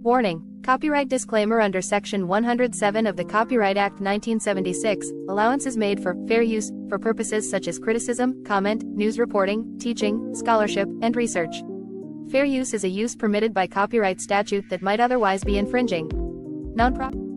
Warning: Copyright disclaimer. Under Section 107 of the Copyright Act 1976, allowance is made for fair use for purposes such as criticism, comment, news reporting, teaching, scholarship, and research. Fair use is a use permitted by copyright statute that might otherwise be infringing. Nonprofit.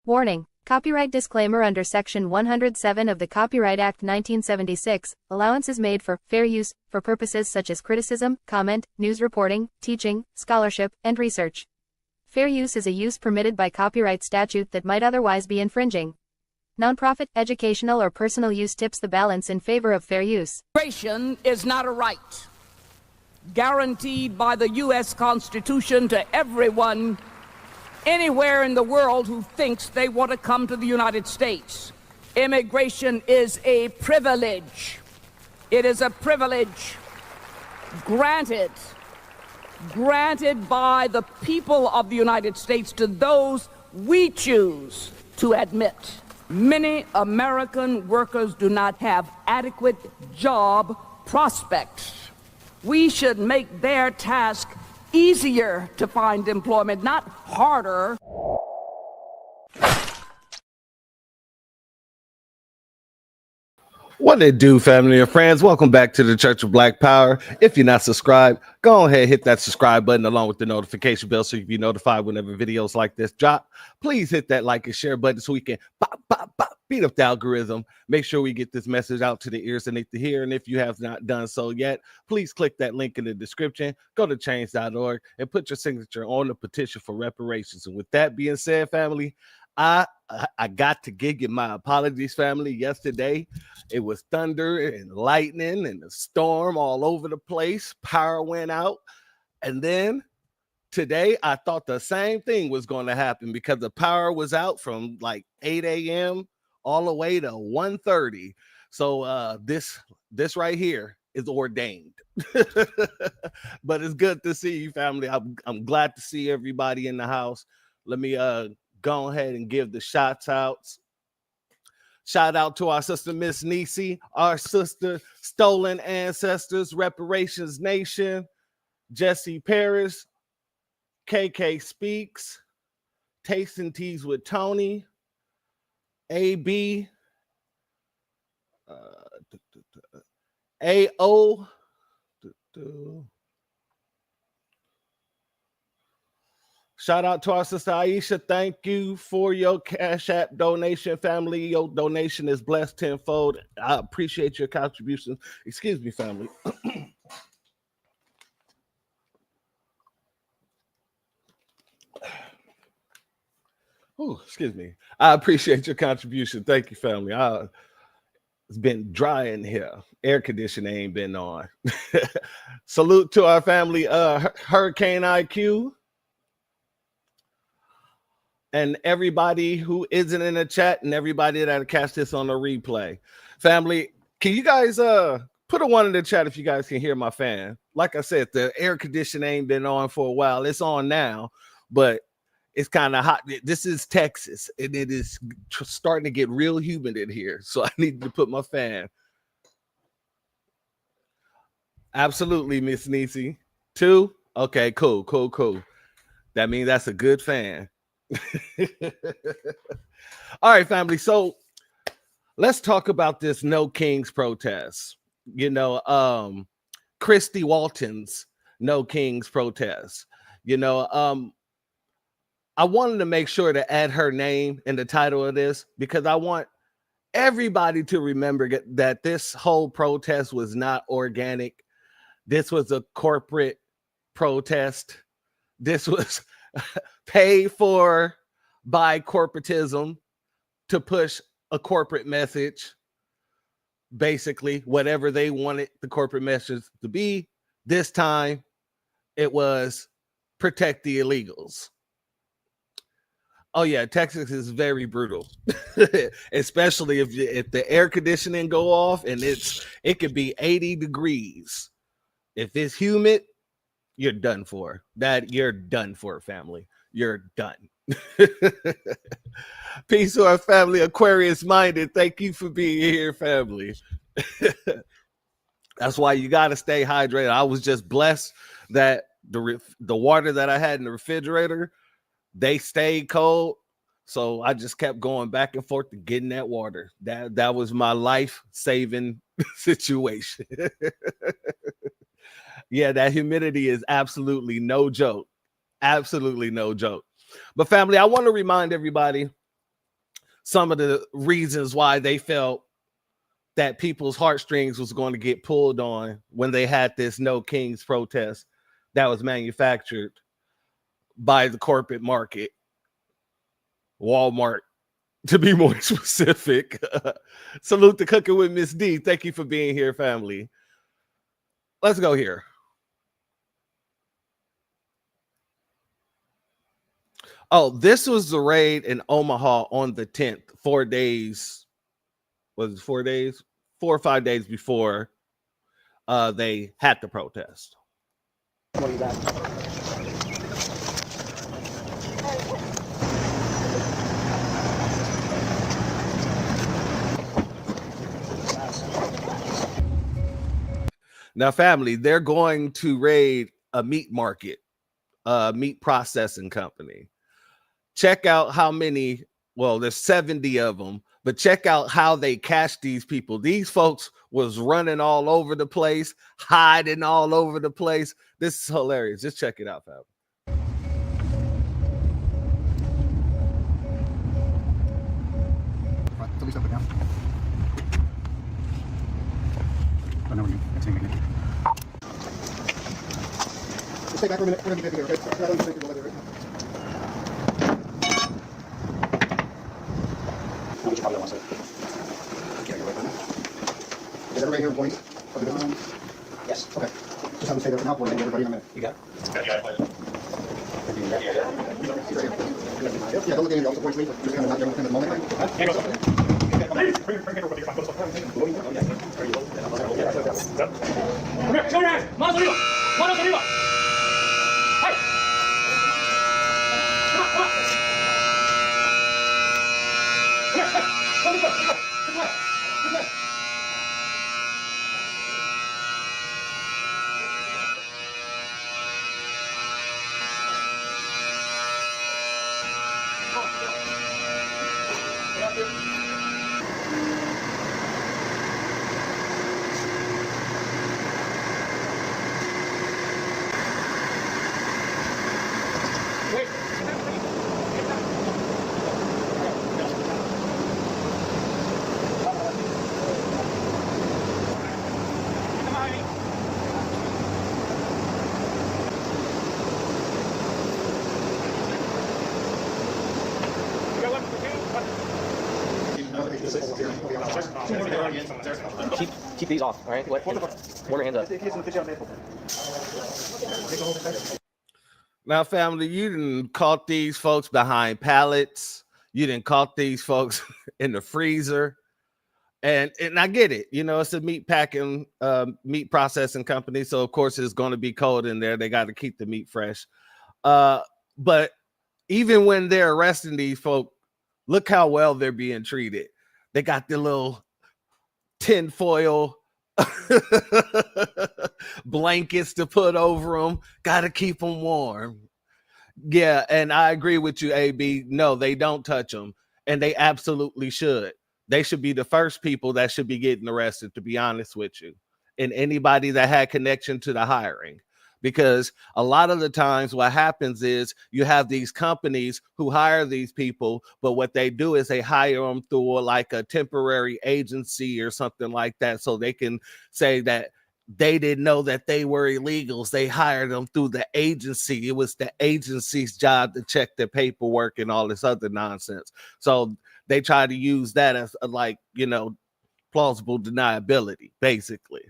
Warning. Copyright disclaimer under Section 107 of the Copyright Act 1976, allowance is made for fair use, for purposes such as criticism, comment, news reporting, teaching, scholarship, and research. Fair use is a use permitted by copyright statute that might otherwise be infringing. Nonprofit, educational, or personal use tips the balance in favor of fair use. Immigration is not a right guaranteed by the U.S. Constitution to everyone anywhere in the world who thinks they want to come to the United States. Immigration is a privilege. It is a privilege granted by the people of the United States to those we choose to admit. Many American workers do not have adequate job prospects. We should make their task easier to find employment, not harder. What it do, family and friends? Welcome back to the Church of Black Power. If you're not subscribed, go ahead, hit that subscribe button along with the notification bell so you can be notified whenever videos like this drop. Please hit that like and share button so we can beat up the algorithm. Make sure we get this message out to the ears that need to hear. And if you have not done so yet, please click that link in the description. Go to change.org and put your signature on the petition for reparations. And with that being said, family, I got to give you my apologies, family. Yesterday, it was thunder and lightning and a storm all over the place. Power went out. And then today, I thought the same thing was going to happen because the power was out from like 8 a.m. all the way to 1:30. So this right here is ordained. But it's good to see you, family. I'm glad to see everybody in the house. Let me go ahead and give the shout outs. Shout out to our sister Miss Nisi, our sister Stolen Ancestors, Reparations Nation, Jesse Paris, KK Speaks, Tasting Teas with Tony, AB, AO, shout out to our sister Aisha. Thank you for your Cashapp donation, family. Your donation is blessed tenfold. I appreciate your contributions. Excuse me, family. Oh, excuse me. I appreciate your contribution. Thank you, family. It's been dry in here. Air conditioning ain't been on. Salute to our family, Hurricane IQ. And everybody who isn't in the chat and everybody that'll catch this on the replay. Family, can you guys put a 1 in the chat if you guys can hear my fan? Like I said, the air conditioning ain't been on for a while. It's on now, but it's kind of hot. This is Texas, and it is starting to get real humid in here. So I need to put my fan. Absolutely, Miss Nisi. 2? Okay, cool. That means that's a good fan. All right, family. So let's talk about this No Kings protest. You know, Christy Walton's No Kings protest. You know, I wanted to make sure to add her name in the title of this because I want everybody to remember that this whole protest was not organic. This was a corporate protest. This was paid for by corporatism to push a corporate message. Basically, whatever they wanted the corporate message to be. This time, it was protect the illegals. Oh yeah, Texas is very brutal, especially if the air conditioning go off and it could be 80 degrees. If it's humid, you're done for. You're done for, family. You're done. Peace to our family, Aquarius minded. Thank you for being here, family. That's why you got to stay hydrated. I was just blessed that the water that I had in the refrigerator, they stayed cold. So I just kept going back and forth to getting that water. That was my life-saving situation. Yeah, that humidity is absolutely no joke. Absolutely no joke. But family, I want to remind everybody some of the reasons why they felt that people's heartstrings was going to get pulled on when they had this No Kings protest that was manufactured by the corporate market, Walmart, to be more specific. Salute to Cooking with Miss D. Thank you for being here, family. Let's go here. Oh, this was the raid in Omaha on the 10th, 4 days. Was it 4 days? 4 or 5 days before they had the protest. What do you got? Now, family, they're going to raid a meat market, meat processing company. Check out how many, well, there's 70 of them, but check out how they catch these people. These folks was running all over the place, hiding all over the place. This is hilarious. Just check it out, family. Stay back for a minute. We're going to be okay? Is everybody here employed? Yes. Okay. Just have to stay there for now. We'll everybody in a minute. You got it? Yeah, don't look at any of the points. We're just kind of not there with him at the moment. Show your hands. Manos arriba. Manos arriba. Keep these off, all right? Warm your hands up. Now, family, you didn't caught these folks behind pallets. You didn't caught these folks in the freezer. And I get it. You know, it's a meat processing company. So, of course, it's going to be cold in there. They got to keep the meat fresh. But even when they're arresting these folks, look how well they're being treated. They got the little tinfoil blankets to put over them. Got to keep them warm. Yeah, and I agree with you, AB. No, they don't touch them, and they absolutely should. They should be the first people that should be getting arrested, to be honest with you, and anybody that had connection to the hiring. Because a lot of the times what happens is you have these companies who hire these people, but what they do is they hire them through like a temporary agency or something like that, so they can say that they didn't know that they were illegals. They hired them through the agency. It was the agency's job to check their paperwork and all this other nonsense. So they try to use that as like, you know, plausible deniability, basically.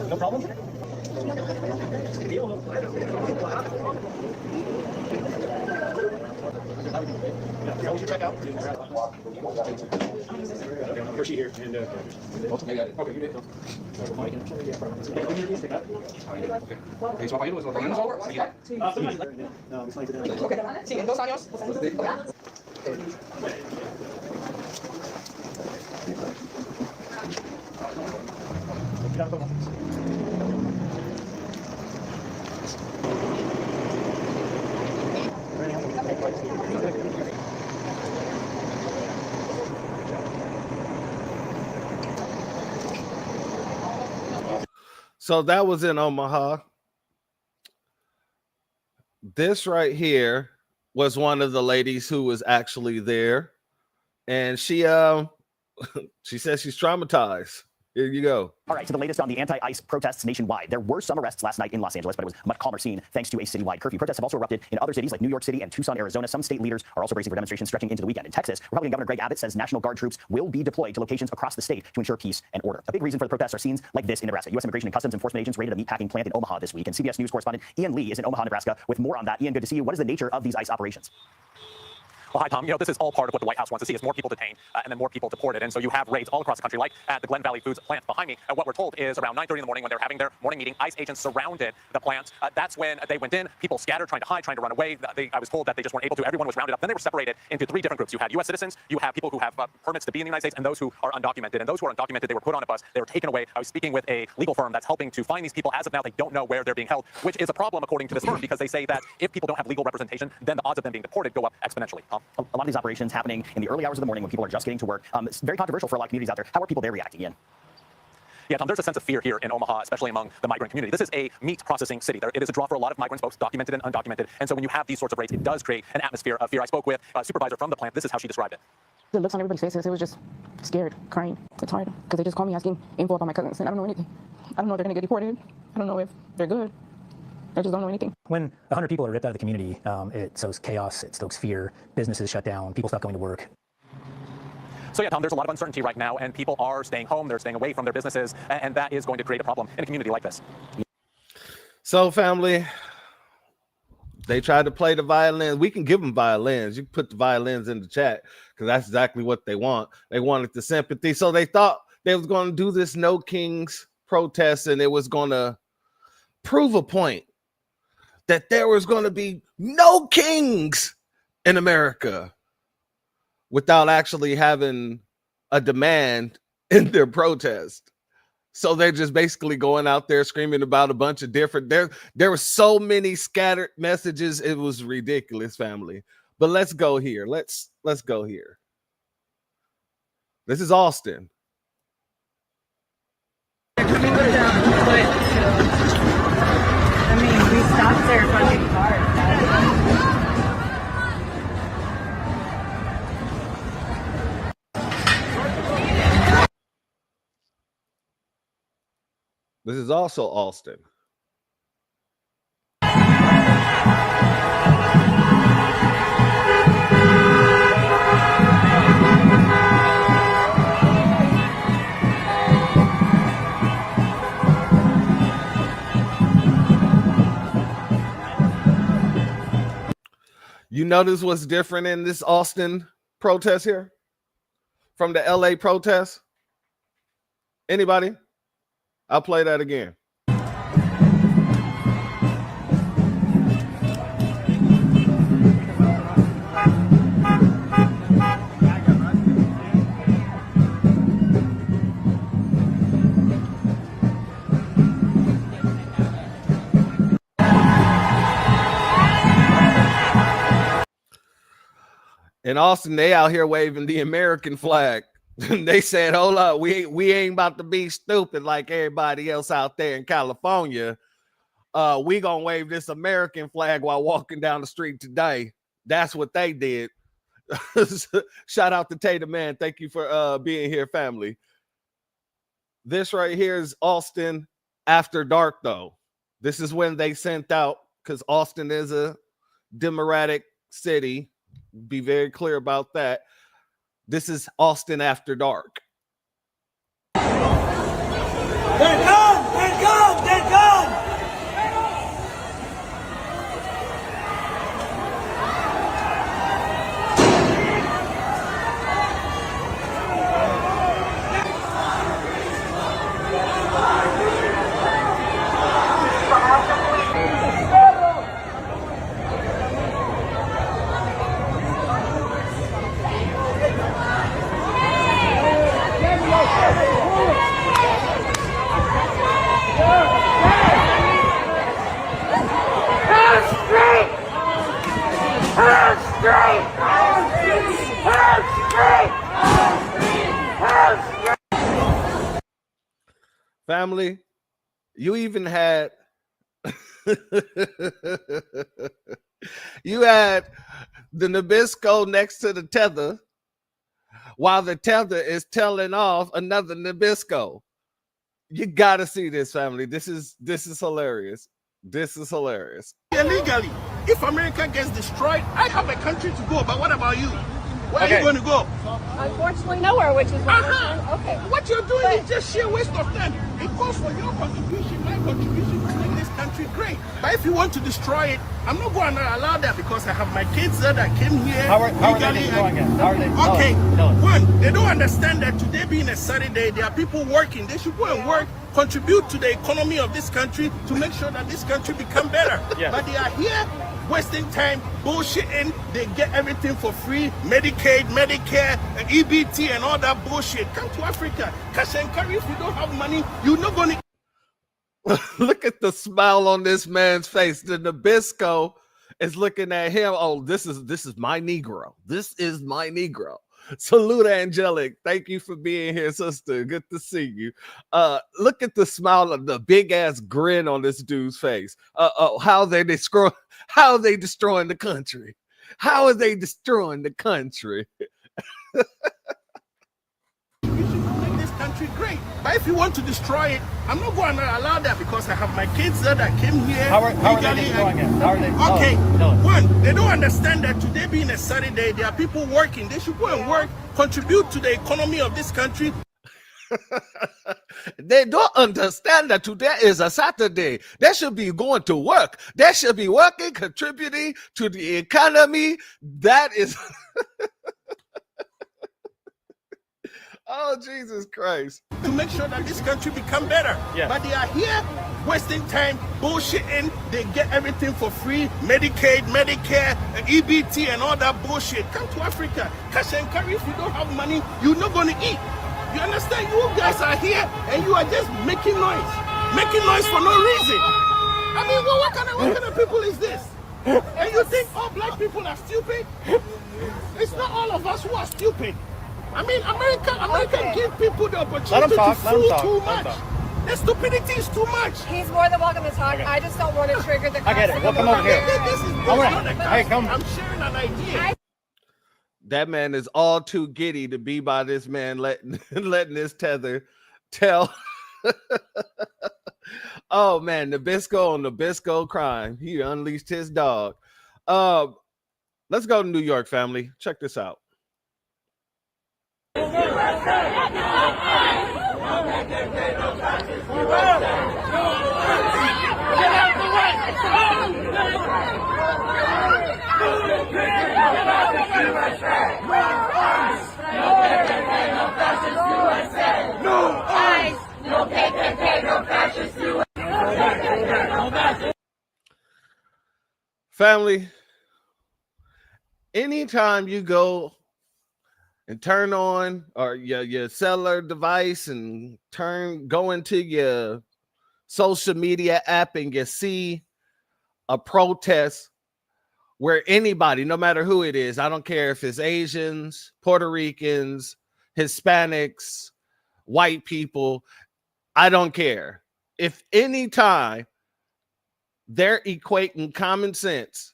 No problem? check out. Where's she here? And Walton? Okay, you did. Okay, so ¿los problemas over? No, it's like Okay. Sí, en 2 años. So that was in Omaha. This right here was one of the ladies who was actually there, and she she says she's traumatized. Here you go. All right, so the latest on the anti-ICE protests nationwide. There were some arrests last night in Los Angeles, but it was a much calmer scene thanks to a citywide curfew. Protests have also erupted in other cities like New York City and Tucson, Arizona. Some state leaders are also bracing for demonstrations stretching into the weekend. In Texas, Republican Governor Greg Abbott says National Guard troops will be deployed to locations across the state to ensure peace and order. A big reason for the protests are scenes like this in Nebraska. U.S. Immigration and Customs Enforcement agents raided a meatpacking plant in Omaha this week, and CBS News correspondent Ian Lee is in Omaha, Nebraska, with more on that. Ian, good to see you. What is the nature of these ICE operations? Well, hi, Tom. You know, this is all part of what the White House wants to see is more people detained and then more people deported. And so you have raids all across the country, like at the Glen Valley Foods plant behind me. And what we're told is around 9:30 in the morning when they're having their morning meeting, ICE agents surrounded the plant. That's when they went in, people scattered, trying to hide, trying to run away. I was told that they just weren't able to. Everyone was rounded up. Then they were separated into 3 different groups. You had U.S. citizens, you have people who have permits to be in the United States, and those who are undocumented. And those who are undocumented, they were put on a bus. They were taken away. I was speaking with a legal firm that's helping to find these people. As of now, they don't know where they're being held, which is a problem according to this firm, because they say that if people don't have legal representation, then the odds of them being deported go up exponentially. A lot of these operations happening in the early hours of the morning when people are just getting to work. It's very controversial for a lot of communities out there. How are people there reacting, Ian? Yeah, Tom, there's a sense of fear here in Omaha, especially among the migrant community. This is a meat processing city. It is a draw for a lot of migrants, both documented and undocumented. And so when you have these sorts of raids, it does create an atmosphere of fear. I spoke with a supervisor from the plant. This is how she described it. The looks on everybody's faces, it was just scared, crying. It's hard because they just call me asking info about my cousins, and I don't know anything. I don't know if they're going to get deported. I don't know if they're good. I just don't know anything. When 100 people are ripped out of the community, it sows chaos, it stokes fear, businesses shut down, people stop going to work. So yeah, Tom, there's a lot of uncertainty right now, and people are staying home, they're staying away from their businesses, and that is going to create a problem in a community like this. So, family, they tried to play the violins. We can give them violins. You can put the violins in the chat because that's exactly what they want. They wanted the sympathy. So they thought they was going to do this No Kings protest, and it was going to prove a point that there was going to be no kings in America, without actually having a demand in their protest. So they're just basically going out there screaming about a bunch of different, there were so many scattered messages, it was ridiculous, family. But let's go here. Let's go here. This is Austin. I mean, we stopped their fucking cars. This is also Austin. You notice what's different in this Austin protest here from the LA protest? Anybody? I'll play that again. In Austin, they out here waving the American flag. They said, hold up, we ain't about to be stupid like everybody else out there in California. We gonna wave this American flag while walking down the street today. That's what they did. Shout out to Tatum, man. Thank you for being here, family. This right here is Austin after dark, though. This is when they sent out, because Austin is a Democratic city. Be very clear about that. This is Austin after dark. They're gone! They're gone! They're gone! Family, you even had you had the Nabisco next to the tether while the tether is telling off another Nabisco. You gotta see this, family. This is hilarious. This is hilarious. Illegally, if America gets destroyed, I have a country to go. But what about you? Where are you going to go? Unfortunately, nowhere, which is what we're saying. Okay. What you're doing is just sheer waste of time. It calls for your contribution, my contribution to make this country great. But if you want to destroy it, I'm not going to allow that because I have my kids there that came here. How are they destroying it? How are they? Okay, one, they don't understand that today being a Saturday, there are people working. They should go and work, contribute to the economy of this country to make sure that this country become better. But they are here wasting time, bullshitting. They get everything for free, Medicaid, Medicare, and EBT and all that bullshit. Come to Africa. Cash and carry. If you don't have money, you're not going to... Look at the smile on this man's face. The Nabisco is looking at him. Oh, this is my Negro. This is my Negro. Salute, Angelic. Thank you for being here, sister. Good to see you. Look at the smile of the big ass grin on this dude's face. How they destroying the country? How are they destroying the country? Country great, but if you want to destroy it, I'm not going to allow that because I have my kids there that came here. How are they destroying it? How are they? Okay, one, they don't understand that today being a Saturday, there are people working. They should go and work, contribute to the economy of this country. They don't understand that today is a Saturday. They should be going to work. They should be working, contributing to the economy. That is... Oh, Jesus Christ. To make sure that this country become better. But they are here wasting time, bullshitting. They get everything for free, Medicaid, Medicare, and EBT and all that bullshit. Come to Africa. Cash and carry. If you don't have money, you're not going to eat. You understand? You guys are here and you are just making noise. Making noise for no reason. I mean, what kind of people is this? And you think all black people are stupid? It's not all of us who are stupid. I mean, America give people the opportunity to fool too much. The stupidity is too much. He's more than welcome to talk. Okay. I just don't want to trigger the... I get it. We'll come over here. Hey, come. I'm sharing an idea. That man is all too giddy to be by this man letting this tether tell. Oh, man, Nabisco on Nabisco crime. He unleashed his dog. Let's go to New York, family. Check this out. Family, anytime you go and turn on or your cellular device and go into your social media app and you see a protest where anybody, no matter who it is, I don't care if it's Asians, Puerto Ricans, Hispanics, white people, I don't care. If any time they're equating common sense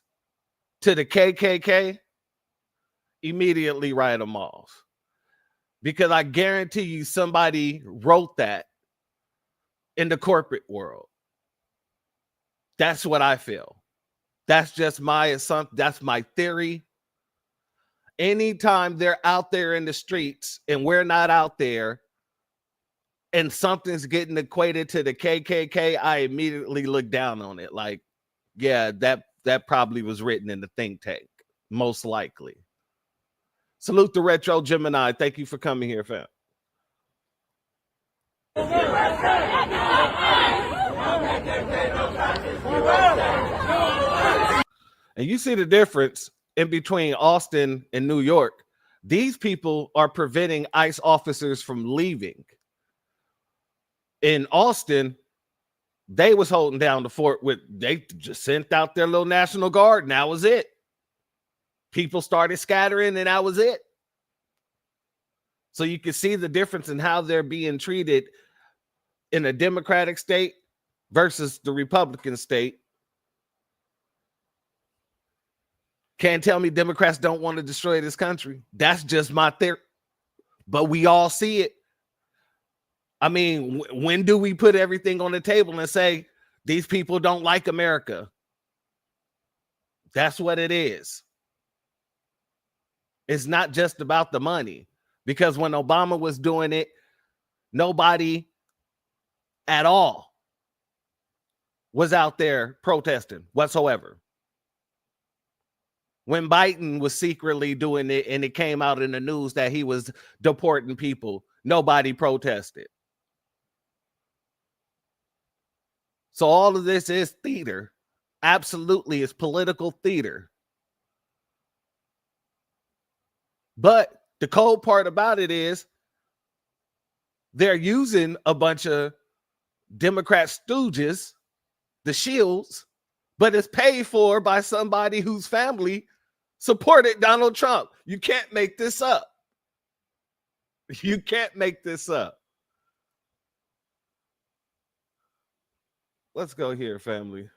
to the KKK, immediately write them off. Because I guarantee you somebody wrote that in the corporate world. That's what I feel. That's just my assumption. That's my theory. Anytime they're out there in the streets and we're not out there and something's getting equated to the KKK, I immediately look down on it. Like, yeah, that probably was written in the think tank, most likely. Salute the Retro Gemini. Thank you for coming here, fam. And you see the difference in between Austin and New York. These people are preventing ICE officers from leaving. In Austin, they was holding down the fort they just sent out their little National Guard and that was it. People started scattering and that was it. So you can see the difference in how they're being treated in a democratic state versus the Republican state. Can't tell me Democrats don't want to destroy this country. That's just my theory. But we all see it. I mean, when do we put everything on the table and say, these people don't like America? That's what it is. It's not just about the money. Because when Obama was doing it, nobody at all was out there protesting whatsoever. When Biden was secretly doing it and it came out in the news that he was deporting people, nobody protested. So all of this is theater. Absolutely, it's political theater. But the cold part about it is they're using a bunch of Democrat stooges, the shields, but it's paid for by somebody whose family supported Donald Trump. You can't make this up. You can't make this up. Let's go here, family.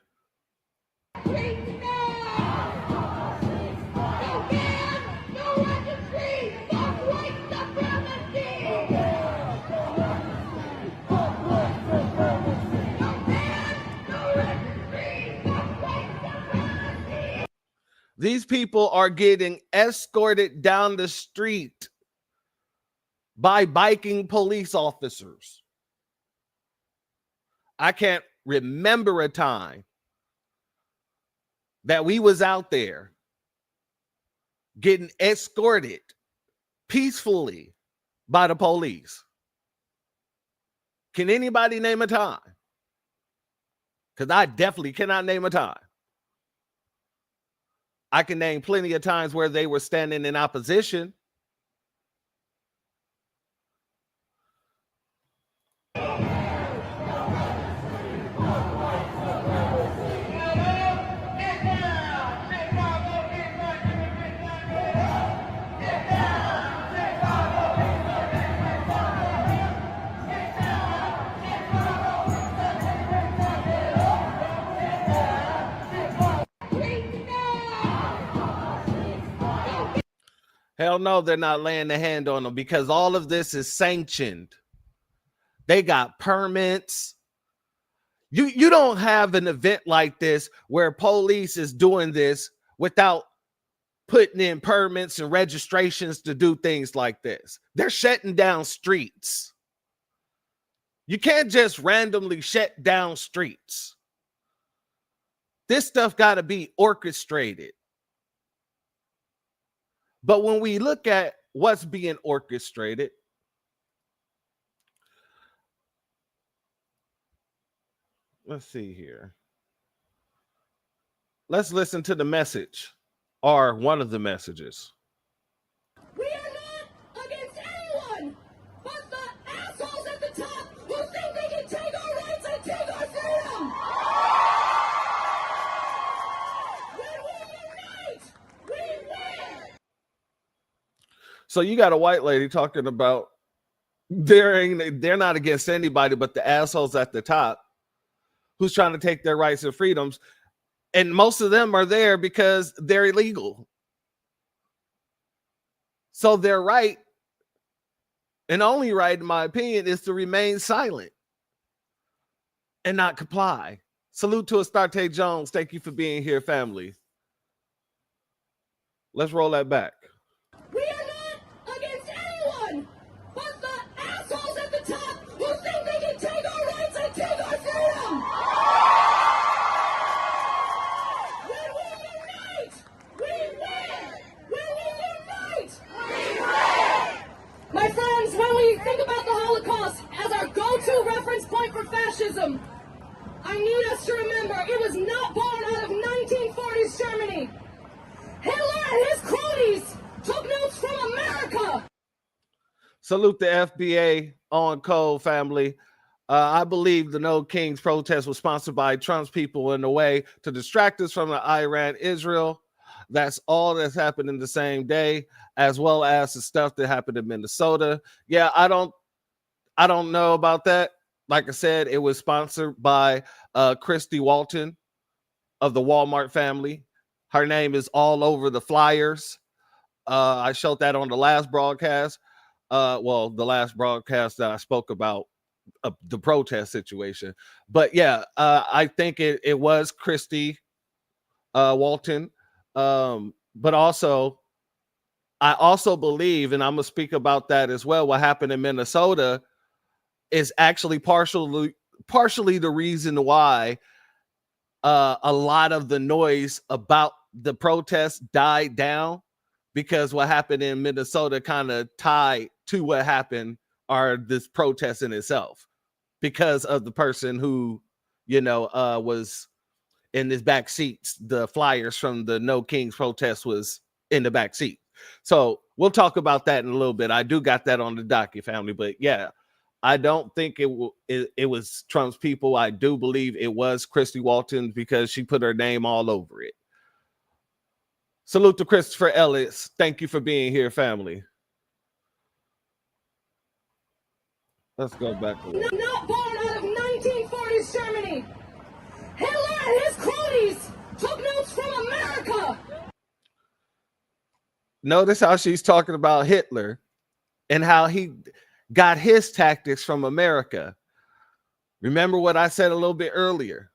These people are getting escorted down the street by biking police officers. I can't remember a time that we was out there getting escorted peacefully by the police. Can anybody name a time? Because I definitely cannot name a time. I can name plenty of times where they were standing in opposition. Hell no, they're not laying the hand on them because all of this is sanctioned. They got permits. You don't have an event like this where police is doing this without putting in permits and registrations to do things like this. They're shutting down streets. You can't just randomly shut down streets. This stuff got to be orchestrated. But when we look at what's being orchestrated, let's see here. Let's listen to the message, or one of the messages. We are not against anyone but the assholes at the top who think they can take our rights and take our freedom. When we unite, we win. So you got a white lady talking about they're not against anybody but the assholes at the top who's trying to take their rights and freedoms. And most of them are there because they're illegal. So their right, and only right, in my opinion, is to remain silent and not comply. Salute to Astarte Jones. Thank you for being here, family. Let's roll that back. We are not against anyone but the assholes at the top who think they can take our rights and take our freedom. When we unite, we win. When we unite, we win. My friends, when we think about the Holocaust as our go-to reference point for fascism, I need us to remember it was not born out of 1940s Germany. Hitler and his cronies took notes from America. Salute the FBA on code, family. I believe the No Kings protest was sponsored by Trump's people in a way to distract us from the Iran-Israel. That's all that's happened in the same day, as well as the stuff that happened in Minnesota. Yeah, I don't know about that. like I said, it was sponsored by Christy Walton of the Walmart family. Her name is all over the flyers. I showed that on the last broadcast. Well, the last broadcast that I spoke about the protest situation. But yeah, I think it was Christy Walton. But also, I also believe, and I'm going to speak about that as well, what happened in Minnesota is actually partially the reason why a lot of the noise about the protests died down, because what happened in Minnesota kind of tied to what happened or this protest in itself, because of the person who, was in this back seats. The flyers from the No Kings protest was in the back seat. So we'll talk about that in a little bit. I do got that on the docket, family. But yeah, I don't think it was Trump's people. I do believe it was Christy Walton, because she put her name all over it. Salute to Christopher Ellis. Thank you for being here, family. Let's go back. Not born out of 1940s Germany. Hitler and his cronies took notes from America. Notice how she's talking about Hitler and how he got his tactics from America. Remember what I said a little bit earlier.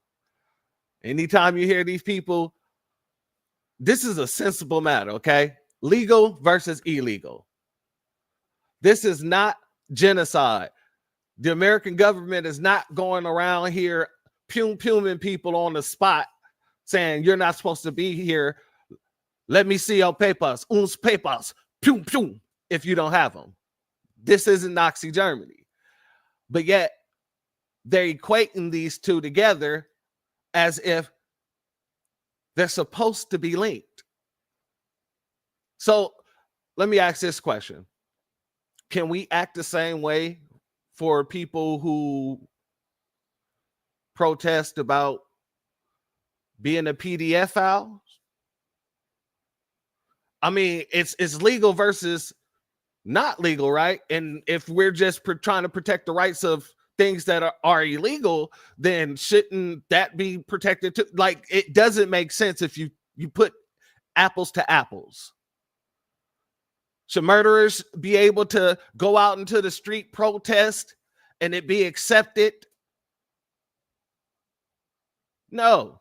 Anytime you hear these people, this is a sensible matter, okay? Legal versus illegal. This is not genocide. The American government is not going around here puming people on the spot saying you're not supposed to be here. Let me see your papers, uns papers, pum pum, if you don't have them. This isn't Nazi Germany. But yet they're equating these two together as if they're supposed to be linked. So let me ask this question. Can we act the same way for people who protest about being a PDF file? I mean, it's legal versus not legal, right? And if we're just trying to protect the rights of things that are illegal, then shouldn't that be protected too? Like, it doesn't make sense if you put apples to apples. Should murderers be able to go out into the street, protest, and it be accepted? No,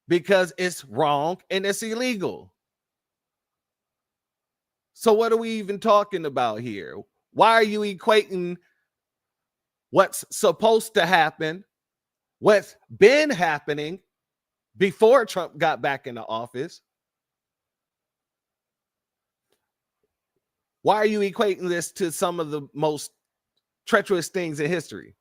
because it's wrong and it's illegal. So what are we even talking about here? Why are you equating what's supposed to happen, what's been happening before Trump got back into office? Why are you equating this to some of the most treacherous things in history?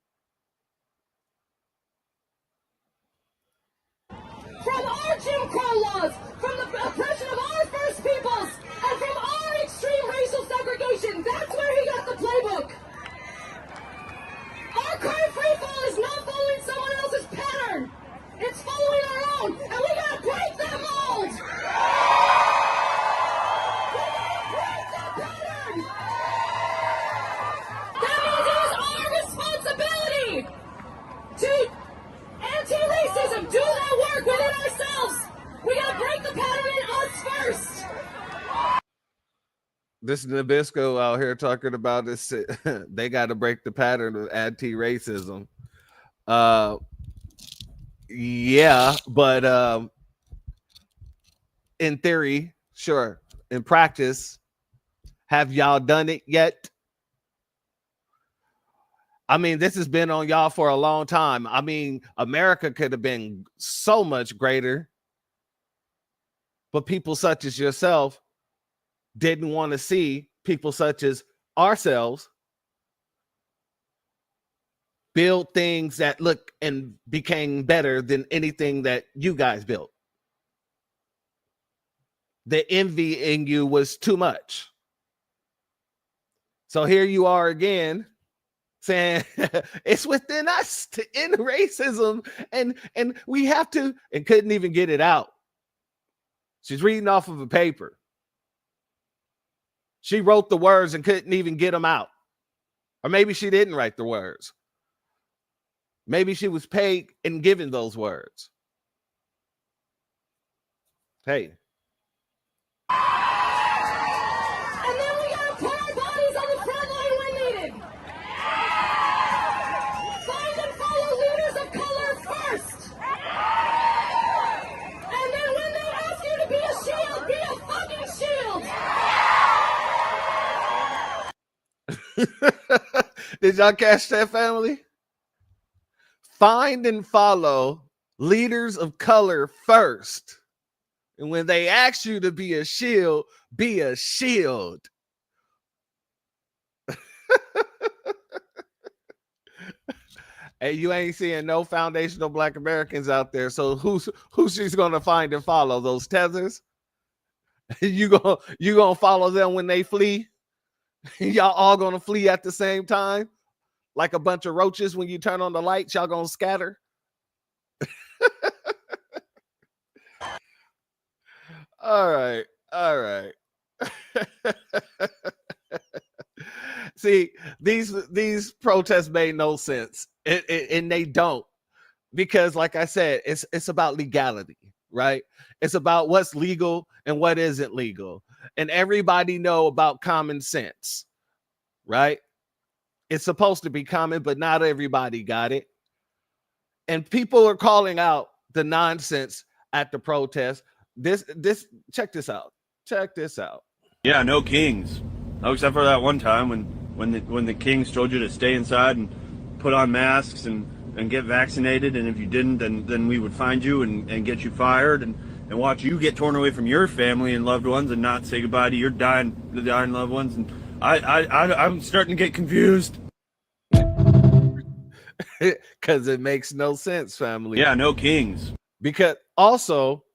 From our Jim Crow laws, from the oppression of our First Peoples, and from our extreme racial segregation. That's where he got the playbook. Our crime free fall is not following someone else's pattern. It's following our own, and we gotta break that mold. We gotta break that pattern. That means it is our responsibility to anti-racism, do that work within ourselves. We gotta break the pattern in us first. This Nabisco out here talking about this. They got to break the pattern of anti-racism. Yeah, but in theory, sure. In practice, have y'all done it yet? I mean, this has been on y'all for a long time. I mean, America could have been so much greater, but people such as yourself didn't want to see people such as ourselves build things that look and became better than anything that you guys built. The envy in you was too much. So here you are again saying it's within us to end racism, and we have to, and couldn't even get it out. She's reading off of a paper. She wrote the words and couldn't even get them out. Or maybe she didn't write the words. Maybe she was paid and given those words. Hey. And then we gotta put our bodies on the front line when needed. Find and follow leaders of color first. And then when they ask you to be a shield, be a fucking shield. Did y'all catch that, family? Find and follow leaders of color first. And when they ask you to be a shield, be a shield. Hey, you ain't seeing no foundational Black Americans out there. So who she's gonna find and follow? Those tethers? you gonna follow them when they flee? Y'all all gonna flee at the same time? Like a bunch of roaches when you turn on the lights, y'all gonna scatter? All right. See, these protests made no sense, and they don't, because, like I said, it's about legality, right? It's about what's legal and what isn't legal, and everybody know about common sense, right? It's supposed to be common, but not everybody got it, and people are calling out the nonsense at the protest. This check this out. Yeah, no kings. No, except for that one time when the kings told you to stay inside and put on masks and get vaccinated, and if you didn't, then we would find you and get you fired and watch you get torn away from your family and loved ones and not say goodbye to your dying loved ones. And I'm starting to get confused. Because it makes no sense, family. Yeah, no kings. Because also,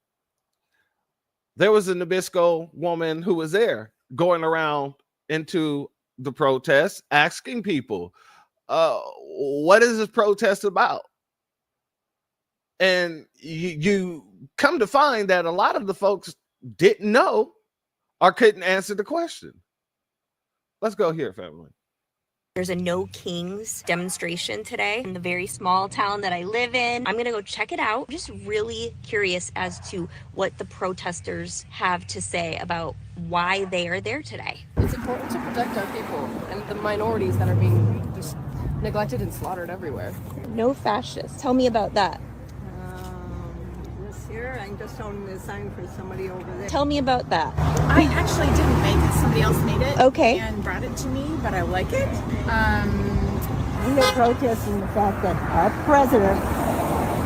there was a Nabisco woman who was there going around into the protest asking people, what is this protest about? And you come to find that a lot of the folks didn't know or couldn't answer the question. Let's go here, family. There's a No Kings demonstration today in the very small town that I live in. I'm gonna go check it out. I'm just really curious as to what the protesters have to say about why they are there today. It's important to protect our people and the minorities that are being just neglected and slaughtered everywhere. No fascists. Tell me about that. This here, I'm just holding the sign for somebody over there. Tell me about that. I actually didn't make it. Somebody else made it. Okay. And brought it to me, but I like it. We are protesting the fact that our president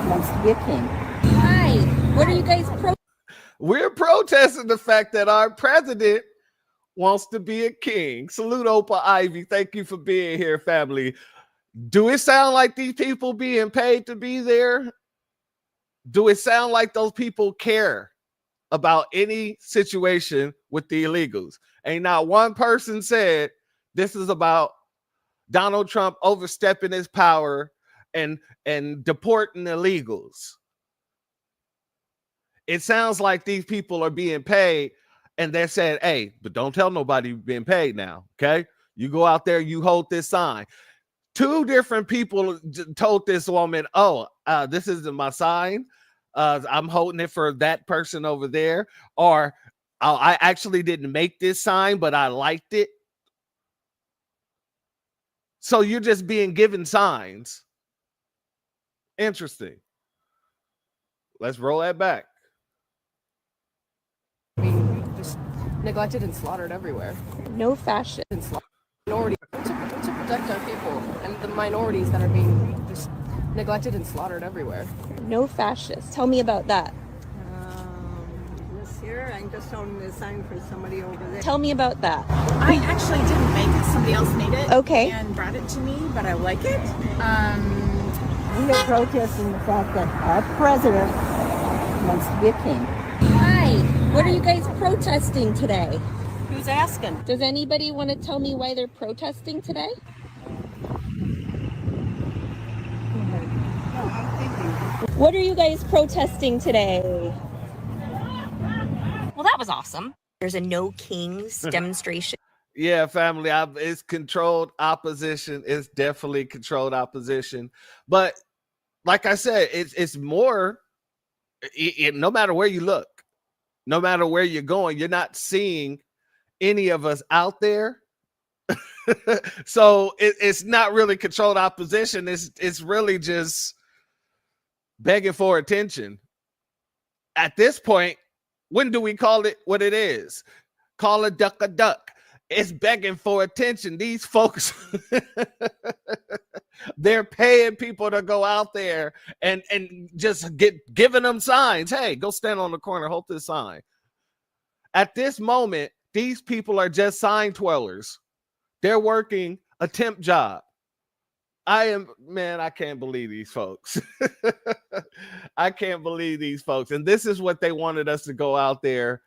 wants to be a king. Hi. What are you guys We're protesting the fact that our president wants to be a king. Salute Opa Ivy. Thank you for being here, family. Do it sound like these people being paid to be there? Do it sound like those people care about any situation with the illegals? Ain't not one person said this is about Donald Trump overstepping his power and deporting illegals. It sounds like these people are being paid and they're saying, hey, but don't tell nobody you're being paid now, okay? You go out there, you hold this sign. Two different people told this woman, this isn't my sign. I'm holding it for that person over there. Or I actually didn't make this sign, but I liked it. So you're just being given signs. Interesting. Let's roll that back. Just neglected and slaughtered everywhere. No fascists. Minority to protect our people and the minorities that are being just neglected and slaughtered everywhere. No fascists. Tell me about that. This here, I'm just holding the sign for somebody over there. Tell me about that. I actually didn't make it. Somebody else made it. Okay. And brought it to me, but I like it. We are protesting the fact that our president wants to be a king. Hi. What are you guys protesting today? Who's asking? Does anybody want to tell me why they're protesting today? What are you guys protesting today? Well, that was awesome. There's a No Kings demonstration. Yeah, family, it's controlled opposition. It's definitely controlled opposition. But like I said, it's more, no matter where you look, no matter where you're going, you're not seeing any of us out there. So it's not really controlled opposition. It's really just begging for attention. At this point, when do we call it what it is? Call a duck. It's begging for attention. These folks, they're paying people to go out there and just giving them signs. Hey, go stand on the corner, hold this sign. At this moment, these people are just sign twirlers. They're working a temp job. I can't believe these folks. I can't believe these folks. And this is what they wanted us to go out there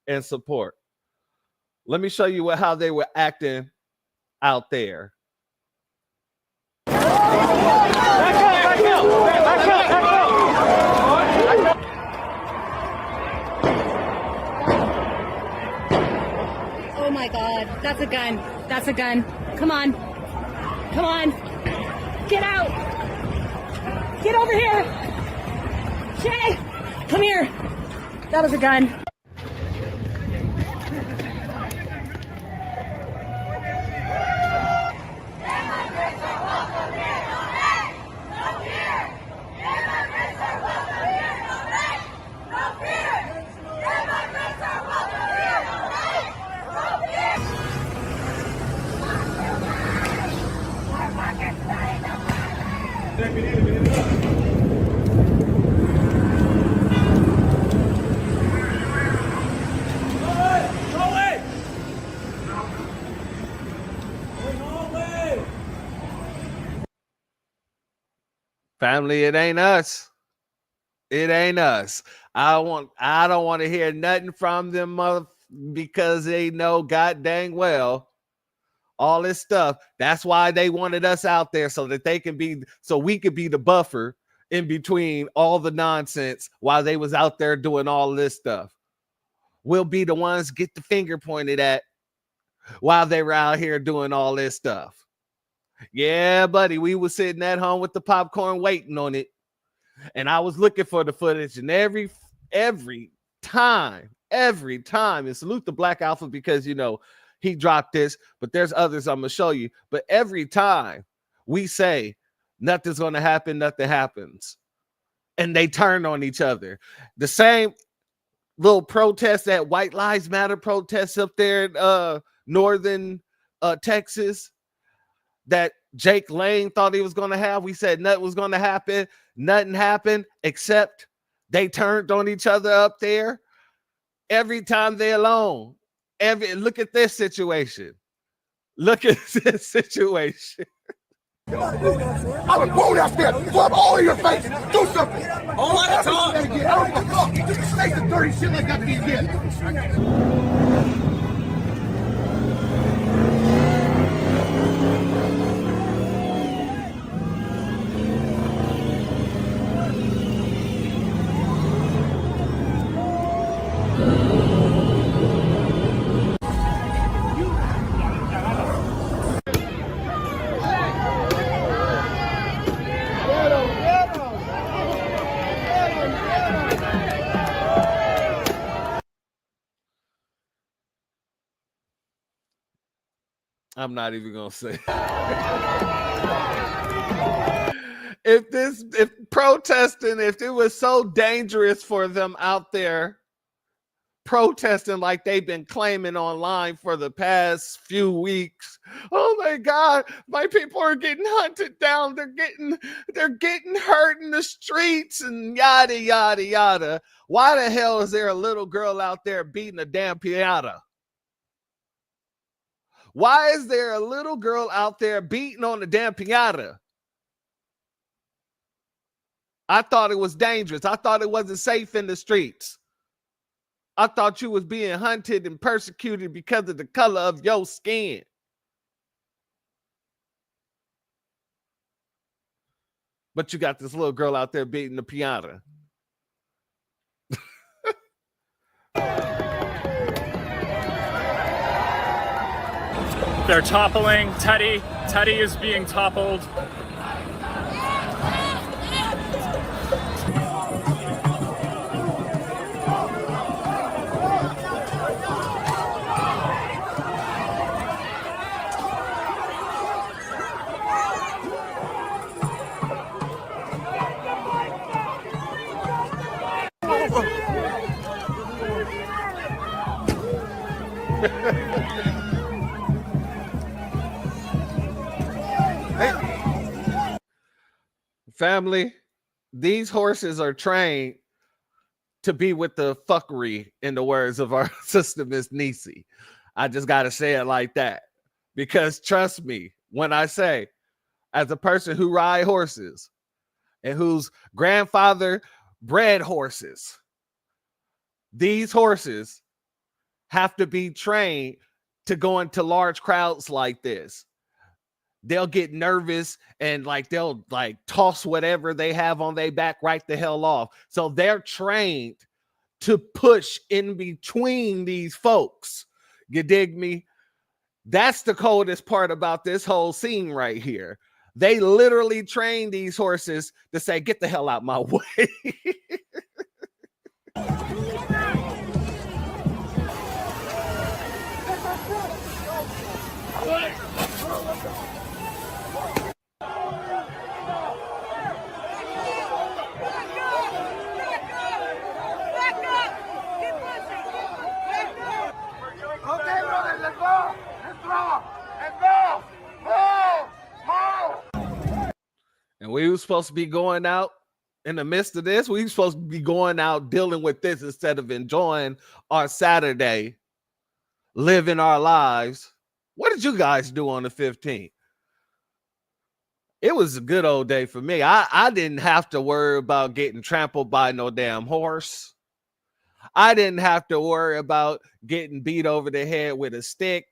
and support. Let me show you how they were acting out there. Oh my God, that's a gun. That's a gun. Come on. Come on. Get out. Get over here. Shay, come here. That was a gun. Family, it ain't us. It ain't us. I don't want to hear nothing from them because they know god dang well all this stuff. That's why they wanted us out there, so that we could be the buffer in between all the nonsense while they was out there doing all this stuff. We'll be the ones get the finger pointed at while they were out here doing all this stuff. Yeah, buddy, we were sitting at home with the popcorn waiting on it. And I was looking for the footage, and every time, and salute the Black Alpha because, he dropped this, but there's others I'm going to show you. But every time we say nothing's going to happen, nothing happens. And they turn on each other. The same little protest, that White Lives Matter protest up there in northern Texas, that Jake Lane thought he was going to have. We said nothing was going to happen. Nothing happened except they turned on each other up there. Every time they're alone. Look at this situation. Look at this situation. I would go downstairs, rub all in your face, do something. All at a time. You can say some dirty shit like that to these kids. I'm not even gonna say. If protesting, if it was so dangerous for them out there protesting like they've been claiming online for the past few weeks, oh my God, my people are getting hunted down. They're getting hurt in the streets and yada yada yada. Why the hell is there a little girl out there beating a damn piñata? Why is there a little girl out there beating on the damn piñata? I thought it was dangerous. I thought it wasn't safe in the streets. I thought you was being hunted and persecuted because of the color of your skin. But you got this little girl out there beating the piñata. They're toppling Teddy. Teddy is being toppled. Family, these horses are trained to be with the fuckery, in the words of our sister, Miss Nisi. I just got to say it like that. Because trust me, when I say, as a person who ride horses and whose grandfather bred horses, these horses have to be trained to go into large crowds like this. They'll get nervous and they'll toss whatever they have on their back right the hell off. So they're trained to push in between these folks. You dig me? That's the coldest part about this whole scene right here. They literally train these horses to say, get the hell out my way. And we were supposed to be going out in the midst of this. We were supposed to be going out dealing with this instead of enjoying our Saturday, living our lives. What did you guys do on the 15th? It was a good old day for me. I didn't have to worry about getting trampled by no damn horse. I didn't have to worry about getting beat over the head with a stick.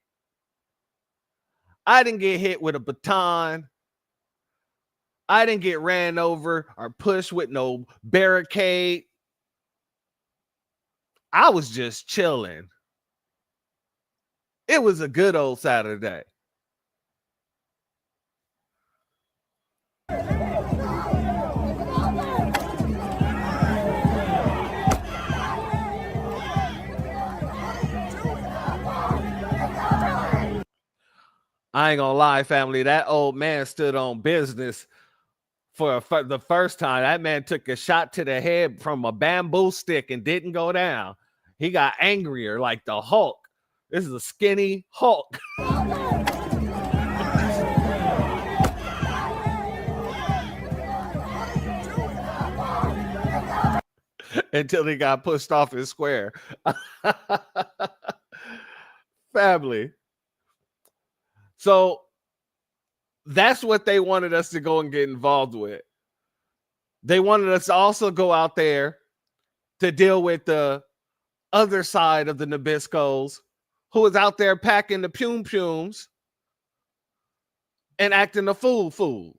I didn't get hit with a baton. I didn't get ran over or pushed with no barricade. I was just chilling. It was a good old Saturday. I ain't gonna lie, family. That old man stood on business for the first time. That man took a shot to the head from a bamboo stick and didn't go down. He got angrier like the Hulk. This is a skinny Hulk. Until he got pushed off his square. Family. So that's what they wanted us to go and get involved with. They wanted us to also go out there to deal with the other side of the Nabiscos, who was out there packing the pum-pums and acting a fool.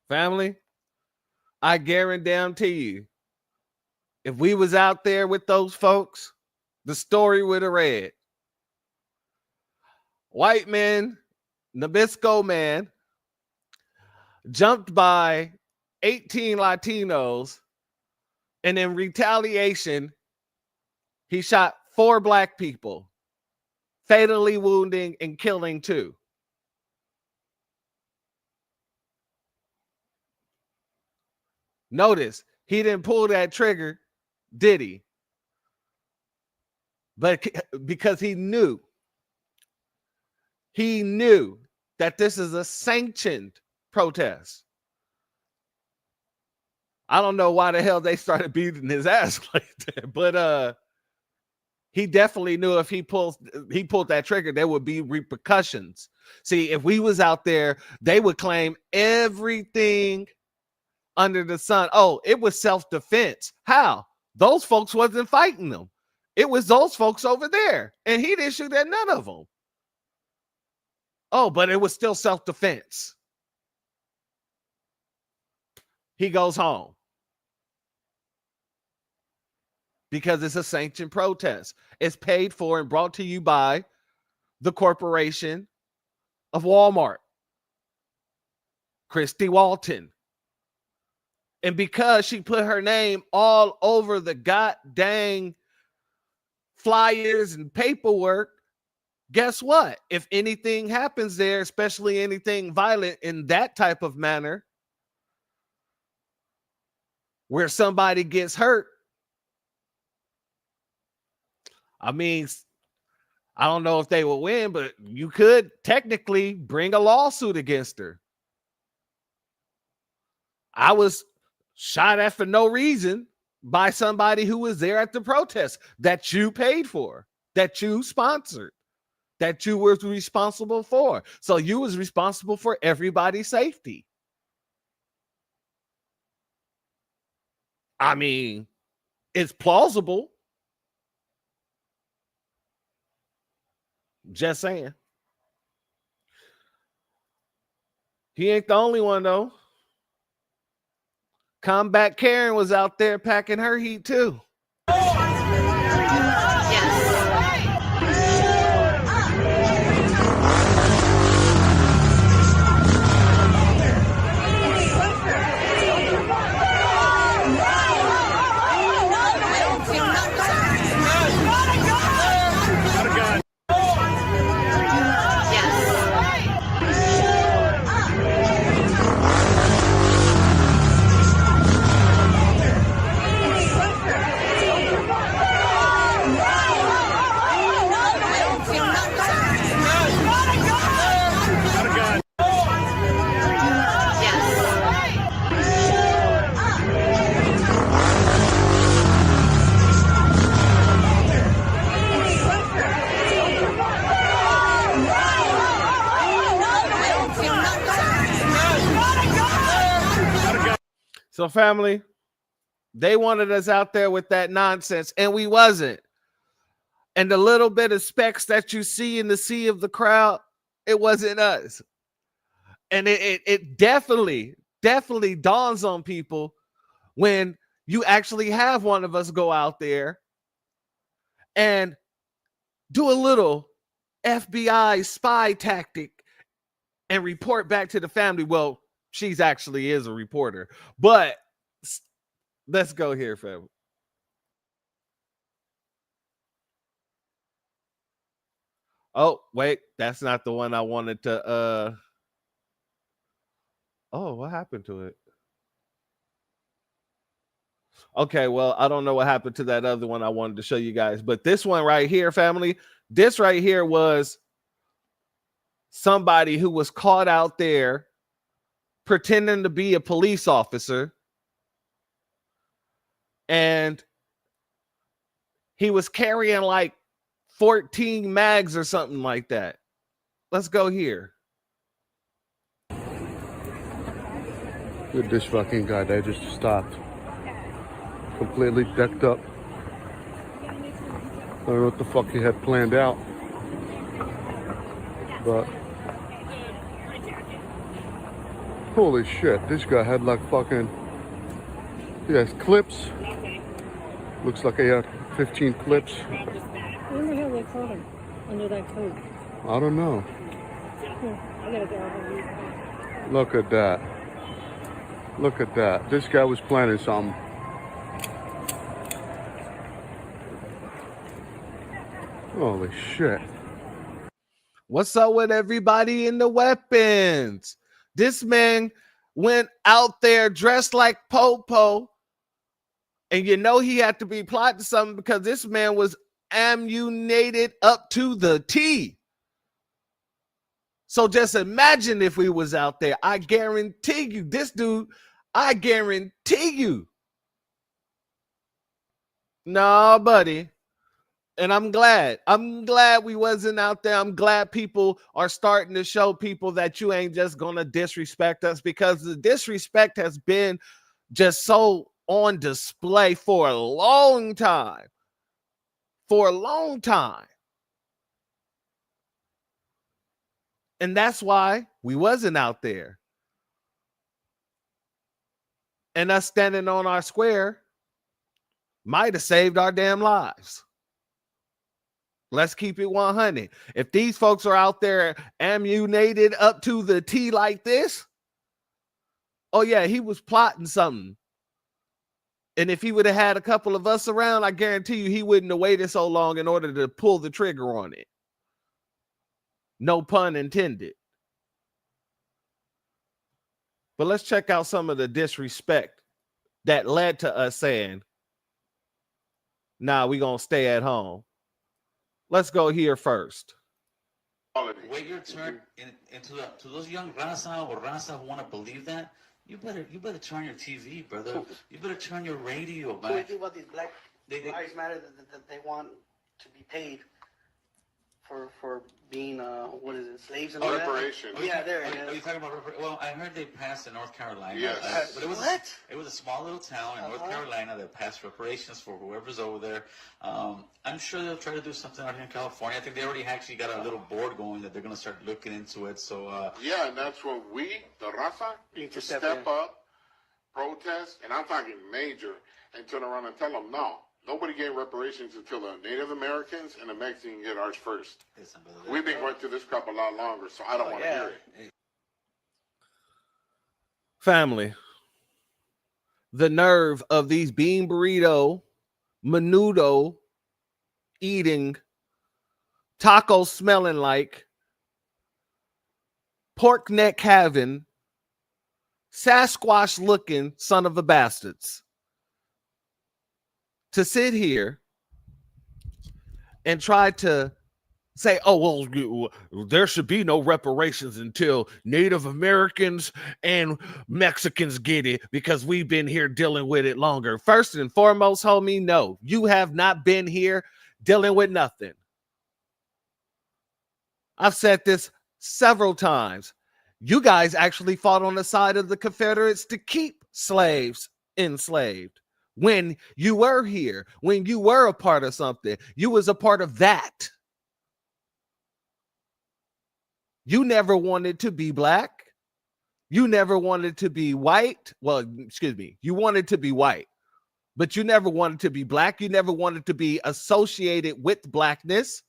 Family, I guarantee you, if we was out there with those folks, the story would have read. White men, Nabisco man, jumped by 18 Latinos, and in retaliation, he shot 4 black people, fatally wounding and killing 2. Notice, he didn't pull that trigger, did he? But because he knew that this is a sanctioned protest. I don't know why the hell they started beating his ass like that, but he definitely knew if he pulled that trigger, there would be repercussions. See, if we was out there, they would claim everything under the sun. Oh, it was self-defense. How? Those folks wasn't fighting them. It was those folks over there, and he didn't shoot at none of them. Oh, but it was still self-defense. He goes home because it's a sanctioned protest. It's paid for and brought to you by the corporation of Walmart, Christy Walton. And because she put her name all over the goddamn flyers and paperwork, guess what? If anything happens there, especially anything violent in that type of manner, where somebody gets hurt, I mean, I don't know if they will win, but you could technically bring a lawsuit against her. I was shot at for no reason by somebody who was there at the protest that you paid for, that you sponsored, that you were responsible for. So you was responsible for everybody's safety. I mean, it's plausible. Just saying. He ain't the only one, though. Combat Karen was out there packing her heat, too. So, family, they wanted us out there with that nonsense, and we wasn't. And the little bit of specks that you see in the sea of the crowd, it wasn't us. And it definitely dawns on people when you actually have one of us go out there and do a little FBI spy tactic and report back to the family. Well, she's actually is a reporter, but let's go here, family. Oh, wait, that's not the one I wanted to, oh, what happened to it? Okay, well, I don't know what happened to that other one I wanted to show you guys, but this one right here, family, this right here was somebody who was caught out there pretending to be a police officer, and he was carrying like 14 mags or something like that. Let's go here. Look at this fucking guy that just stopped. Completely decked up. I don't know what the fuck he had planned out. But holy shit, this guy had like fucking, he has clips. Looks like he had 15 clips. I wonder how they caught him under that coat. I don't know. I gotta go. Look at that. Look at that. This guy was planning something. Holy shit. What's up with everybody in the weapons? This man went out there dressed like Popo, and you know he had to be plotting something because this man was ammunited up to the T. So just imagine if we was out there. I guarantee you, this dude, I guarantee you. No, buddy. And I'm glad we wasn't out there. I'm glad people are starting to show people that you ain't just gonna disrespect us, because the disrespect has been just so on display for a long time. For a long time. And that's why we wasn't out there. And us standing on our square might have saved our damn lives. Let's keep it 100. If these folks are out there ammunited up to the T like this, oh yeah, he was plotting something. And if he would have had a couple of us around, I guarantee you he wouldn't have waited so long in order to pull the trigger on it. No pun intended. But let's check out some of the disrespect that led to us saying, nah, we're going to stay at home. Let's go here first. Wait your turn to those young raza or raza who want to believe that. You better turn your TV, brother. You better turn your radio, man. So we think about these Black Lives Matter that they want to be paid for being what is it, slaves and all that? Reparations. Yeah, there. Are you talking about reparations? Well, I heard they passed in North Carolina. Yes. But it was a small little town in North Carolina that passed reparations for whoever's over there. I'm sure they'll try to do something out here in California. I think they already actually got a little board going that they're going to start looking into it. So yeah, and that's when we, the Raza, need to step up, protest, and I'm talking major, and turn around and tell them, no, nobody gave reparations until the Native Americans and the Mexicans get ours first. We've been going through this crap a lot longer, so I don't want to hear it. Family, the nerve of these bean burrito, menudo eating, taco smelling like, pork neck having, Sasquatch looking son of a bastards to sit here and try to say, oh, well, there should be no reparations until Native Americans and Mexicans get it because we've been here dealing with it longer. First and foremost, homie, no, you have not been here dealing with nothing. I've said this several times. You guys actually fought on the side of the Confederates to keep slaves enslaved. When you were here, when you were a part of something, you was a part of that. You never wanted to be black. You never wanted to be white. Well, excuse me. You wanted to be white, but you never wanted to be black. You never wanted to be associated with blackness.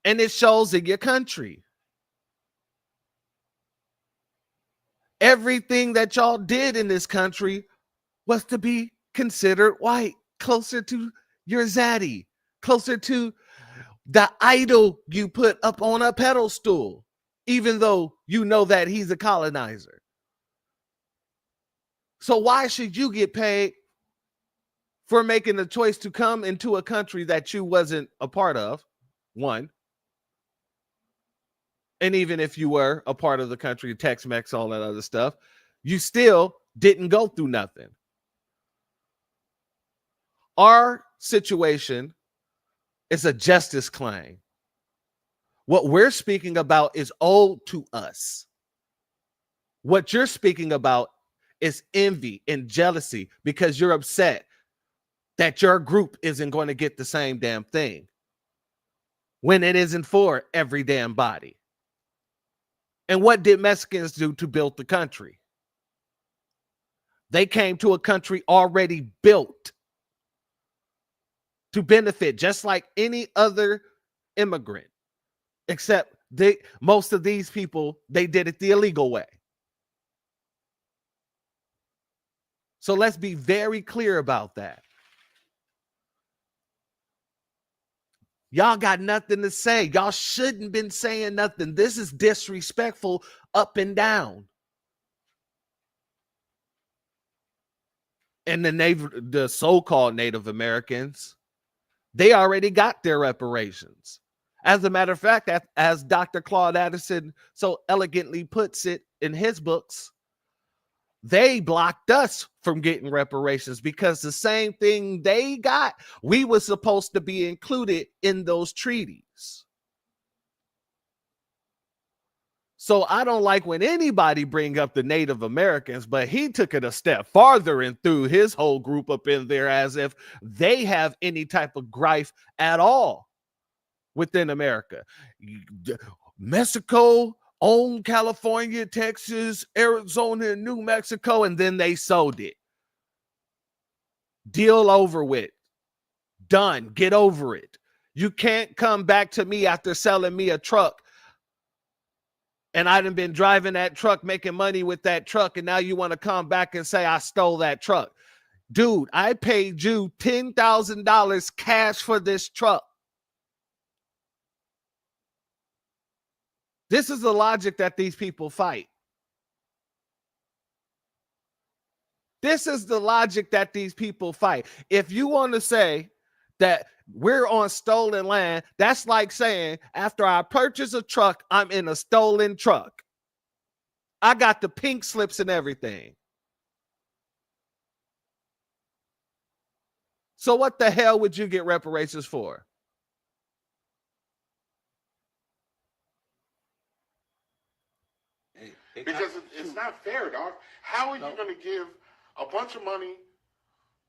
And it shows in your country. Everything that y'all did in this country was to be considered white, closer to your zaddy, closer to the idol you put up on a pedestal, even though you know that he's a colonizer. So why should you get paid for making the choice to come into a country that you wasn't a part of? One. And even if you were a part of the country, Tex-Mex, all that other stuff, you still didn't go through nothing. Our situation is a justice claim. What we're speaking about is owed to us. What you're speaking about is envy and jealousy because you're upset that your group isn't going to get the same damn thing when it isn't for every damn body. And what did Mexicans do to build the country? They came to a country already built to benefit just like any other immigrant, except most of these people, they did it the illegal way. So let's be very clear about that. Y'all got nothing to say. Y'all shouldn't been saying nothing. This is disrespectful up and down. And the so-called Native Americans, they already got their reparations. As a matter of fact, as Dr. Claude Addison so elegantly puts it in his books, they blocked us from getting reparations because the same thing they got, we were supposed to be included in those treaties. So I don't like when anybody bring up the Native Americans, but he took it a step farther and threw his whole group up in there as if they have any type of gripe at all within America. Mexico owned California, Texas, Arizona, and New Mexico, and then they sold it. Deal over with. Done. Get over it. You can't come back to me after selling me a truck And I done been driving that truck, making money with that truck, and now you want to come back and say I stole that truck. Dude, I paid you $10,000 cash for this truck. This is the logic that these people fight. This is the logic that these people fight. If you want to say that we're on stolen land, that's like saying after I purchase a truck, I'm in a stolen truck. I got the pink slips and everything. So what the hell would you get reparations for? Because it's not fair, dog. How are you going to give a bunch of money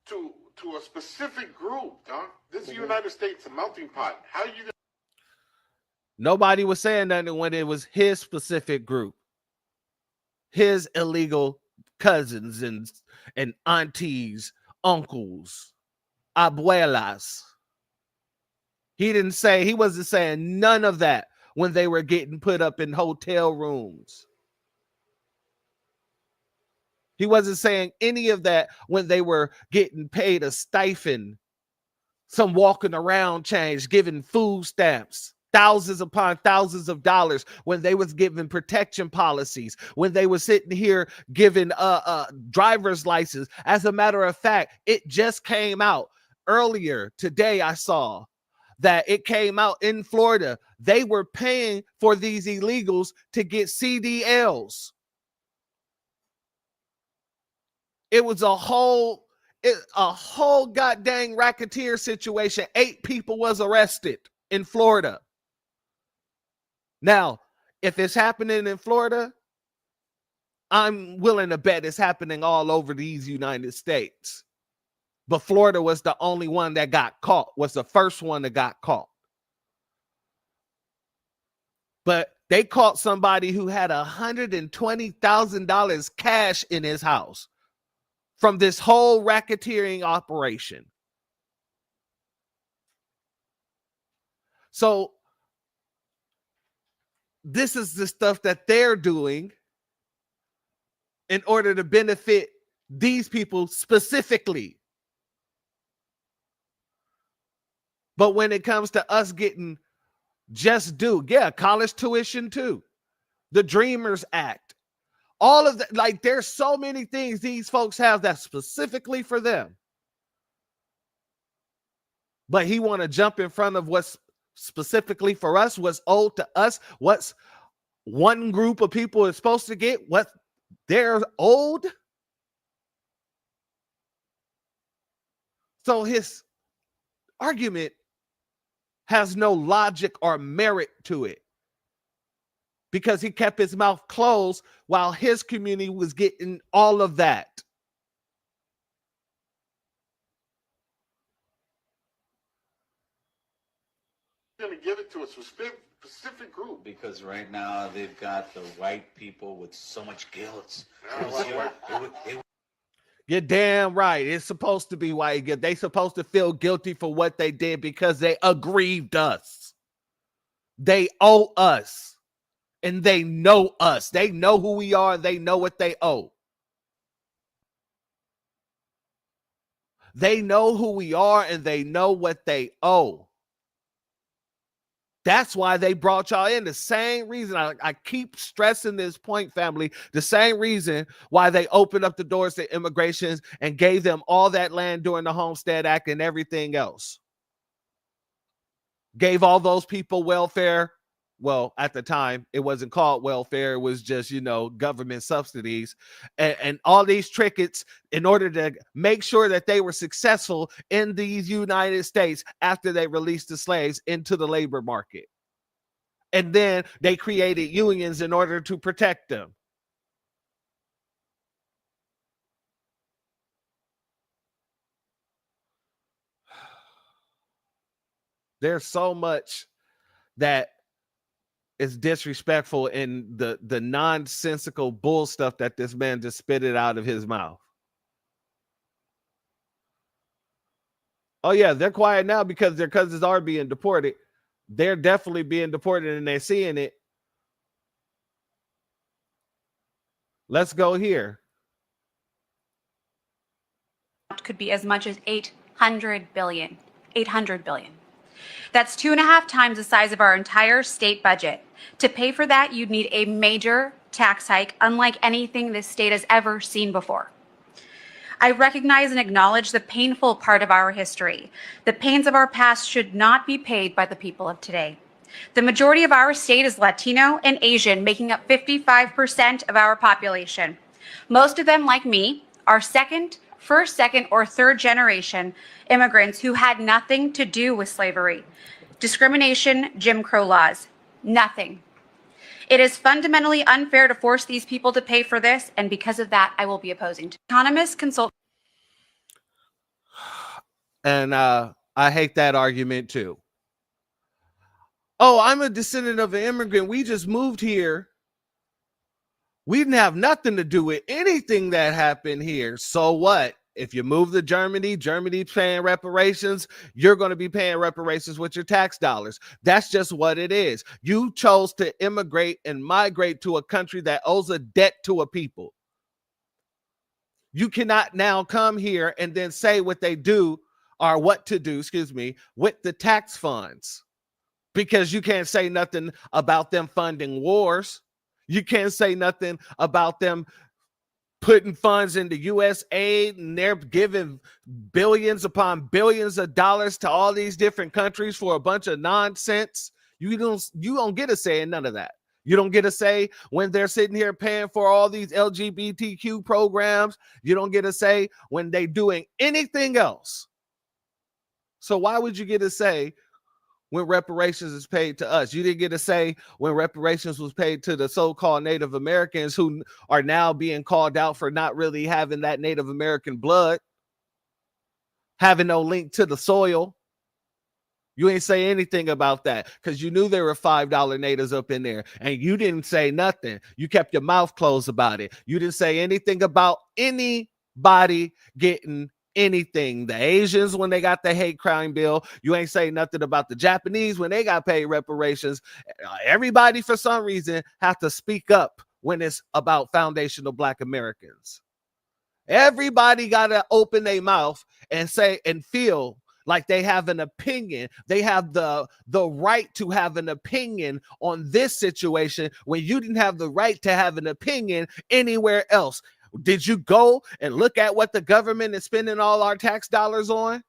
to a specific group, dog? This is the United States, a melting pot. How are you going to... Nobody was saying nothing when it was his specific group. His illegal cousins and aunties, uncles, abuelas. He wasn't saying none of that when they were getting put up in hotel rooms. He wasn't saying any of that when they were getting paid a stipend, some walking around change, giving food stamps, thousands upon thousands of dollars, when they was giving protection policies, when they were sitting here giving driver's license. As a matter of fact, it just came out earlier today. I saw that it came out in Florida. They were paying for these illegals to get CDLs. It was a whole goddamn racketeer situation. 8 people was arrested in Florida. Now, if it's happening in Florida, I'm willing to bet it's happening all over these United States. But Florida was the only one that got caught, was the first one that got caught. But they caught somebody who had $120,000 cash in his house from this whole racketeering operation. So this is the stuff that they're doing in order to benefit these people specifically. But when it comes to us getting just due, yeah, college tuition too, the Dreamers Act, all of that, like there's so many things these folks have that's specifically for them. But he want to jump in front of what's specifically for us, what's owed to us, what's one group of people is supposed to get, what they're owed. So his argument has no logic or merit to it, because he kept his mouth closed while his community was getting all of that. Going to give it to a specific group? Because right now they've got the white people with so much guilt. You're damn right. It's supposed to be white guilt. They supposed to feel guilty for what they did because they aggrieved us. They owe us. And they know us. They know who we are. They know what they owe. They know who we are and they know what they owe. That's why they brought y'all in. The same reason, I keep stressing this point, family, the same reason why they opened up the doors to immigrations and gave them all that land during the Homestead Act and everything else. Gave all those people welfare. Well, at the time, it wasn't called welfare. It was just, government subsidies and all these trinkets in order to make sure that they were successful in these United States after they released the slaves into the labor market. And then they created unions in order to protect them. There's so much that is disrespectful in the nonsensical bull stuff that this man just spitted out of his mouth. Oh yeah, they're quiet now because their cousins are being deported. They're definitely being deported and they're seeing it. Let's go here. Could be as much as 800 billion. 800 billion. That's 2.5 times the size of our entire state budget. To pay for that, you'd need a major tax hike, unlike anything this state has ever seen before. I recognize and acknowledge the painful part of our history. The pains of our past should not be paid by the people of today. The majority of our state is Latino and Asian, making up 55% of our population. Most of them, like me, are first, second, or third generation immigrants who had nothing to do with slavery, discrimination, Jim Crow laws, nothing. It is fundamentally unfair to force these people to pay for this, and because of that, I will be opposing. Economists consult. And I hate that argument too. Oh, I'm a descendant of an immigrant. We just moved here. We didn't have nothing to do with anything that happened here. So what? If you move to Germany, Germany's paying reparations, you're going to be paying reparations with your tax dollars. That's just what it is. You chose to immigrate and migrate to a country that owes a debt to a people. You cannot now come here and then say what they do or what to do, with the tax funds, because you can't say nothing about them funding wars. You can't say nothing about them putting funds into U.S. aid, and they're giving billions upon billions of dollars to all these different countries for a bunch of nonsense. You don't get a say in none of that. You don't get a say when they're sitting here paying for all these LGBTQ programs. You don't get a say when they're doing anything else. So why would you get a say when reparations is paid to us? You didn't get a say when reparations was paid to the so-called Native Americans who are now being called out for not really having that Native American blood, having no link to the soil. You ain't say anything about that because you knew there were $5 natives up in there and you didn't say nothing. You kept your mouth closed about it. You didn't say anything about anybody getting anything. The Asians, when they got the hate crime bill, you ain't say nothing about the Japanese when they got paid reparations. Everybody, for some reason, have to speak up when it's about foundational Black Americans. Everybody got to open their mouth and say and feel like they have an opinion. They have the right to have an opinion on this situation when you didn't have the right to have an opinion anywhere else. Did you go and look at what the government is spending all our tax dollars on?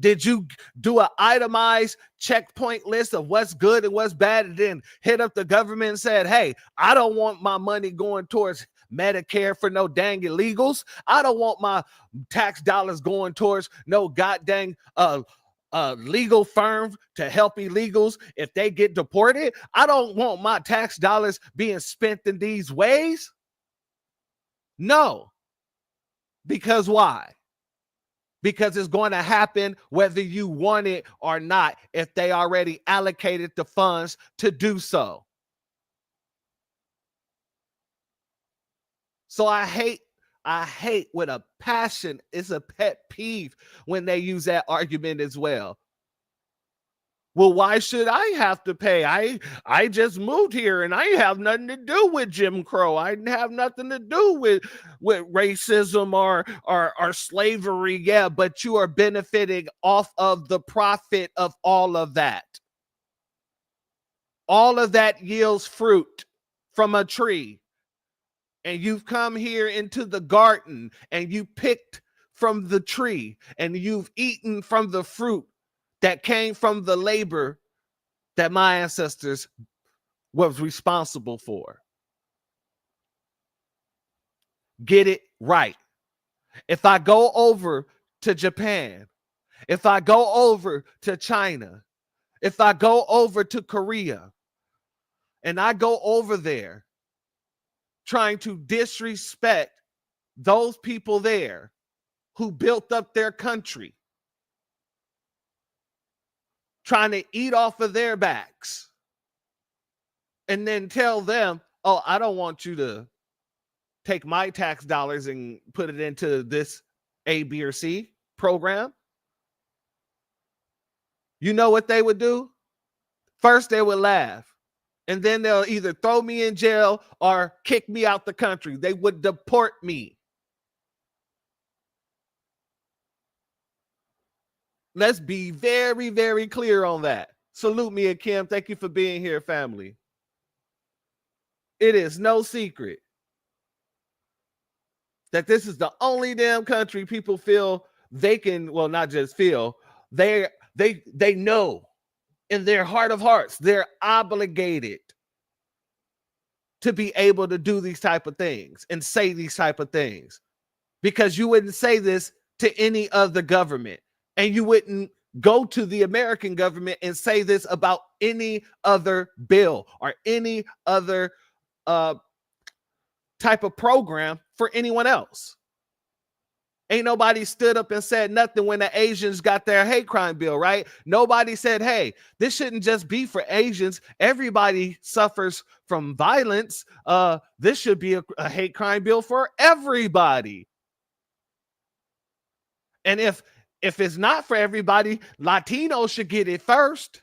Did you do an itemized checkpoint list of what's good and what's bad and then hit up the government and said, hey, I don't want my money going towards Medicare for no dang illegals. I don't want my tax dollars going towards no goddamn legal firm to help illegals if they get deported. I don't want my tax dollars being spent in these ways. No. Because why? Because it's going to happen whether you want it or not if they already allocated the funds to do so. So I hate with a passion, it's a pet peeve when they use that argument as well. Well, why should I have to pay? I just moved here and I have nothing to do with Jim Crow. I didn't have nothing to do with racism or slavery. Yeah, but you are benefiting off of the profit of all of that. All of that yields fruit from a tree. And you've come here into the garden and you picked from the tree and you've eaten from the fruit that came from the labor that my ancestors was responsible for. Get it right. If I go over to Japan, if I go over to China, if I go over to Korea, and I go over there trying to disrespect those people there who built up their country, trying to eat off of their backs, and then tell them, oh, I don't want you to take my tax dollars and put it into this A, B, or C program. You know what they would do? First, they would laugh And then they'll either throw me in jail or kick me out the country. They would deport me. Let's be very, very clear on that. Salute me and Kim. Thank you for being here, family. It is no secret that this is the only damn country people feel they can, well, not just feel, they know in their heart of hearts, they're obligated to be able to do these type of things and say these type of things, because you wouldn't say this to any other government, and you wouldn't go to the American government and say this about any other bill or any other type of program for anyone else. Ain't nobody stood up and said nothing when the Asians got their hate crime bill, right? Nobody said, hey, this shouldn't just be for Asians. Everybody suffers from violence. This should be a hate crime bill for everybody. And if it's not for everybody, Latinos should get it first.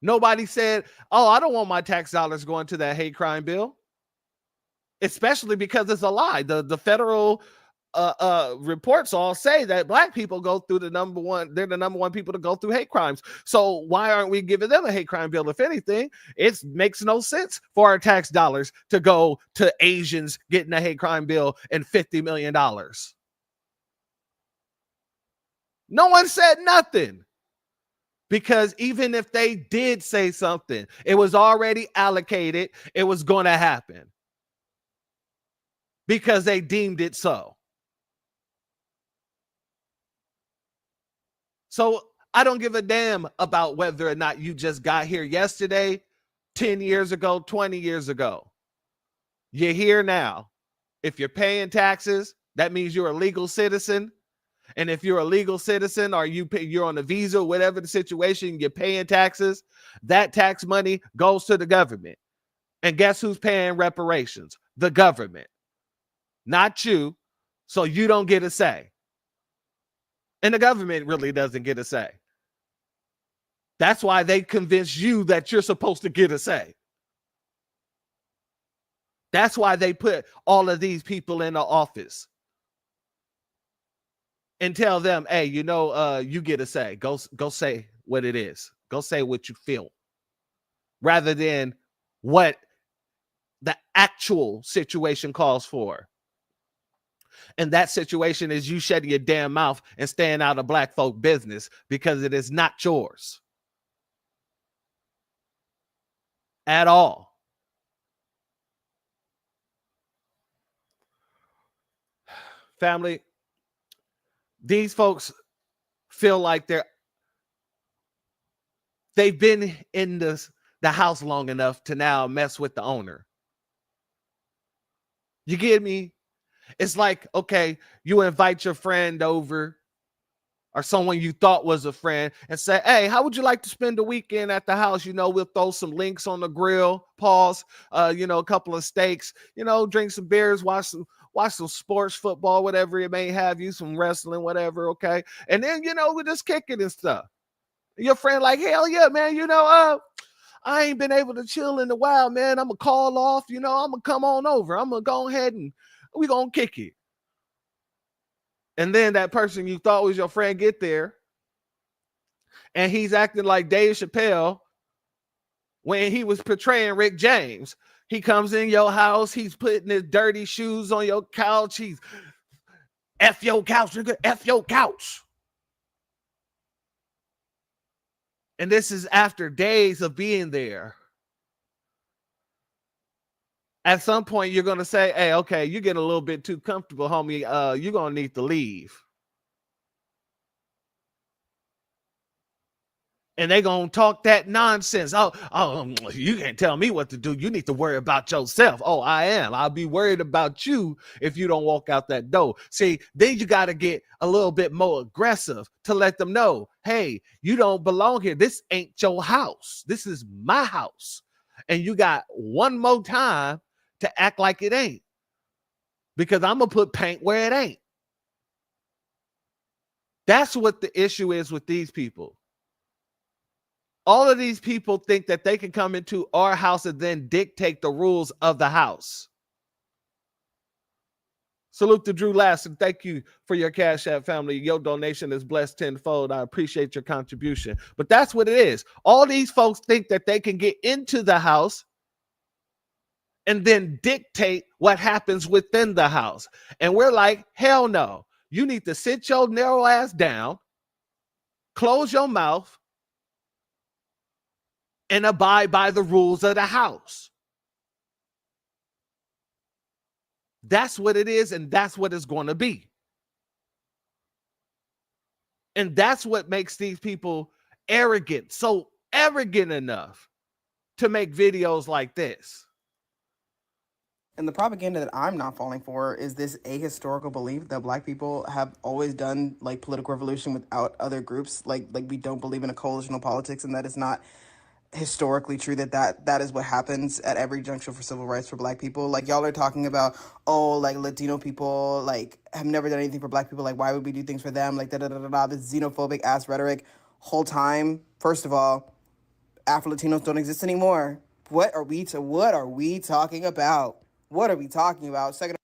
Nobody said, oh, I don't want my tax dollars going to that hate crime bill. Especially because it's a lie. The federal reports all say that black people go through they're the number one people to go through hate crimes. So why aren't we giving them a hate crime bill? If anything, it makes no sense for our tax dollars to go to Asians getting a hate crime bill and $50 million. No one said nothing. Because even if they did say something, it was already allocated. It was going to happen. Because they deemed it so. So I don't give a damn about whether or not you just got here yesterday, 10 years ago, 20 years ago. You're here now. If you're paying taxes, that means you're a legal citizen. And if you're a legal citizen or you're on a visa, whatever the situation, you're paying taxes, that tax money goes to the government. And guess who's paying reparations? The government. Not you, so you don't get a say. And the government really doesn't get a say. That's why they convince you that you're supposed to get a say. That's why they put all of these people in the office and tell them, hey, you get a say. Go say what it is. Go say what you feel, rather than what the actual situation calls for. And that situation is you shutting your damn mouth and staying out of black folk business, because it is not yours at all. Family, these folks feel like they've been in the house long enough to now mess with the owner. You get me? It's like, okay, you invite your friend over or someone you thought was a friend and say, hey, how would you like to spend the weekend at the house? We'll throw some links on the grill, pause, a couple of steaks, drink some beers, watch some sports, football, whatever it may have you, some wrestling, whatever, okay? And then, we're just kicking and stuff. Your friend like, hell yeah, man, I ain't been able to chill in a while, man. I'm going to call off, I'm going to come on over. I'm going to go ahead and we're going to kick it. And then that person you thought was your friend get there, and he's acting like Dave Chappelle when he was portraying Rick James. He comes in your house, he's putting his dirty shoes on your couch. He's F your couch, nigga, F your couch. And this is after days of being there. At some point, you're going to say, hey, okay, you're getting a little bit too comfortable, homie. You're going to need to leave. And they're going to talk that nonsense. Oh, you can't tell me what to do. You need to worry about yourself. Oh, I am. I'll be worried about you if you don't walk out that door. See, then you got to get a little bit more aggressive to let them know, hey, you don't belong here. This ain't your house. This is my house. And you got one more time to act like it ain't, because I'm going to put paint where it ain't. That's what the issue is with these people. All of these people think that they can come into our house and then dictate the rules of the house. Salute to Drew Lassen. Thank you for your Cashapp, family. Your donation is blessed tenfold. I appreciate your contribution. But that's what it is. All these folks think that they can get into the house and then dictate what happens within the house. And we're like, hell no. You need to sit your narrow ass down, close your mouth, and abide by the rules of the house. That's what it is, and that's what it's going to be. And that's what makes these people arrogant, so arrogant enough to make videos like this. And the propaganda that I'm not falling for is this ahistorical belief that black people have always done like political revolution without other groups. Like we don't believe in a coalitional politics, and that is not historically true, that is what happens at every juncture for civil rights for black people. Like, y'all are talking about, oh, like Latino people like have never done anything for black people, like why would we do things for them, like this xenophobic ass rhetoric. Whole time, first of all, Afro-Latinos don't exist anymore. What are we talking about? What are we talking about? Second,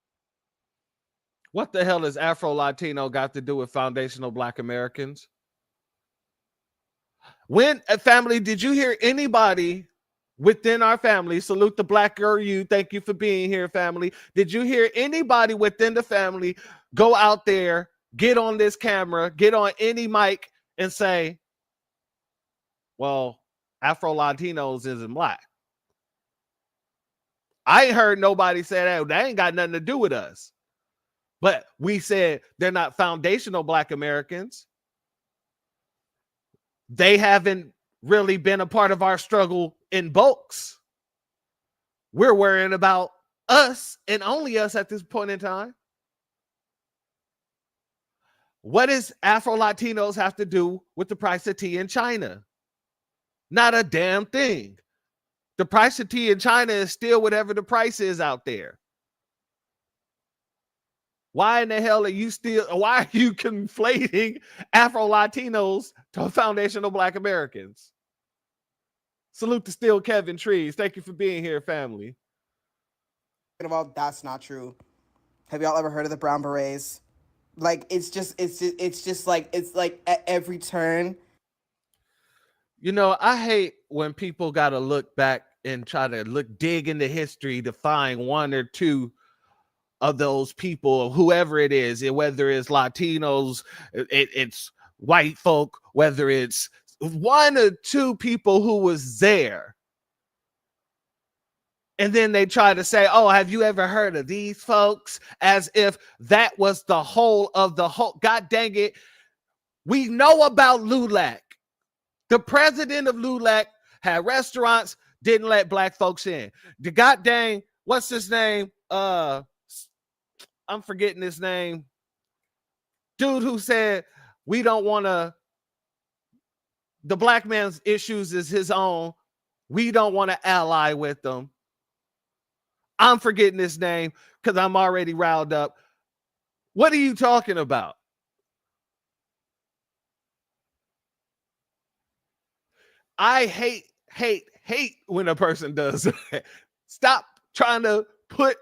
what the hell has Afro-Latino got to do with foundational black Americans? When a family, did you hear anybody within our family, salute the black girl, you, thank you for being here, family. Did you hear anybody within the family go out there, get on this camera, get on any mic and say, well, Afro-Latinos isn't black? I ain't heard nobody say that. That ain't got nothing to do with us. But we said they're not foundational black Americans. They haven't really been a part of our struggle in bulks. We're worrying about us and only us at this point in time. What does Afro-Latinos have to do with the price of tea in China? Not a damn thing. The price of tea in China is still whatever the price is out there. Why in the hell are you conflating Afro-Latinos to foundational black Americans? Salute to Still Kevin Trees. Thank you for being here, family. Well, that's not true. Have y'all ever heard of the Brown Berets? Like, it's just like at every turn. You know, I hate when people got to look back and try to dig into history to find one or two of those people, whoever it is, whether it's Latinos, it's white folk, whether it's one or two people who was there. And then they try to say, oh, have you ever heard of these folks? As if that was the whole of the whole. God dang it. We know about LULAC. The president of LULAC had restaurants, didn't let black folks in. The god dang, what's his name? I'm forgetting his name. Dude who said, we don't want to, the black man's issues is his own. We don't want to ally with them. I'm forgetting his name because I'm already riled up. What are you talking about? I hate when a person does that. Stop trying to put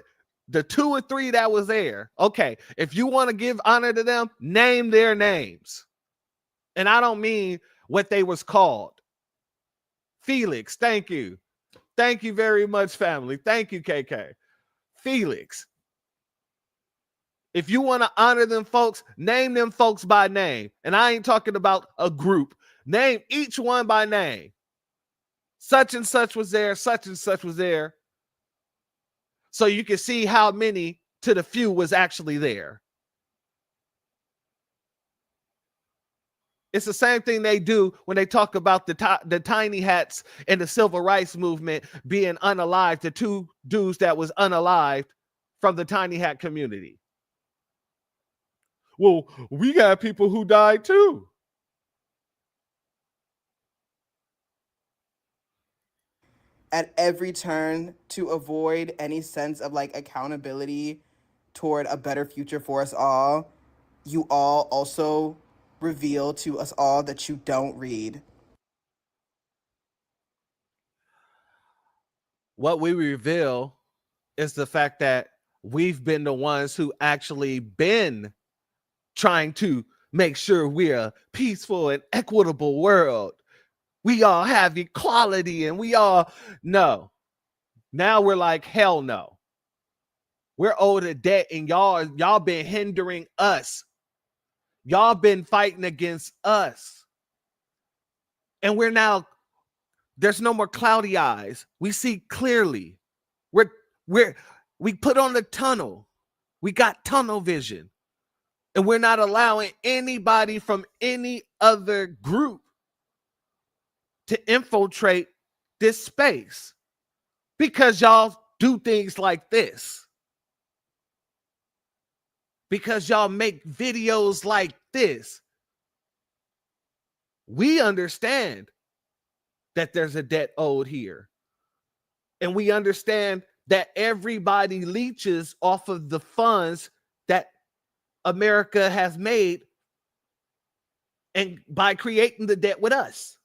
the two or three that was there. Okay, if you want to give honor to them, name their names. And I don't mean what they was called. Felix, thank you. Thank you very much, family. Thank you, KK. Felix. If you want to honor them folks, name them folks by name. And I ain't talking about a group. Name each one by name. Such and such was there. Such and such was there. So you can see how many to the few was actually there. It's the same thing they do when they talk about the tiny hats and the civil rights movement being unalived, the two dudes that was unalived from the tiny hat community. Well, we got people who died too. At every turn, to avoid any sense of like accountability toward a better future for us all, you all also reveal to us all that you don't read. what we reveal is the fact that we've been the ones who actually been trying to make sure we're a peaceful and equitable world. We all have equality and we all no. Now we're like, hell no. We're owed a debt and y'all been hindering us. Y'all been fighting against us. And we're now, there's no more cloudy eyes. We see clearly. We put on the tunnel. We got tunnel vision. And we're not allowing anybody from any other group to infiltrate this space because y'all do things like this. Because y'all make videos like this. We understand that there's a debt owed here. And we understand that everybody leeches off of the funds that America has made and by creating the debt with us.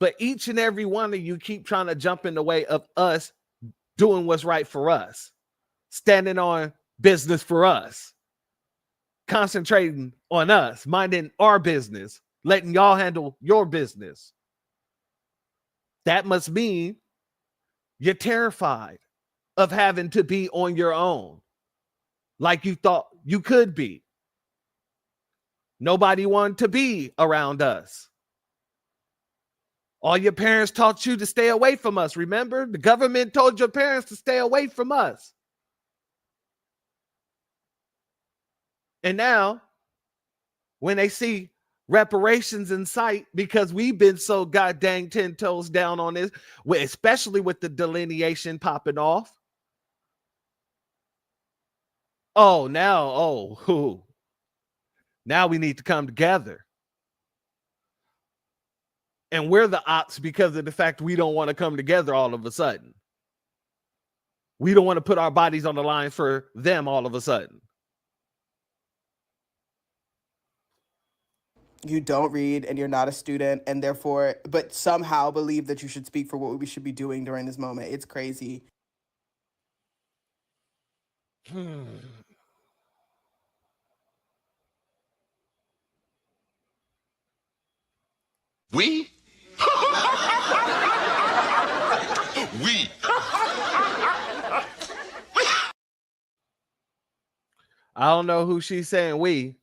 But each and every one of you keep trying to jump in the way of us doing what's right for us, standing on business for us, concentrating on us, minding our business, letting y'all handle your business. That must mean you're terrified of having to be on your own like you thought you could be. Nobody wanted to be around us. All your parents taught you to stay away from us. Remember, the government told your parents to stay away from us. And now, when they see reparations in sight, because we've been so goddamn 10 toes down on this, especially with the delineation popping off. Now we need to come together. And we're the ops because of the fact we don't want to come together all of a sudden. We don't want to put our bodies on the line for them all of a sudden. You don't read and you're not a student and therefore, but somehow believe that you should speak for what we should be doing during this moment. It's crazy. We? We. I don't know who she's saying we.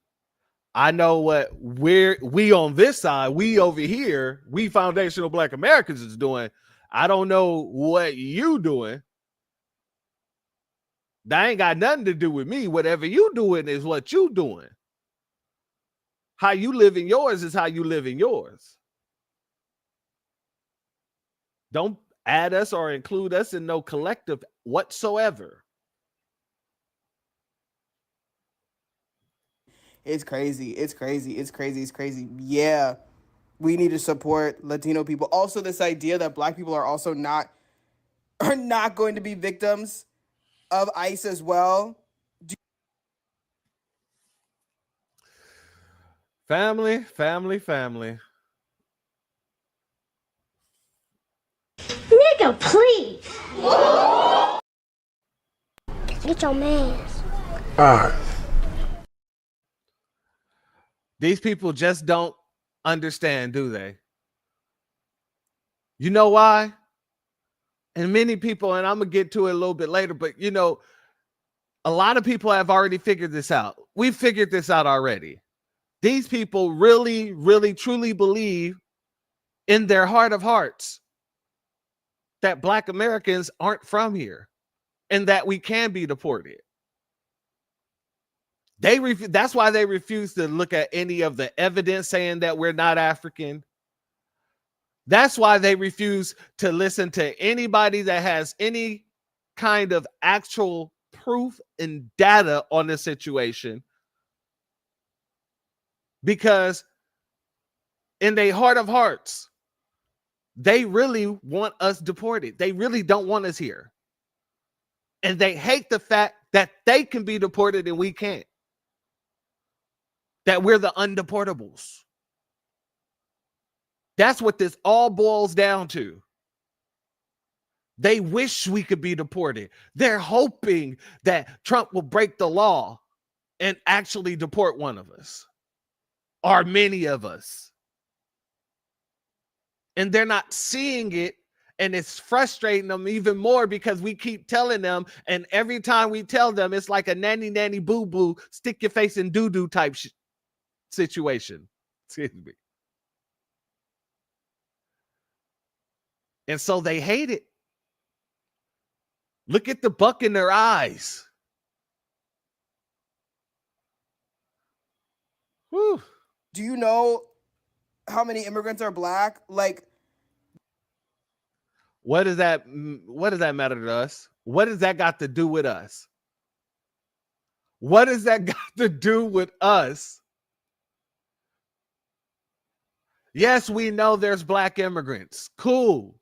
I know what we on this side, we over here, we foundational Black Americans is doing. I don't know what you doing. That ain't got nothing to do with me. Whatever you doing is what you doing. How you live in yours is how you live in yours. Don't add us or include us in no collective whatsoever. It's crazy. It's crazy. It's crazy. It's crazy. Yeah. We need to support Latino people. Also, this idea that Black people are also not going to be victims of ICE as well. Family. Nigga, please. Get your man. All right. These people just don't understand, do they? You know why? And many people, and I'm going to get to it a little bit later, but you know, a lot of people have already figured this out. We've figured this out already. These people really, really, truly believe in their heart of hearts that Black Americans aren't from here and that we can be deported. That's why they refuse to look at any of the evidence saying that we're not African. That's why they refuse to listen to anybody that has any kind of actual proof and data on the situation. Because in their heart of hearts, they really want us deported. They really don't want us here. And they hate the fact that they can be deported and we can't. That we're the undeportables. That's what this all boils down to. They wish we could be deported. They're hoping that Trump will break the law and actually deport one of us or many of us. And they're not seeing it, and it's frustrating them even more because we keep telling them, and every time we tell them, it's like a nanny boo boo, stick your face in doo doo type situation. Excuse me. And so they hate it. Look at the buck in their eyes. Whew. Do you know how many immigrants are black? Like, what does that matter to us? What does that got to do with us? What does that got to do with us? Yes, we know there's black immigrants. Cool.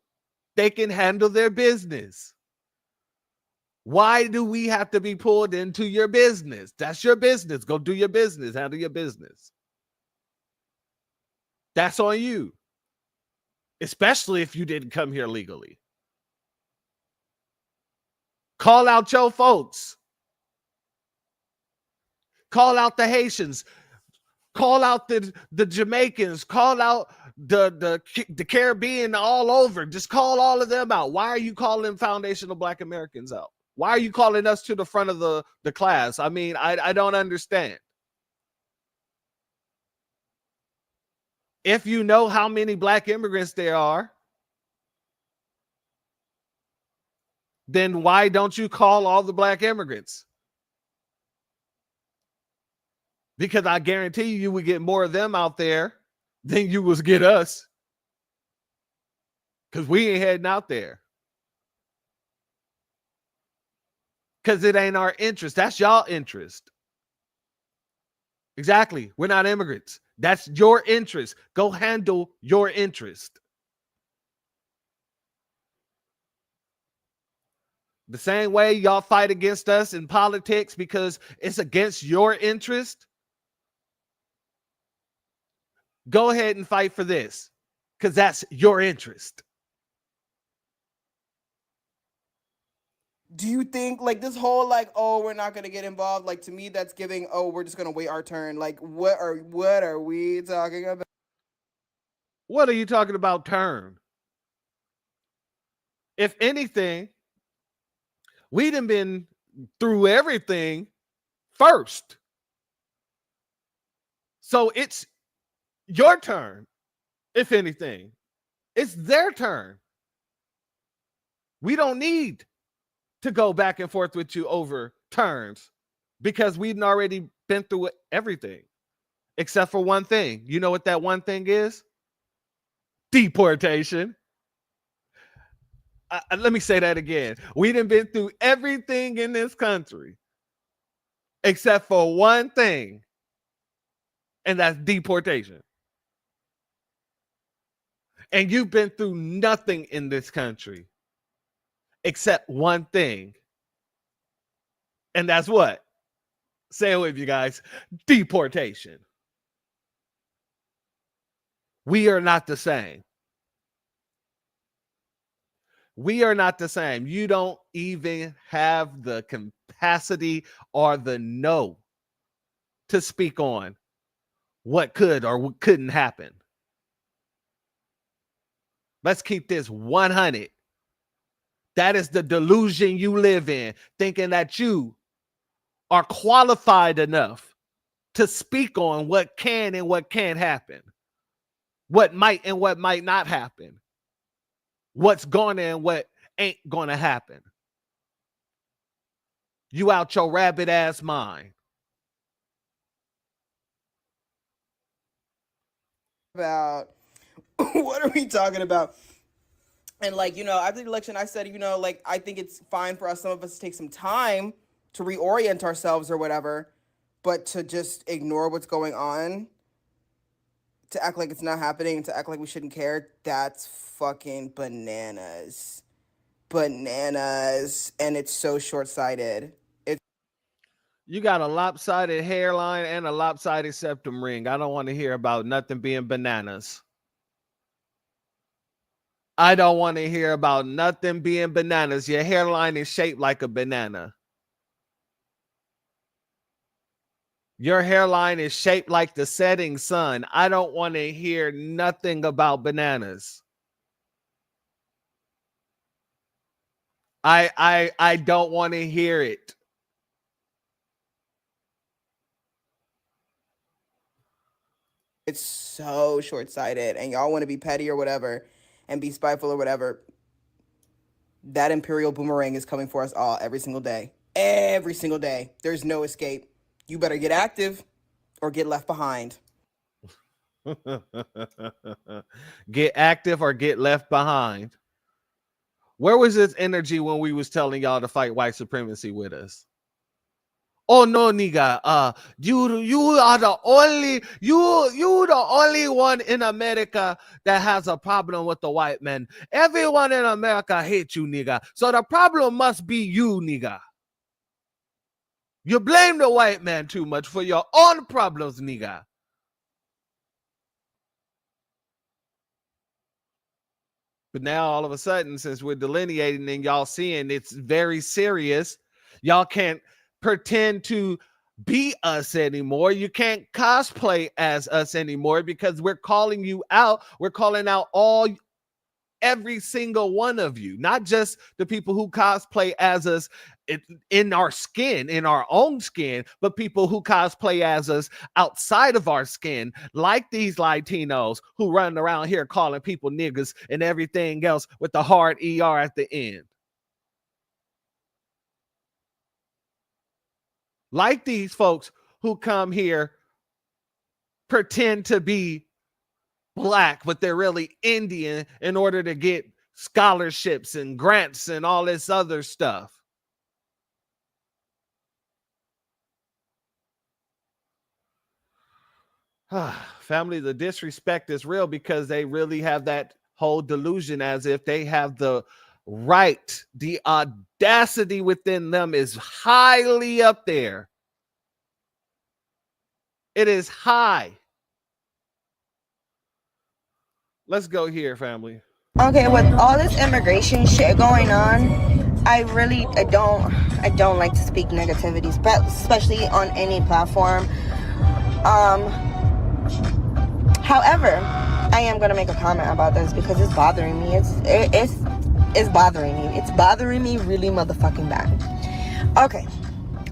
They can handle their business. Why do we have to be pulled into your business? That's your business. Go do your business. Handle your business. That's on you. Especially if you didn't come here legally. Call out your folks. Call out the Haitians. Call out the Jamaicans. Call out the Caribbean all over. Just call all of them out. Why are you calling foundational Black Americans out? Why are you calling us to the front of the class? I mean, I don't understand. If you know how many Black immigrants there are, then why don't you call all the Black immigrants? Because I guarantee you would get more of them out there than you was get us. Because we ain't heading out there. Because it ain't our interest. That's y'all interest. Exactly. We're not immigrants. That's your interest. Go handle your interest. The same way y'all fight against us in politics because it's against your interest. Go ahead and fight for this because that's your interest. do you think like this whole like, oh, we're not gonna get involved? Like, to me, that's giving, oh, we're just gonna wait our turn. Like, what are we talking about? What are you talking about, turn? If anything, we done been through everything first. So it's your turn, if anything. It's their turn. We don't need to go back and forth with you over turns because we'd already been through everything except for one thing. You know what that one thing is? Deportation. Let me say that again. We done been through everything in this country except for one thing, and that's deportation. And you've been through nothing in this country except one thing. And that's what? Say it with you guys. Deportation. We are not the same. We are not the same. You don't even have the capacity or the know to speak on what could or what couldn't happen. Let's keep this 100. That is the delusion you live in, thinking that you are qualified enough to speak on what can and what can't happen, what might and what might not happen, what's going to and what ain't going to happen. You out your rabbit ass mind. About what are we talking about? And like, you know, after the election, I said, you know, like, I think it's fine for us, some of us, to take some time to reorient ourselves or whatever, but to just ignore what's going on, to act like it's not happening, to act like we shouldn't care, that's fucking bananas. Bananas. And it's so short-sighted. You got a lopsided hairline and a lopsided septum ring. I don't want to hear about nothing being bananas. I don't want to hear about nothing being bananas. Your hairline is shaped like a banana. Your hairline is shaped like the setting sun. I don't want to hear nothing about bananas. I don't want to hear it. It's so short-sighted, and y'all want to be petty or whatever and be spiteful or whatever. That imperial boomerang is coming for us all every single day. Every single day. There's no escape. You better get active or get left behind. Get active or get left behind. Where was this energy when we was telling y'all to fight white supremacy with us? Oh no, nigga. You are the only you the only one in America that has a problem with the white man. Everyone in America hates you, nigga. So the problem must be you, nigga. You blame the white man too much for your own problems, nigga. But now all of a sudden, since we're delineating and y'all seeing it's very serious, y'all can't pretend to be us anymore. You can't cosplay as us anymore because we're calling you out. We're calling out every single one of you, not just the people who cosplay as us in our skin, in our own skin, but people who cosplay as us outside of our skin, like these Latinos who run around here calling people niggas and everything else with the hard ER at the end. Like these folks who come here, pretend to be Black, but they're really Indian in order to get scholarships and grants and all this other stuff. Family, the disrespect is real because they really have that whole delusion as if they have the right. The audacity within them is highly up there. It is high. Let's go here, family. Okay, with all this immigration shit going on, I don't like to speak negativity, especially on any platform. However, I am gonna make a comment about this because it's bothering me. It's bothering me. It's bothering me really motherfucking bad. Okay,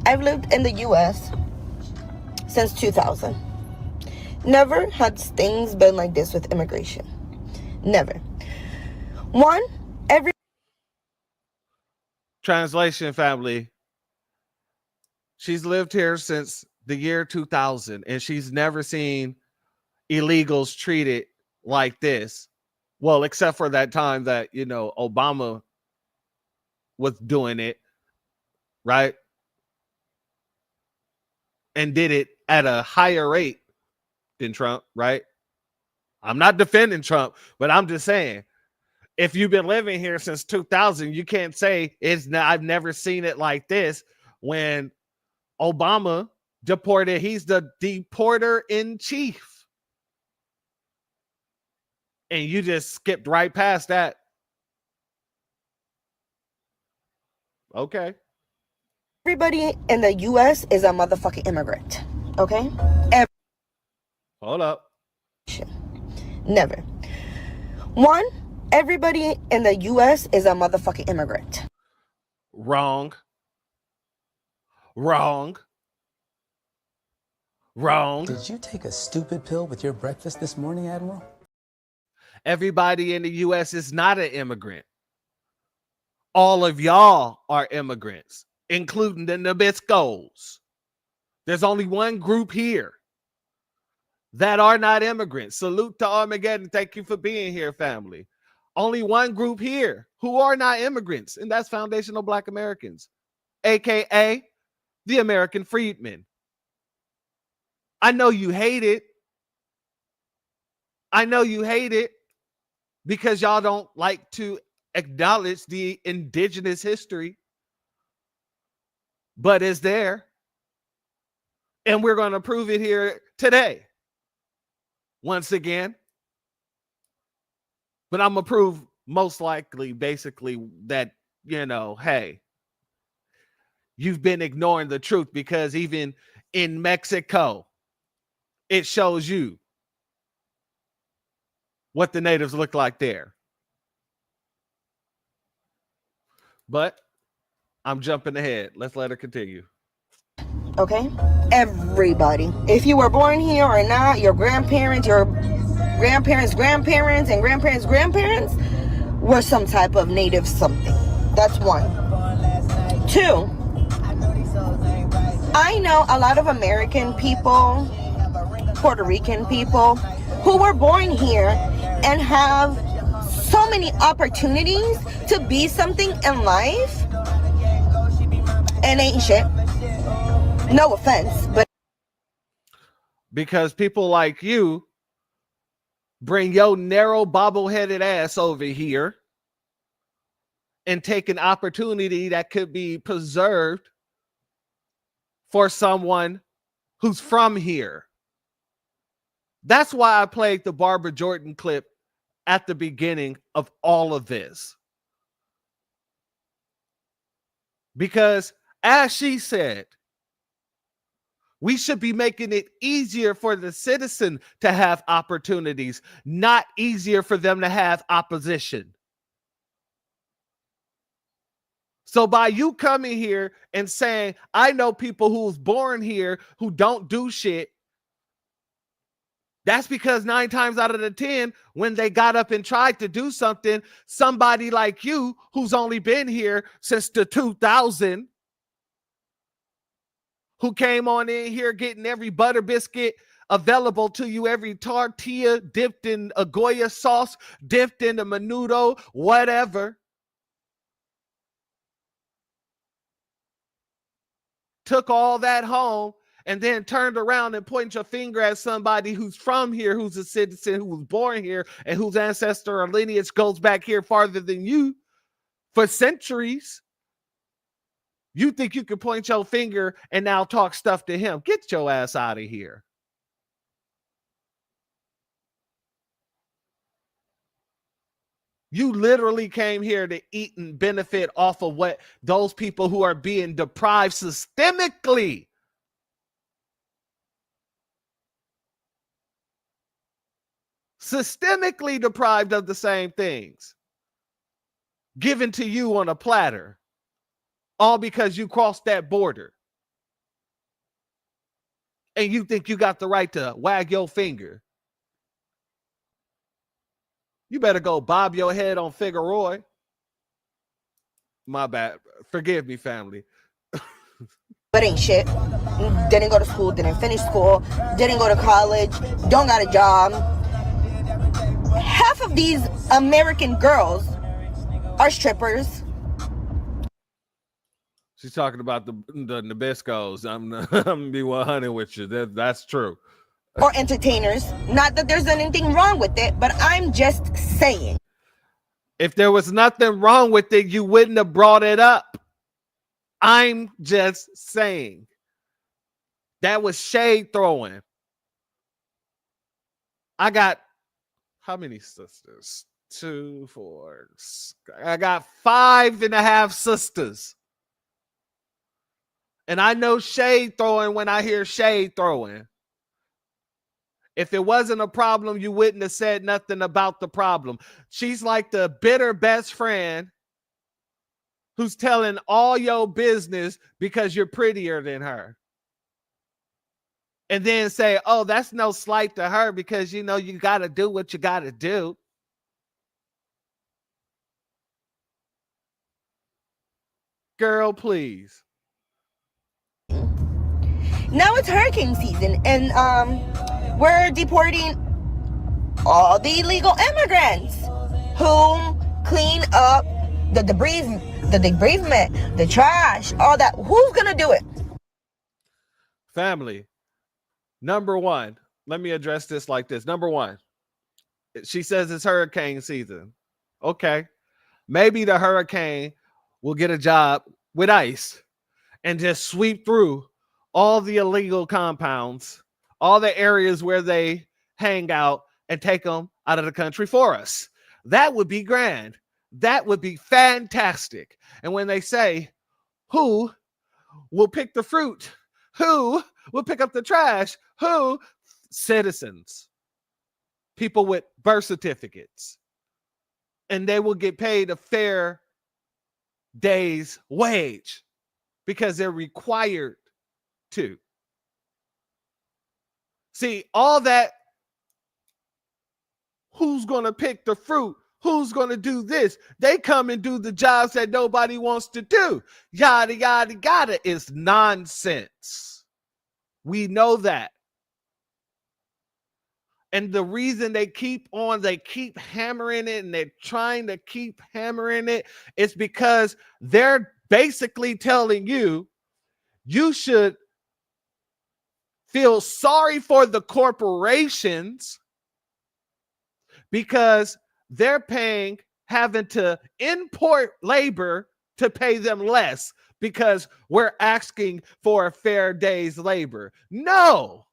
I've lived in the U.S. since 2000. Never had things been like this with immigration. Never. Translation, family. She's lived here since the year 2000 and she's never seen illegals treated like this. Well, except for that time that, Obama was doing it, right? And did it at a higher rate than Trump, right? I'm not defending Trump, but I'm just saying, if you've been living here since 2000, you can't say I've never seen it like this when Obama deported. He's the deporter in chief. And you just skipped right past that. Okay. Everybody in the U.S. is a motherfucking immigrant. Okay? Hold up. Never. Everybody in the U.S. is a motherfucking immigrant. Wrong. Did you take a stupid pill with your breakfast this morning, Admiral? Everybody in the U.S. is not an immigrant. All of y'all are immigrants, including the Nabiscos. There's only one group here that are not immigrants. Salute to Armageddon. Thank you for being here, family. Only one group here who are not immigrants, and that's foundational Black Americans, aka the American freedmen. I know you hate it. Because y'all don't like to acknowledge the indigenous history, but it's there. And we're going to prove it here today. Once again. But I'm going to prove most likely basically that, you know, hey, you've been ignoring the truth, because even in Mexico, it shows you what the natives look like there. But I'm jumping ahead. Let's let her continue. Okay? Everybody. If you were born here or not, your grandparents, and grandparents' grandparents were some type of native something. That's one. Two, I know a lot of American people, Puerto Rican people, who were born here and have so many opportunities to be something in life and ain't shit. No offense, but because people like you bring your narrow bobble-headed ass over here and take an opportunity that could be preserved for someone who's from here. That's why I played the Barbara Jordan clip at the beginning of all of this. Because as she said, we should be making it easier for the citizen to have opportunities, not easier for them to have opposition. So by you coming here and saying, I know people who was born here who don't do shit, that's because 9 times out of the 10, when they got up and tried to do something, somebody like you, who's only been here since the 2000, who came on in here getting every butter biscuit available to you, every tortilla dipped in a Goya sauce, dipped in a menudo, whatever, took all that home and then turned around and pointed your finger at somebody who's from here, who's a citizen, who was born here, and whose ancestor or lineage goes back here farther than you for centuries. You think you can point your finger and now talk stuff to him. Get your ass out of here. You literally came here to eat and benefit off of what those people who are being deprived systemically. Systemically deprived of the same things given to you on a platter, all because you crossed that border and you think you got the right to wag your finger. You better go bob your head on Figueroa. My bad. Forgive me, family. but ain't shit. Didn't go to school, didn't finish school, didn't go to college, don't got a job. Half of these American girls are strippers. She's talking about the Nabiscos. I'm gonna be 100 with you. That's true. Or entertainers. Not that there's anything wrong with it, but I'm just saying. If there was nothing wrong with it, you wouldn't have brought it up. I'm just saying. That was shade throwing. I got how many sisters? 2, 4. I got 5.5 sisters. And I know shade throwing when I hear shade throwing. If it wasn't a problem, you wouldn't have said nothing about the problem. She's like the bitter best friend who's telling all your business because you're prettier than her. And then say, oh, that's no slight to her because, you know, you got to do what you got to do. Girl, please. Now it's hurricane season, and we're deporting all the illegal immigrants who clean up the debrisement, the trash, all that. Who's gonna do it? Family. Number one, let me address this like this. Number one, she says it's hurricane season. Okay. Maybe the hurricane will get a job with ICE and just sweep through all the illegal compounds, all the areas where they hang out, and take them out of the country for us. That would be grand. That would be fantastic. And when they say, who will pick the fruit? Who will pick up the trash? Who? Citizens. People with birth certificates. And they will get paid a fair day's wage because they're required to. See, all that, who's going to pick the fruit? Who's going to do this? They come and do the jobs that nobody wants to do. Yada, yada, yada is nonsense. We know that. And the reason they keep hammering it, and they're trying to keep hammering it, is because they're basically telling you, you should feel sorry for the corporations because they're having to import labor to pay them less because we're asking for a fair day's labor. No.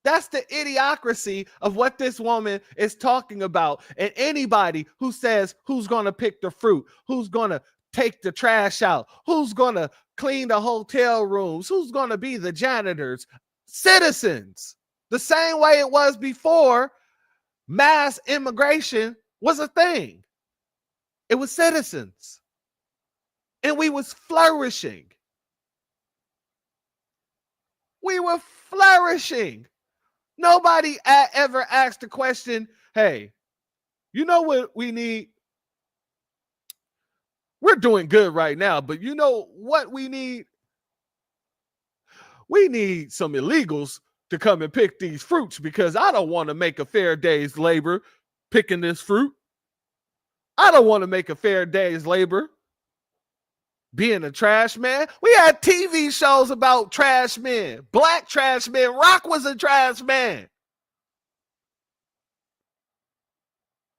That's the idiocracy of what this woman is talking about. And anybody who says who's going to pick the fruit, who's going to take the trash out, who's going to clean the hotel rooms, who's going to be the janitors, citizens. The same way it was before mass immigration was a thing. It was citizens. And we was flourishing. We were flourishing. Nobody ever asked the question, hey, you know what we need? We're doing good right now, but you know what we need? We need some illegals to come and pick these fruits because I don't want to make a fair day's labor picking this fruit. I don't want to make a fair day's labor being a trash man. We had TV shows about trash men, black trash men. Rock was a trash man.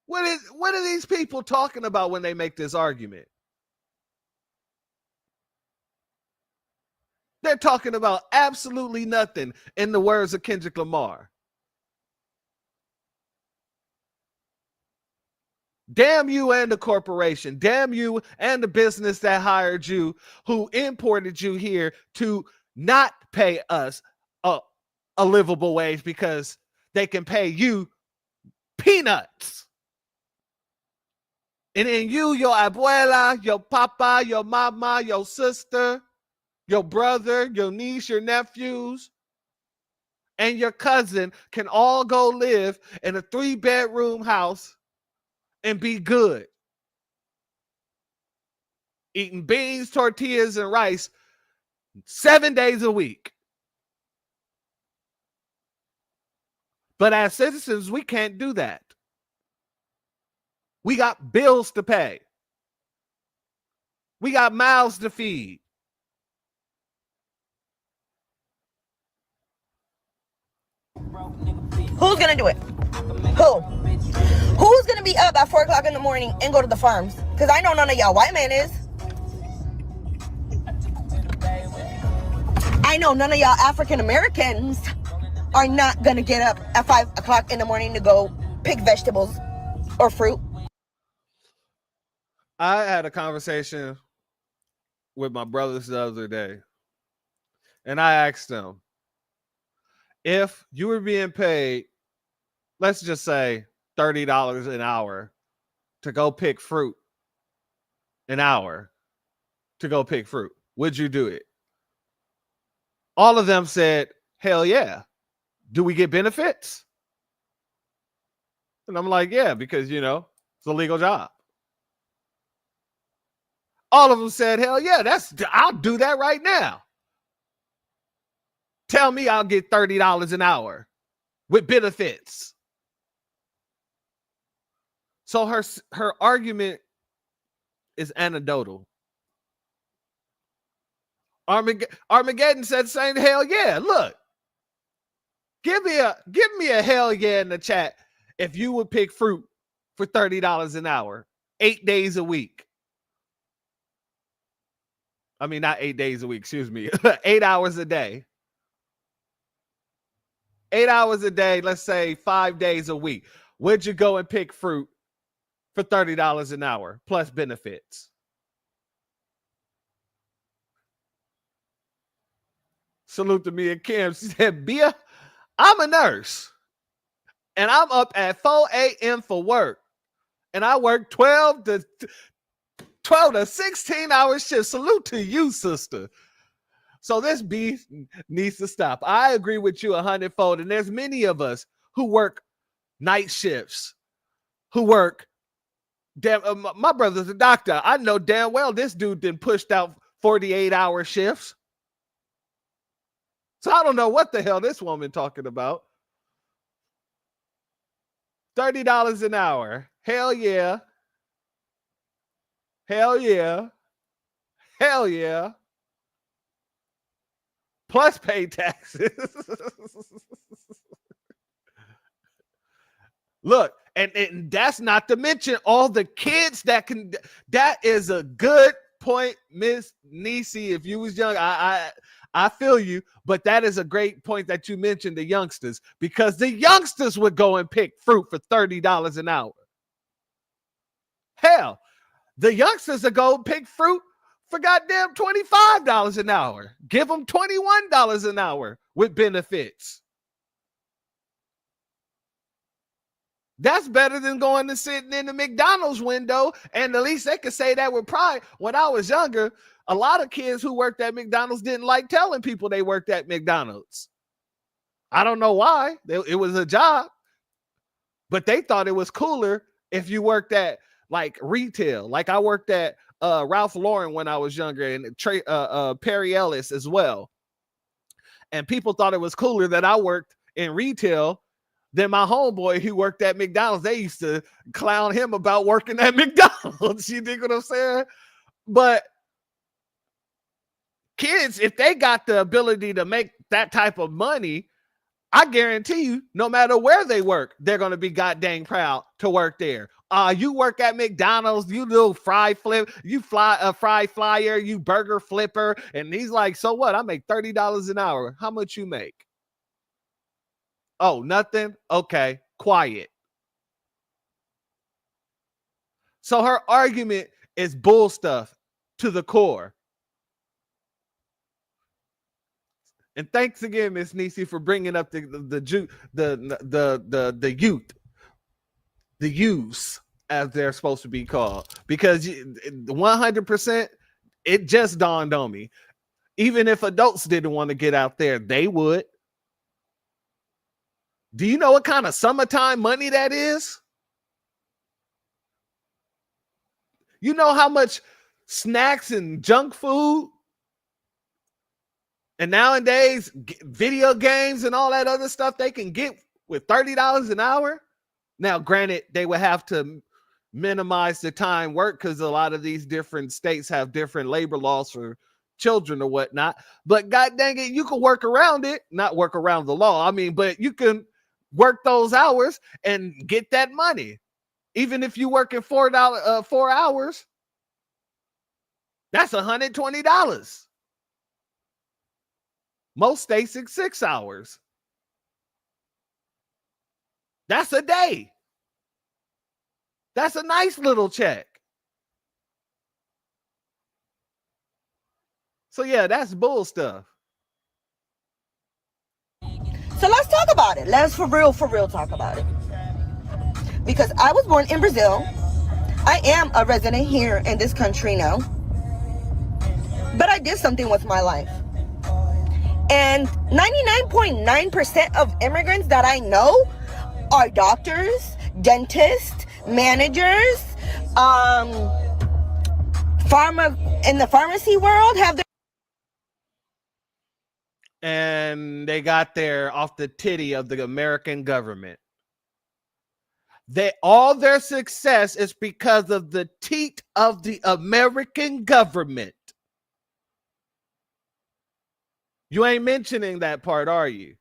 What are these people talking about when they make this argument? They're talking about absolutely nothing, in the words of Kendrick Lamar. Damn you and the corporation. Damn you and the business that hired you, who imported you here to not pay us a livable wage because they can pay you peanuts. And then you, your abuela, your papa, your mama, your sister, your brother, your niece, your nephews, and your cousin can all go live in a 3-bedroom house and be good. Eating beans, tortillas, and rice 7 days a week. But as citizens, we can't do that. We got bills to pay. We got mouths to feed. Who's gonna do it? Who? Who's gonna be up at 4 o'clock in the morning and go to the farms? Because I know none of y'all white men is. I know none of y'all African Americans are not gonna get up at 5 o'clock in the morning to go pick vegetables or fruit. I had a conversation with my brothers the other day, and I asked them, if you were being paid, let's just say $30 an hour to go pick fruit, an hour to go pick fruit, would you do it? All of them said, hell yeah. Do we get benefits? And I'm like, yeah, because, you know, it's a legal job. All of them said, hell yeah, I'll do that right now. Tell me I'll get $30 an hour with benefits. So her argument is anecdotal. Armageddon said the same. Hell yeah! Look, give me a hell yeah in the chat if you would pick fruit for $30 an hour, 8 days a week. I mean, not 8 days a week. Excuse me, 8 hours a day. 8 hours a day. Let's say 5 days a week. would you go and pick fruit for $30 an hour plus benefits? Salute to me and Kim. She said, Bia, I'm a nurse and I'm up at 4 a.m. for work. And I work 12 to 16 hour shifts. Salute to you, sister. So this beef needs to stop. I agree with you 100-fold. And there's many of us who work night shifts, who work. My brother's a doctor. I know damn well this dude didn't pushed out 48-hour shifts. So I don't know what the hell this woman talking about. $30 an hour. Hell yeah. Hell yeah. Hell yeah. Plus pay taxes. Look, and that's not to mention all the kids that can. That is a good point, Miss Nisi. If you was young, I feel you, but that is a great point that you mentioned the youngsters, because the youngsters would go and pick fruit for $30 an hour. Hell, the youngsters would go pick fruit for goddamn $25 an hour. Give them $21 an hour with benefits. That's better than going and sitting in the McDonald's window. And at least they could say that with pride. When I was younger, a lot of kids who worked at McDonald's didn't like telling people they worked at McDonald's. I don't know why. It was a job. But they thought it was cooler if you worked at like retail. Like I worked at Ralph Lauren when I was younger, and Perry Ellis as well. And people thought it was cooler that I worked in retail than my homeboy who worked at McDonald's. They used to clown him about working at McDonald's. You dig what I'm saying? But kids, if they got the ability to make that type of money, I guarantee you, no matter where they work, they're going to be goddamn proud to work there. You work at McDonald's, you little fry flip, you fly a fry flyer, you burger flipper. And he's like, so what? I make $30 an hour. How much you make? Oh, nothing? Okay, quiet. So her argument is bull stuff to the core. And thanks again, Miss Nisi, for bringing up the youths, as they're supposed to be called, because 100%, it just dawned on me. Even if adults didn't want to get out there, they would. Do you know what kind of summertime money that is? You know how much snacks and junk food and nowadays video games and all that other stuff they can get with $30 an hour? Now, granted, they would have to minimize the time work because a lot of these different states have different labor laws for children or whatnot. But god dang it, you can work around it. Not work around the law, I mean, but you can work those hours and get that money. Even if you work in 4 hours, that's $120. Most states in 6 hours. That's a day. That's a nice little check. So yeah, that's bull stuff. So let's talk about it. Let's for real talk about it. Because I was born in Brazil. I am a resident here in this country now. But I did something with my life. And 99.9% of immigrants that I know are doctors, dentists, managers, in the pharmacy world have their. And they got there off the titty of the American government. All their success is because of the teat of the American government. You ain't mentioning that part, are you?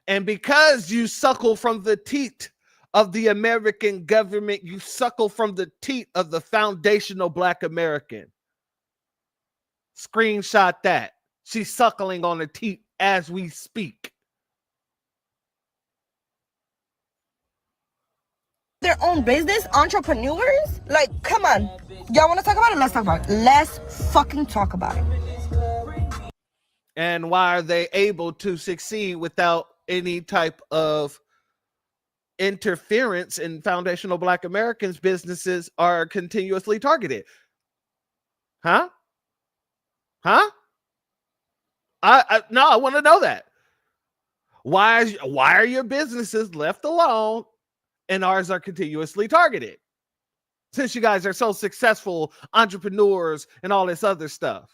And because you suckle from the teat of the American government, you suckle from the teat of the foundational Black American. Screenshot that. She's suckling on the teat as we speak. their own business, entrepreneurs. Like, come on. Y'all want to talk about it? Let's talk about it. Let's fucking talk about it. And why are they able to succeed without any type of interference in foundational Black Americans? Businesses are continuously targeted. Huh? I want to know that. Why are your businesses left alone and ours are continuously targeted? Since you guys are so successful entrepreneurs and all this other stuff.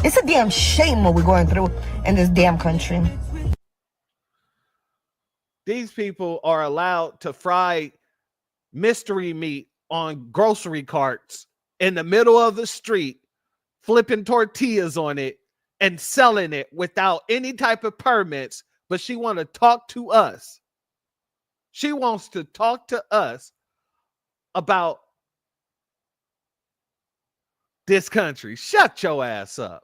It's a damn shame what we're going through in this damn country. These people are allowed to fry mystery meat on grocery carts in the middle of the street, flipping tortillas on it and selling it without any type of permits. But she want to talk to us. She wants to talk to us about this country. Shut your ass up.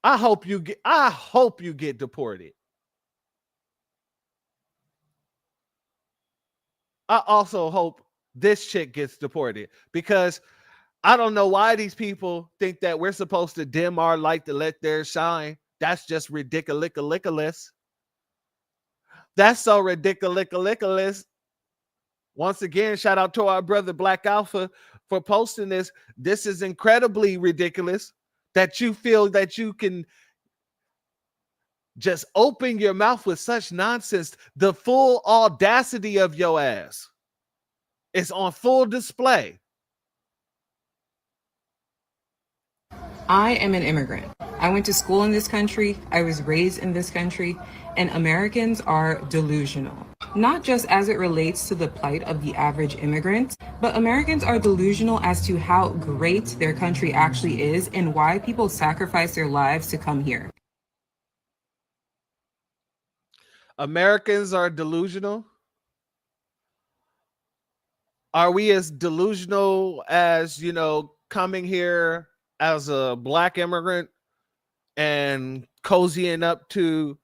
I hope you get deported. I also hope this chick gets deported, because I don't know why these people think that we're supposed to dim our light to let theirs shine. That's just ridiculous. That's so ridiculous. Once again, shout out to our brother Black Alpha for posting this. This is incredibly ridiculous that you feel that you can just open your mouth with such nonsense. The full audacity of your ass is on full display. I am an immigrant. I went to school in this country. I was raised in this country, and Americans are delusional. Not just as it relates to the plight of the average immigrant, but Americans are delusional as to how great their country actually is and why people sacrifice their lives to come here. Americans are delusional. Are we as delusional as, coming here as a Black immigrant and cozying up to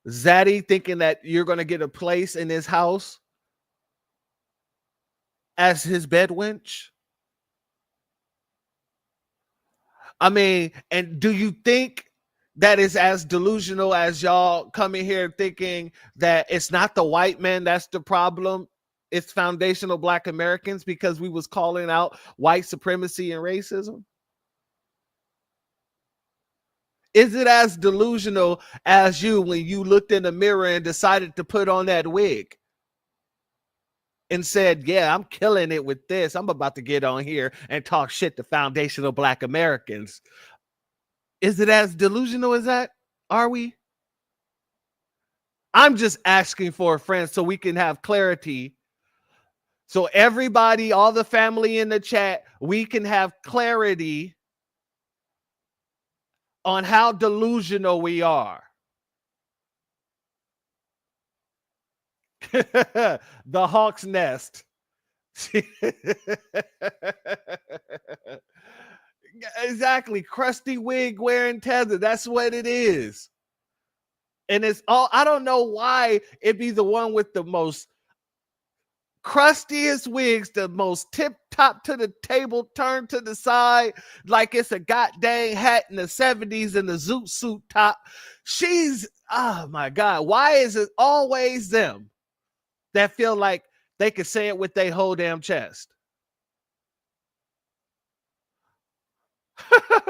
Zaddy, thinking that you're going to get a place in his house as his bed wench? I mean, and do you think that is as delusional as y'all coming here thinking that it's not the white man that's the problem? It's foundational Black Americans because we was calling out white supremacy and racism? Is it as delusional as you when you looked in the mirror and decided to put on that wig and said, yeah, I'm killing it with this. I'm about to get on here and talk shit to foundational Black Americans. Is it as delusional as that? Are we? I'm just asking for a friend so we can have clarity. So everybody, all the family in the chat, we can have clarity on how delusional we are. The Hawk's Nest. Exactly. Crusty wig wearing tether. That's what it is. And it's all, I don't know why it be the one with the most crustiest wigs, the most tip top to the table, turned to the side like it's a goddamn hat in the 70s and the zoot suit top. She's, oh my God, why is it always them that feel like they could say it with their whole damn chest?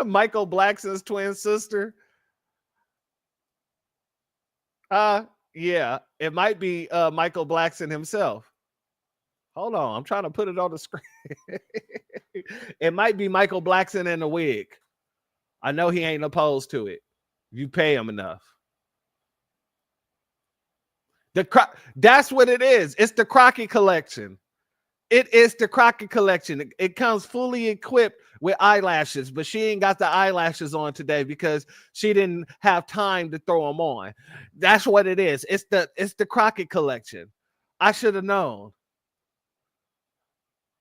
Michael Blackson's twin sister. Yeah, it might be Michael Blackson himself. Hold on, I'm trying to put it on the screen. It might be Michael Blackson in a wig. I know he ain't opposed to it. You pay him enough. That's what it is. It's the Crockett collection. It is the Crockett collection. It comes fully equipped with eyelashes, but she ain't got the eyelashes on today because she didn't have time to throw them on. That's what it is. It's the Crockett collection. I should have known.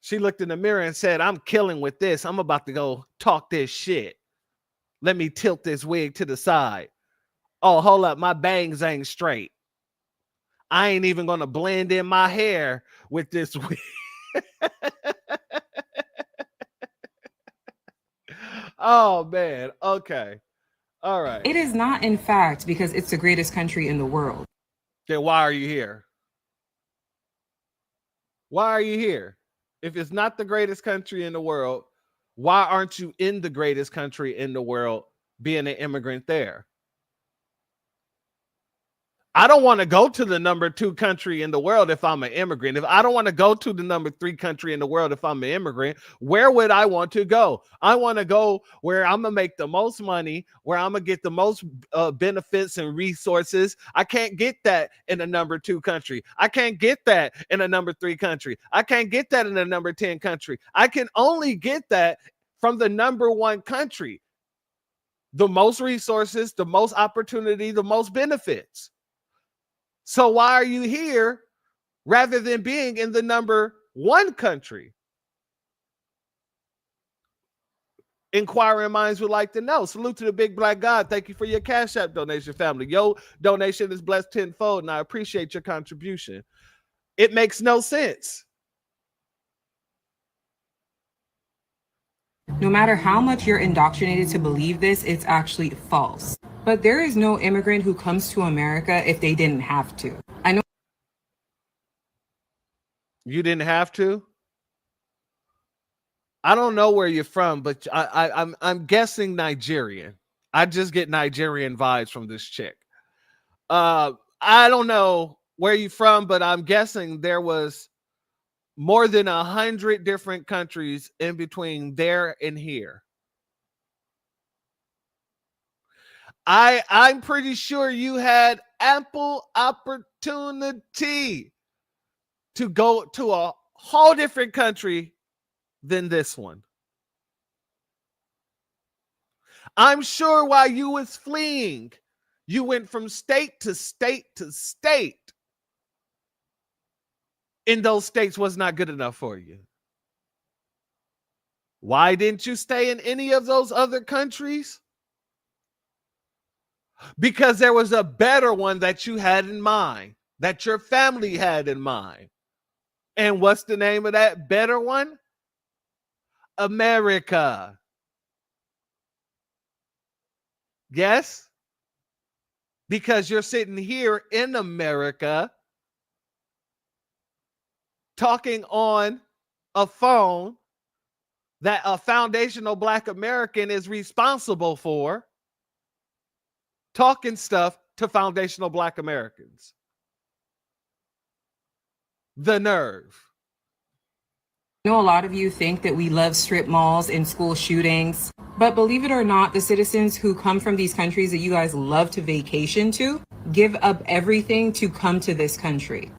She looked in the mirror and said, I'm killing with this. I'm about to go talk this shit. Let me tilt this wig to the side. Oh, hold up, my bangs ain't straight. I ain't even gonna blend in my hair with this wig. Oh man, okay. All right. It is not, in fact, because it's the greatest country in the world. Then why are you here? Why are you here? If it's not the greatest country in the world, why aren't you in the greatest country in the world being an immigrant there? I don't want to go to the number 2 country in the world if I'm an immigrant. If I don't want to go to the number 3 country in the world if I'm an immigrant, where would I want to go? I want to go where I'm going to make the most money, where I'm going to get the most benefits and resources. I can't get that in a number 2 country. I can't get that in a number 3 country. I can't get that in a number 10 country. I can only get that from the number 1 country. The most resources, the most opportunity, the most benefits. So why are you here rather than being in the number 1 country? Inquiring minds would like to know. Salute to the big black God. Thank you for your Cashapp donation, family. Your donation is blessed tenfold, and I appreciate your contribution. It makes no sense. No matter how much you're indoctrinated to believe this, it's actually false. But there is no immigrant who comes to America if they didn't have to. I know you didn't have to. I don't know where you're from, but I'm guessing Nigerian. I just get Nigerian vibes from this chick. I don't know where you're from, but I'm guessing there was more than 100 different countries in between there and here. I'm pretty sure you had ample opportunity to go to a whole different country than this one. I'm sure while you was fleeing, you went from state to state to state. And those states was not good enough for you. Why didn't you stay in any of those other countries? Because there was a better one that you had in mind, that your family had in mind. And what's the name of that better one? America. Yes? Because you're sitting here in America talking on a phone that a foundational Black American is responsible for, talking stuff to foundational Black Americans. The nerve. I know a lot of you think that we love strip malls and school shootings, but believe it or not, the citizens who come from these countries that you guys love to vacation to give up everything to come to this country.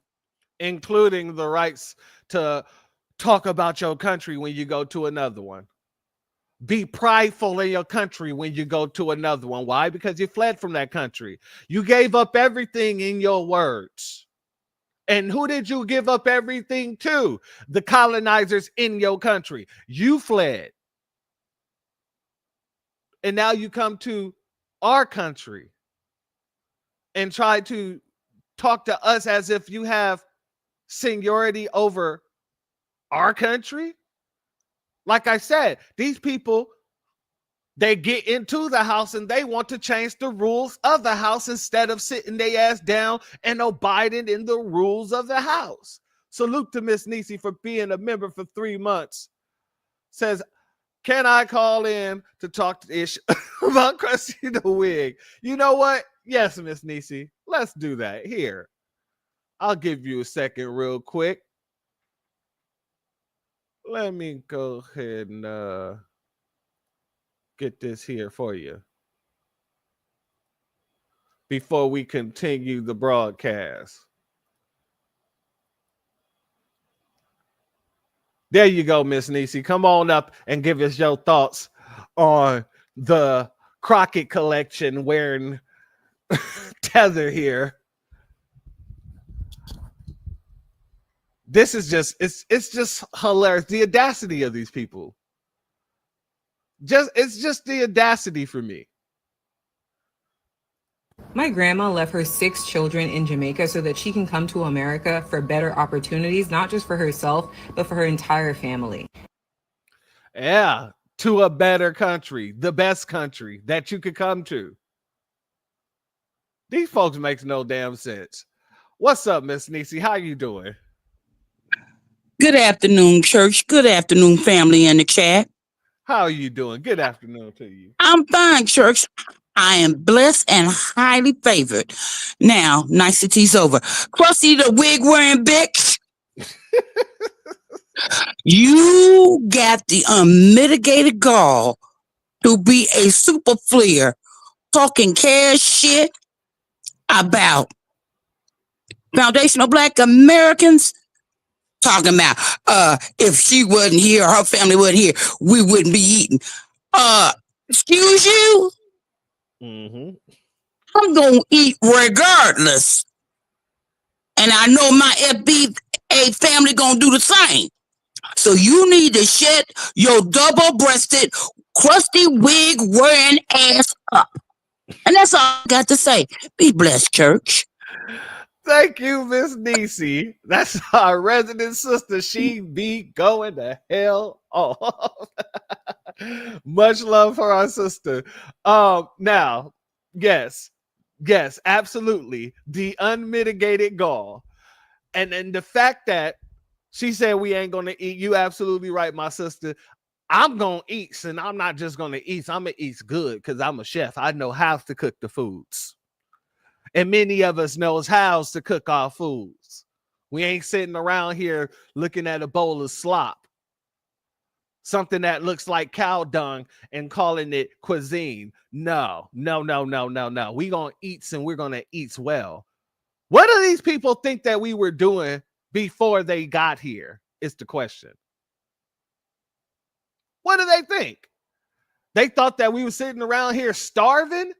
Including the rights to talk about your country when you go to another one. Be prideful in your country when you go to another one. Why? Because you fled from that country. You gave up everything in your words. And who did you give up everything to? The colonizers in your country. You fled. And now you come to our country and try to talk to us as if you have seniority over our country. Like I said, these people, they get into the house and they want to change the rules of the house instead of sitting their ass down and abiding in the rules of the house. Salute to Miss Nisi for being a member for 3 months. Says, can I call in to talk to Ish about Christy the wig? You know what? Yes, Miss Nisi. Let's do that. Here. I'll give you a second real quick. Let me go ahead and get this here for you before we continue the broadcast. There you go, Miss Nisi. Come on up and give us your thoughts on the Crockett collection wearing tether here. This is just, it's just hilarious. The audacity of these people. It's just the audacity for me. My grandma left her 6 children in Jamaica so that she can come to America for better opportunities, not just for herself, but for her entire family. Yeah, to a better country, the best country that you could come to. These folks makes no damn sense. What's up, Miss Niecy? How you doing? Good afternoon, church. Good afternoon, family in the chat. How are you doing? Good afternoon to you. I'm fine, church. I am blessed and highly favored. Now, niceties over. Crusty the wig wearing bitch. You got the unmitigated gall to be a super fleer talking cash shit about foundational Black Americans. Talking about if she wasn't here, her family wasn't here, we wouldn't be eating. Excuse you? Mm-hmm. I'm gonna eat regardless. And I know my FBA family gonna do the same. So you need to shut your double-breasted, crusty wig wearing ass up. And that's all I got to say. Be blessed, church. Thank you, Miss Niecy. That's our resident sister. She be going to hell off. Much love for our sister. Now, yes, absolutely. The unmitigated gall. And the fact that she said we ain't gonna eat, you absolutely right, my sister. I'm gonna eat, and I'm not just gonna eat, I'm gonna eat good because I'm a chef. I know how to cook the foods. And many of us knows how to cook our foods. We ain't sitting around here looking at a bowl of slop, something that looks like cow dung, and calling it cuisine. No. We gonna eat, and we're gonna eat well. What do these people think that we were doing before they got here? Is the question. What do they think? They thought that we were sitting around here starving?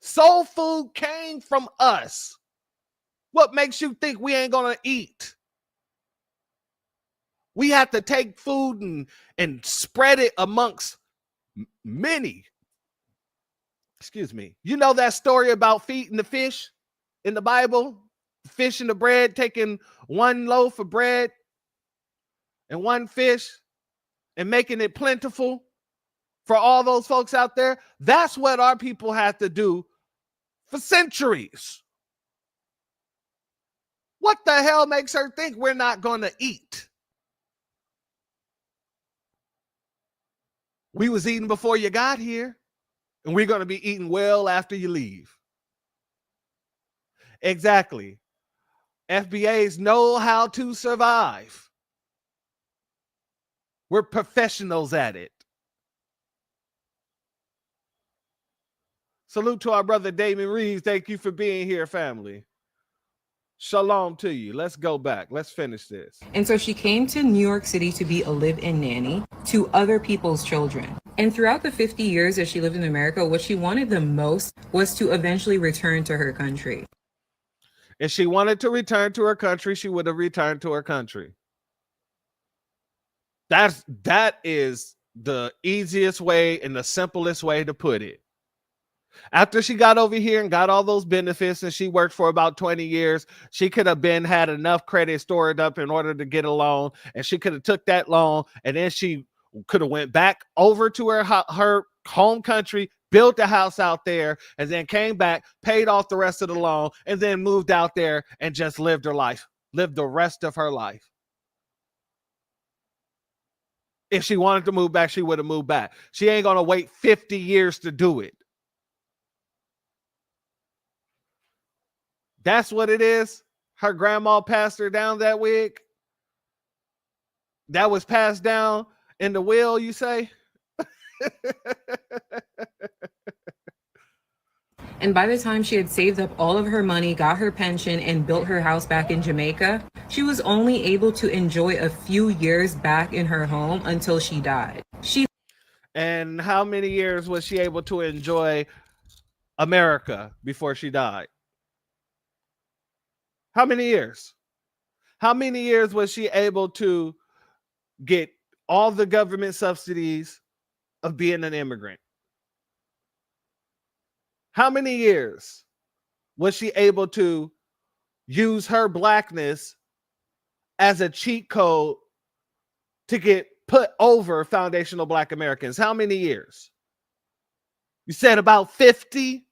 Soul food came from us. What makes you think we ain't gonna eat? We have to take food and spread it amongst many. Excuse me. You know that story about feeding the fish in the Bible? The fish and the bread, taking one loaf of bread and one fish and making it plentiful for all those folks out there. That's what our people have to do for centuries. What the hell makes her think we're not going to eat? We was eating before you got here, and we're going to be eating well after you leave. Exactly. FBAs know how to survive. We're professionals at it. Salute to our brother Damon Reeves. Thank you for being here, family. Shalom to you. Let's go back. Let's finish this. And so she came to New York City to be a live-in nanny to other people's children. And throughout the 50 years that she lived in America, what she wanted the most was to eventually return to her country. If she wanted to return to her country, she would have returned to her country. That is the easiest way and the simplest way to put it. After she got over here and got all those benefits and she worked for about 20 years, she could have had enough credit stored up in order to get a loan, and she could have took that loan, and then she could have went back over to her home country, built a house out there, and then came back, paid off the rest of the loan, and then moved out there and just lived her life, lived the rest of her life. If she wanted to move back, she would have moved back. She ain't going to wait 50 years to do it. That's what it is. Her grandma passed her down that wig. That was passed down in the will, you say? And by the time she had saved up all of her money, got her pension, and built her house back in Jamaica, she was only able to enjoy a few years back in her home until she died. And how many years was she able to enjoy America before she died? How many years? How many years was she able to get all the government subsidies, of being an immigrant? How many years was she able to use her blackness as a cheat code to get put over foundational Black Americans? How many years? You said about 50?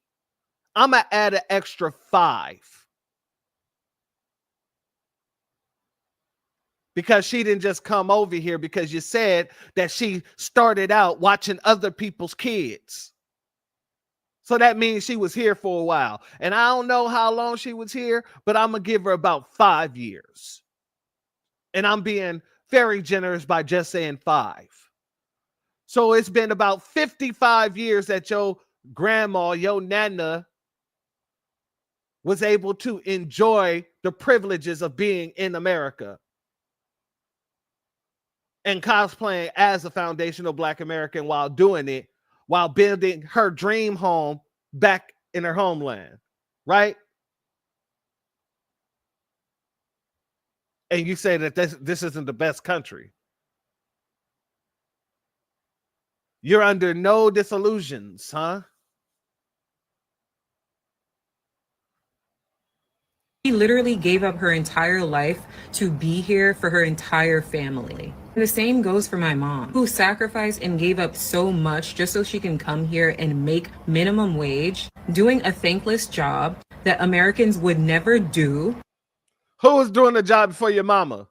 I'm going to add an extra 5. Because she didn't just come over here because you said that she started out watching other people's kids. So that means she was here for a while. And I don't know how long she was here, but I'm going to give her about 5 years. And I'm being very generous by just saying 5. So it's been about 55 years that your grandma, your nana, was able to enjoy the privileges of being in America and cosplaying as a foundational Black American while doing it, while building her dream home back in her homeland, right? And you say that this isn't the best country. You're under no disillusions, huh? She literally gave up her entire life to be here for her entire family. And the same goes for my mom, who sacrificed and gave up so much just so she can come here and make minimum wage, doing a thankless job that Americans would never do. Who was doing the job before your mama?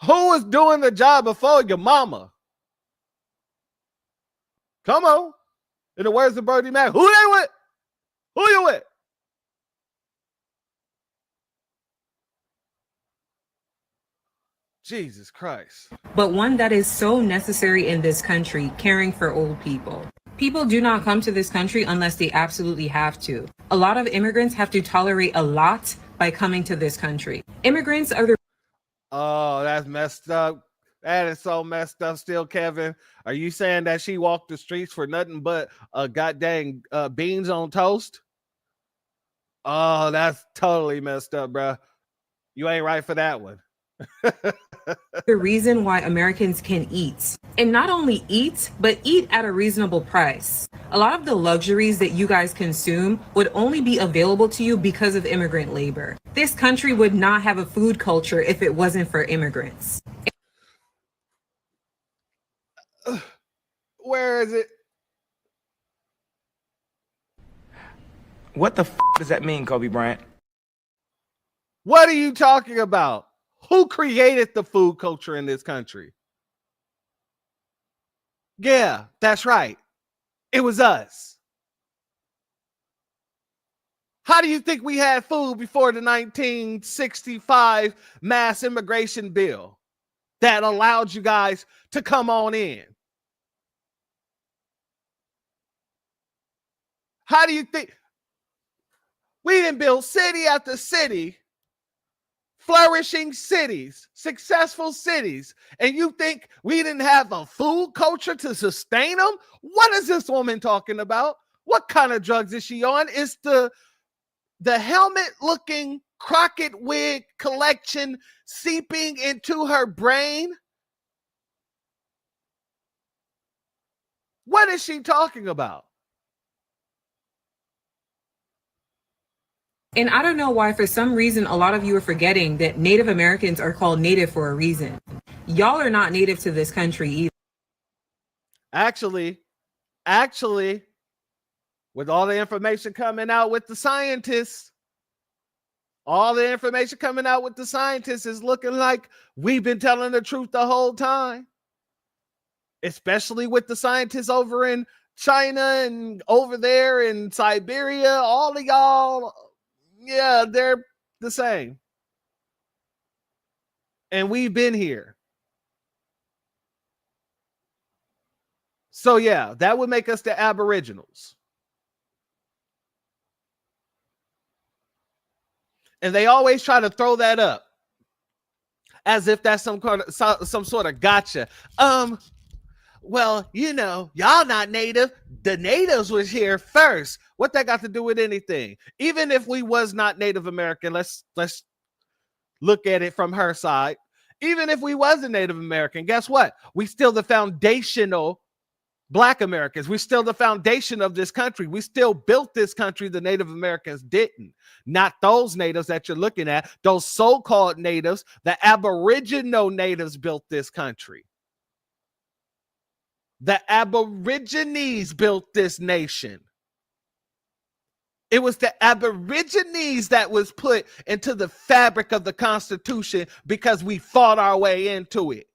Who was doing the job before your mama? Come on. In the words of Birdie Mac, who they with? Who you with? Jesus Christ. But one that is so necessary in this country, caring for old people. People do not come to this country unless they absolutely have to. A lot of immigrants have to tolerate a lot by coming to this country. Immigrants are the... Oh, that's messed up. That is so messed up still, Kevin. Are you saying that she walked the streets for nothing but goddamn beans on toast? Oh, that's totally messed up, bro. You ain't right for that one. The reason why Americans can eat. And not only eat, but eat at a reasonable price. A lot of the luxuries that you guys consume would only be available to you because of immigrant labor. This country would not have a food culture if it wasn't for immigrants. Where is it? What the does that mean, Kobe Bryant? What are you talking about? Who created the food culture in this country? Yeah, that's right. It was us. How do you think we had food before the 1965 mass immigration bill that allowed you guys to come on in? How do you think? We didn't build city after city, flourishing cities, successful cities, and you think we didn't have a food culture to sustain them? What is this woman talking about? What kind of drugs is she on? Is the helmet-looking Crockett wig collection seeping into her brain? What is she talking about? And I don't know why, for some reason, a lot of you are forgetting that Native Americans are called Native for a reason. Y'all are not native to this country either. Actually, with all the information coming out with the scientists, is looking like we've been telling the truth the whole time. Especially with the scientists over in China and over there in Siberia, all of y'all. Yeah, they're the same. And we've been here. So yeah, that would make us the Aboriginals. And they always try to throw that up as if that's some sort of gotcha. Well, you know, y'all not native. The natives was here first. What that got to do with anything? Even if we was not Native American, let's look at it from her side. Even if we wasn't Native American, guess what? We still the foundational Black Americans. We're still the foundation of this country. We still built this country. The Native Americans didn't. Not those natives that you're looking at. Those so-called natives, the Aboriginal natives built this country. The Aborigines built this nation. It was the Aborigines that was put into the fabric of the Constitution because we fought our way into it.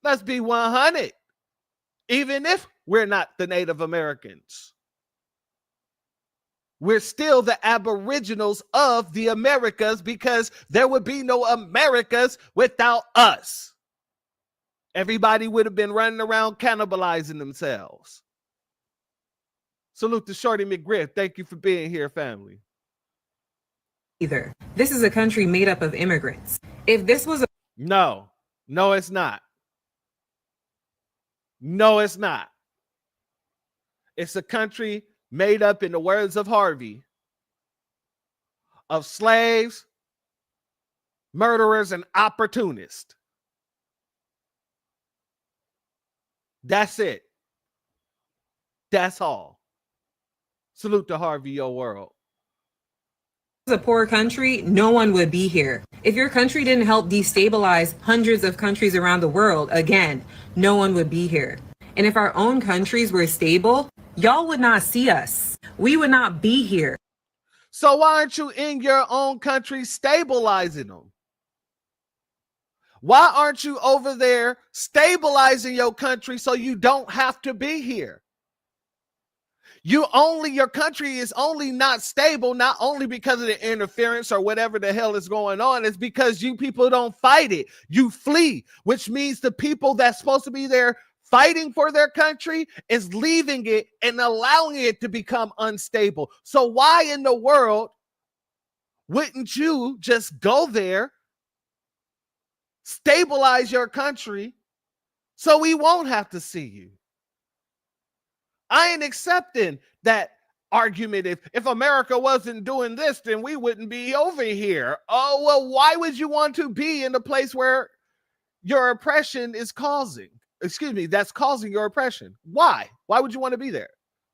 Let's be 100. Even if we're not the Native Americans, we're still the Aboriginals of the Americas because there would be no Americas without us. Everybody would have been running around cannibalizing themselves. Salute to Shorty McGriff. Thank you for being here, family. Either. This is a country made up of immigrants. If this was a No, it's not. No, it's not. It's a country made up, in the words of Harvey, of slaves, murderers, and opportunists. That's it. That's all. Salute to Harvey, your world. a poor country, no one would be here. If your country didn't help destabilize hundreds of countries around the world, again, no one would be here. And if our own countries were stable, y'all would not see us. We would not be here. So why aren't you in your own country stabilizing them? Why aren't you over there stabilizing your country so you don't have to be here? Your country is only not stable, not only because of the interference or whatever the hell is going on, it's because you people don't fight it. You flee, which means the people that's supposed to be there fighting for their country is leaving it and allowing it to become unstable. So why in the world wouldn't you just go there, stabilize your country so we won't have to see you? I ain't accepting that argument. If America wasn't doing this, then we wouldn't be over here. Oh, well, why would you want to be in a place where your oppression is causing? Excuse me, that's causing your oppression. Why? Why would you want to be there?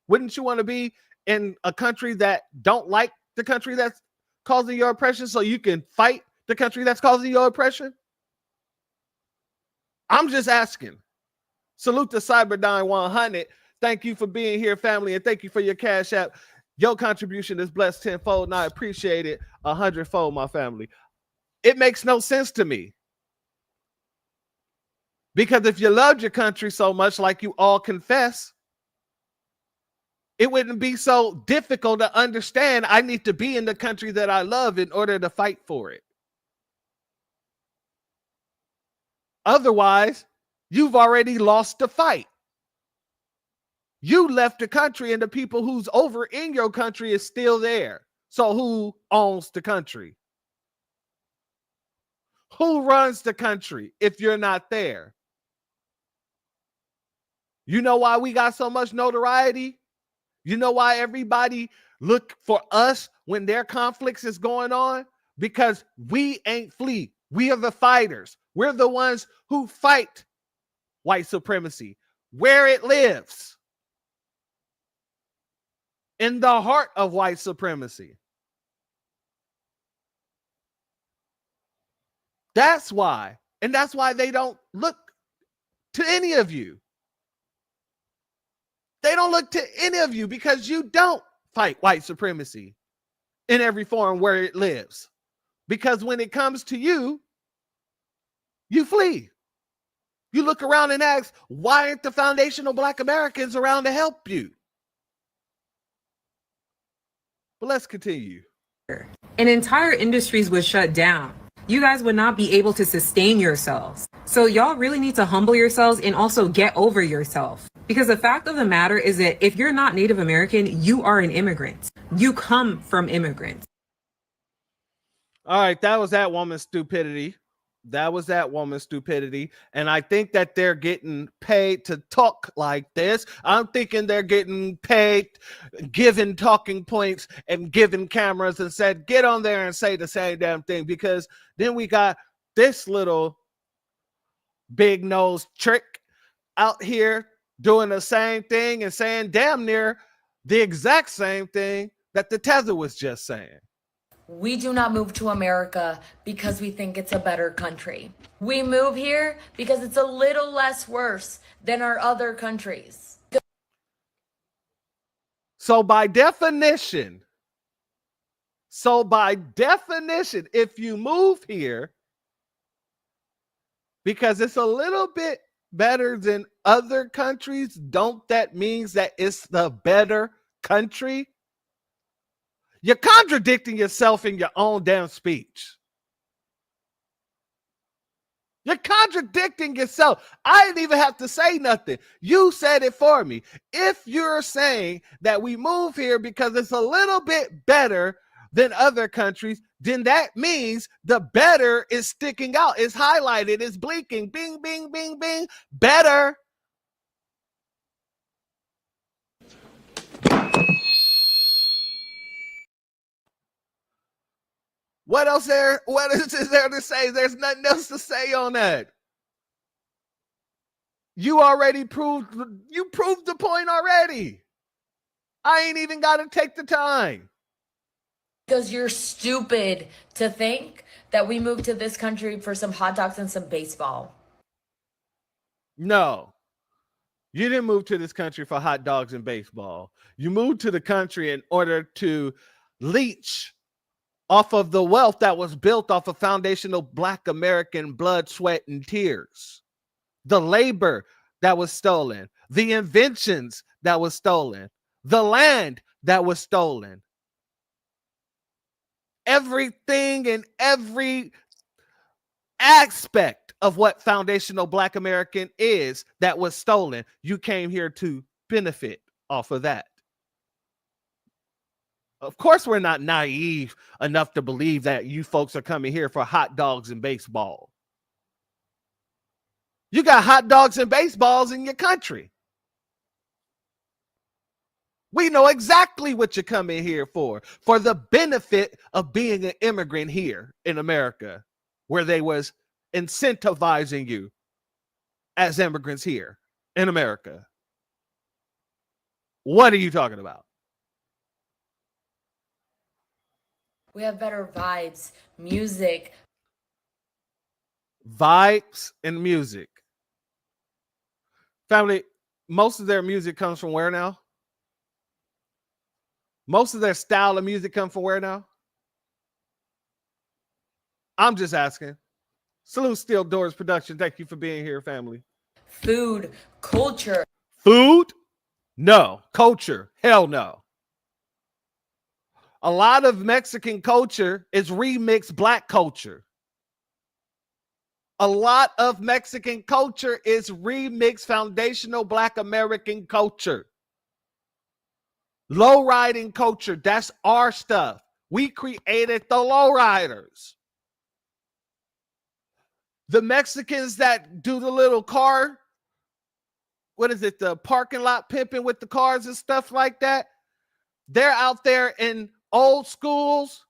Wouldn't you want to be in a country that don't like the country that's causing your oppression so you can fight the country that's causing your oppression? I'm just asking. Salute to Cyberdyne 100. Thank you for being here, family, and thank you for your Cash App. Your contribution is blessed tenfold, and I appreciate it 100-fold, my family. It makes no sense to me. Because if you loved your country so much, like you all confess, it wouldn't be so difficult to understand I need to be in the country that I love in order to fight for it. Otherwise, you've already lost the fight. You left the country and the people who's over in your country is still there. So who owns the country? Who runs the country if you're not there? You know why we got so much notoriety? You know why everybody look for us when their conflicts is going on? Because we ain't flee. We are the fighters. We're the ones who fight white supremacy where it lives. In the heart of white supremacy. That's why. And that's why they don't look to any of you. They don't look to any of you because you don't fight white supremacy in every form where it lives. Because when it comes to you, you flee. You look around and ask, why aren't the foundational Black Americans around to help you? But let's continue. And entire industries would shut down. You guys would not be able to sustain yourselves. So y'all really need to humble yourselves and also get over yourself. Because the fact of the matter is that if you're not Native American, you are an immigrant. You come from immigrants. All right, that was that woman's stupidity. That was that woman's stupidity. And I think that they're getting paid to talk like this. I'm thinking they're getting paid, given talking points and given cameras and said, get on there and say the same damn thing. Because then we got this little big nose trick out here doing the same thing and saying damn near the exact same thing that the tether was just saying. We do not move to America because we think it's a better country. We move here because it's a little less worse than our other countries. So by definition, if you move here because it's a little bit better than other countries, don't that means that it's the better country? You're contradicting yourself in your own damn speech. You're contradicting yourself. I didn't even have to say nothing. You said it for me. If you're saying that we move here because it's a little bit better than other countries, then that means the better is sticking out. It's highlighted. It's blinking. Bing, bing, bing, bing. Better. What else there? What is there to say? There's nothing else to say on that. You already proved the point already. I ain't even got to take the time. Because you're stupid to think that we moved to this country for some hot dogs and some baseball. No. You didn't move to this country for hot dogs and baseball. You moved to the country in order to leech off of the wealth that was built off of foundational Black American blood, sweat, and tears. The labor that was stolen, the inventions that was stolen, the land that was stolen. Everything and every aspect of what foundational Black American is that was stolen, you came here to benefit off of that. Of course, we're not naive enough to believe that you folks are coming here for hot dogs and baseball. You got hot dogs and baseballs in your country. We know exactly what you're coming here for the benefit of being an immigrant here in America, where they was incentivizing you as immigrants here in America. What are you talking about? We have better vibes, music. Vibes and music. Family, most of their music comes from where now? Most of their style of music comes from where now? I'm just asking. Salute Steel Doors Production. Thank you for being here, family. Food, culture. Food? No. Culture? Hell no. A lot of Mexican culture is remixed Black culture. A lot of Mexican culture is remixed foundational Black American culture. Low-riding culture, that's our stuff. We created the lowriders. The Mexicans that do the little car, what is it, the parking lot pimping with the cars and stuff like that, they're out there in old schools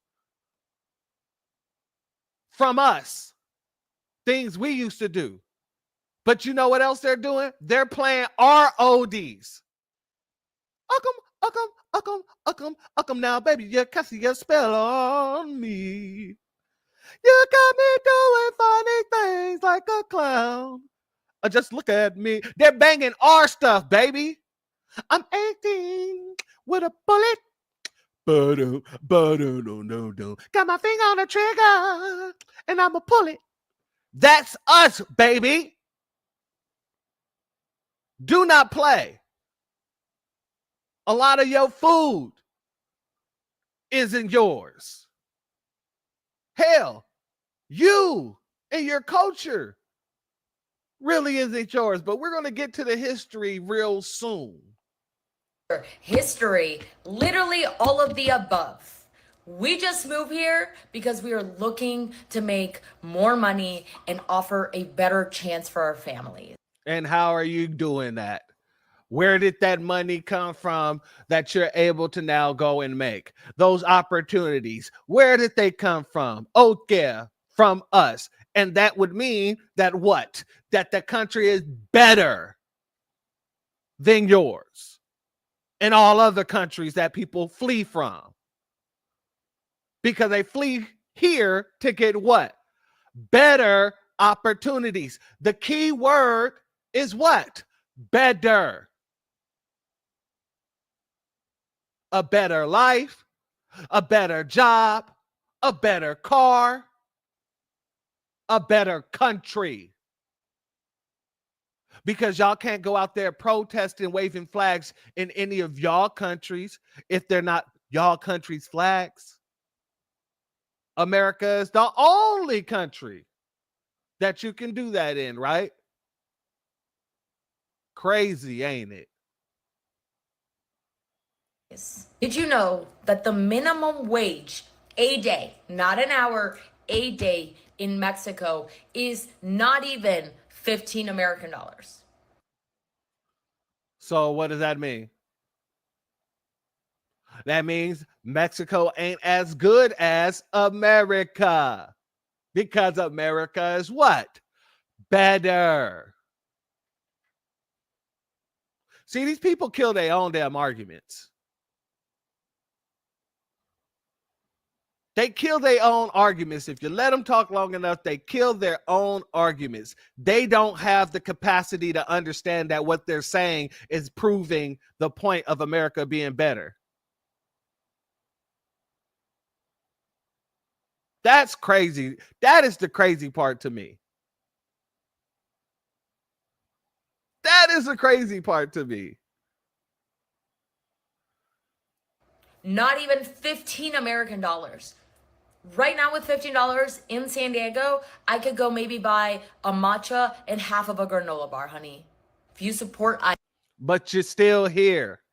from us. Things we used to do. But you know what else they're doing? They're playing our oldies. Uckum now, baby, you cast your spell on me. You got me doing funny things like a clown. Just look at me. They're banging our stuff, baby. I'm 18 with a bullet. No. Got my finger on the trigger and I'ma pull it. That's us, baby. Do not play. A lot of your food isn't yours. Hell, you and your culture really isn't yours, but we're going to get to the history real soon. History, literally all of the above. We just moved here because we are looking to make more money and offer a better chance for our families. And how are you doing that? Where did that money come from that you're able to now go and make? Those opportunities, where did they come from? Oh, yeah, from us. And that would mean that what? That the country is better than yours and all other countries that people flee from. Because they flee here to get what? Better opportunities. The key word is what? Better. A better life, a better job, a better car, a better country. Because y'all can't go out there protesting, waving flags in any of y'all countries if they're not y'all country's flags. America is the only country that you can do that in, right? Crazy, ain't it? Did you know that the minimum wage a day, not an hour, a day in Mexico is not even 15 American dollars? So what does that mean? That means Mexico ain't as good as America. Because America is what? Better. See, these people kill their own damn arguments. They kill their own arguments. If you let them talk long enough, they kill their own arguments. They don't have the capacity to understand that what they're saying is proving the point of America being better. That's crazy. That is the crazy part to me. That is the crazy part to me. Not even 15 American dollars. Right now with $15 in San Diego, I could go maybe buy a matcha and half of a granola bar, honey. If you support ICE. But you're still here.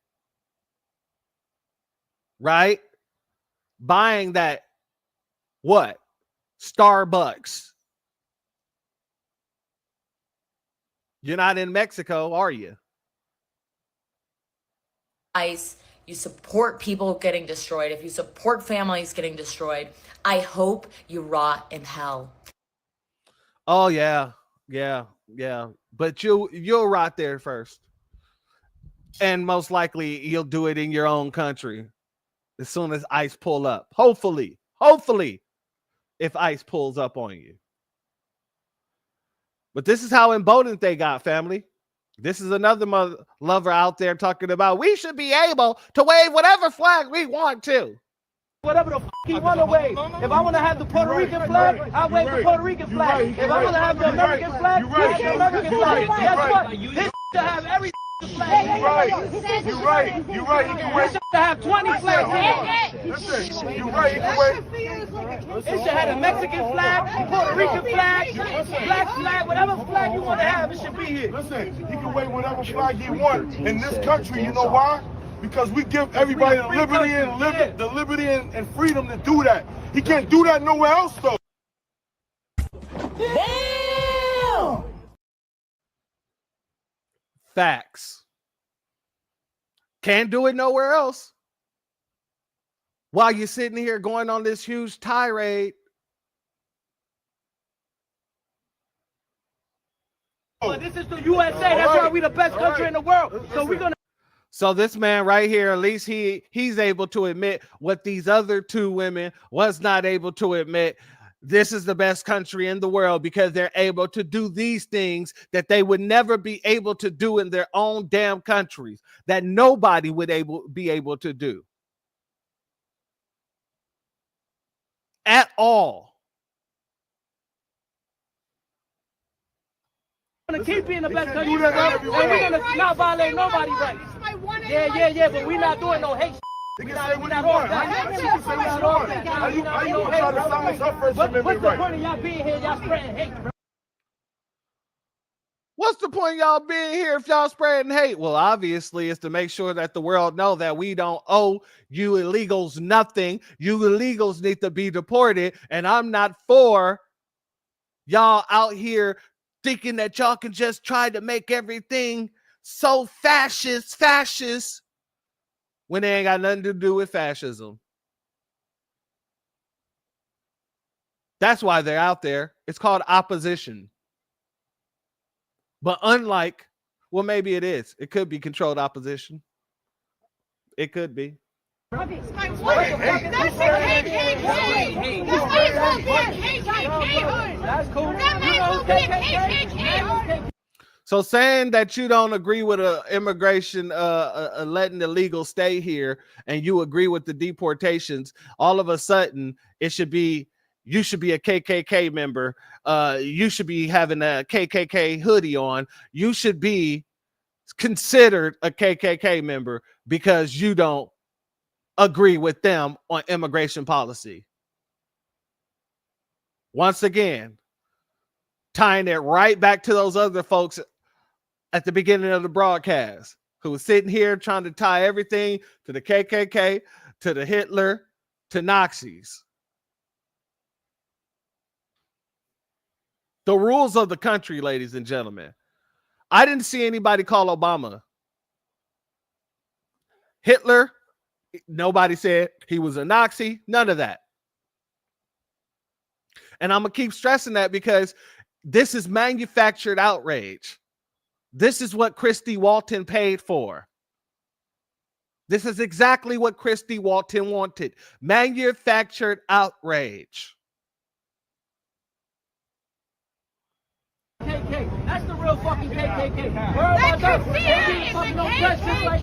Right? Buying that, what? Starbucks. You're not in Mexico, are you? ICE, you support people getting destroyed. If you support families getting destroyed, I hope you rot in hell. Oh yeah. But you'll rot there first. And most likely you'll do it in your own country as soon as ICE pull up. Hopefully, if ICE pulls up on you. But this is how emboldened they got, family. This is another lover out there talking about we should be able to wave whatever flag we want to. Whatever the f*** he want to wave. If I want to have the Puerto Rican flag, I'll wave the Puerto Rican flag. If I want to have the American flag, wave the American flag. Guess what? This to have every flag. You're right. You can wave. This to have 20 flags. Listen, you're right. You can wave. It should have a Mexican flag, Puerto Rican flag, black flag, whatever flag you want to have, it should be here. Listen, he can wave whatever flag he wants in this country. You know why? Because we give everybody the liberty and freedom to do that. He can't do that nowhere else, though. Damn! Facts. Can't do it nowhere else. While you're sitting here going on this huge tirade. But this is the USA. That's why we the best country in the world. So we're gonna. So this man right here, at least he's able to admit what these other two women was not able to admit. This is the best country in the world because they're able to do these things that they would never be able to do in their own damn countries, that nobody would be able to do. At all. We're gonna keep being the best country in the world, and we're gonna not violate nobody's rights. Yeah, but we're not doing no hate. We're not on that. What's the point of y'all being here? Y'all spreading hate, bro? What's the point of y'all being here if y'all spreading hate? Well, obviously, it's to make sure that the world know that we don't owe you illegals nothing. You illegals need to be deported, and I'm not for y'all out here thinking that y'all can just try to make everything so fascist, when they ain't got nothing to do with fascism. That's why they're out there. It's called opposition. But unlike, well, maybe it is. It could be controlled opposition. It could be. That's the KKK. That's cool. That man's gonna be a KKK. So saying that you don't agree with immigration, letting illegal stay here, and you agree with the deportations, all of a sudden it should be, you should be a KKK member. You should be having a KKK hoodie on. You should be considered a KKK member because you don't agree with them on immigration policy. Once again, tying it right back to those other folks at the beginning of the broadcast who was sitting here trying to tie everything to the KKK, to the Hitler, to Nazis. The rules of the country, ladies and gentlemen. I didn't see anybody call Obama Hitler. Nobody said he was a Nazi. None of that. And I'm going to keep stressing that because this is manufactured outrage. This is what Christy Walton paid for. This is exactly what Christy Walton wanted. Manufactured outrage. KKK. That's the real fucking KKK. That fucking oppressed like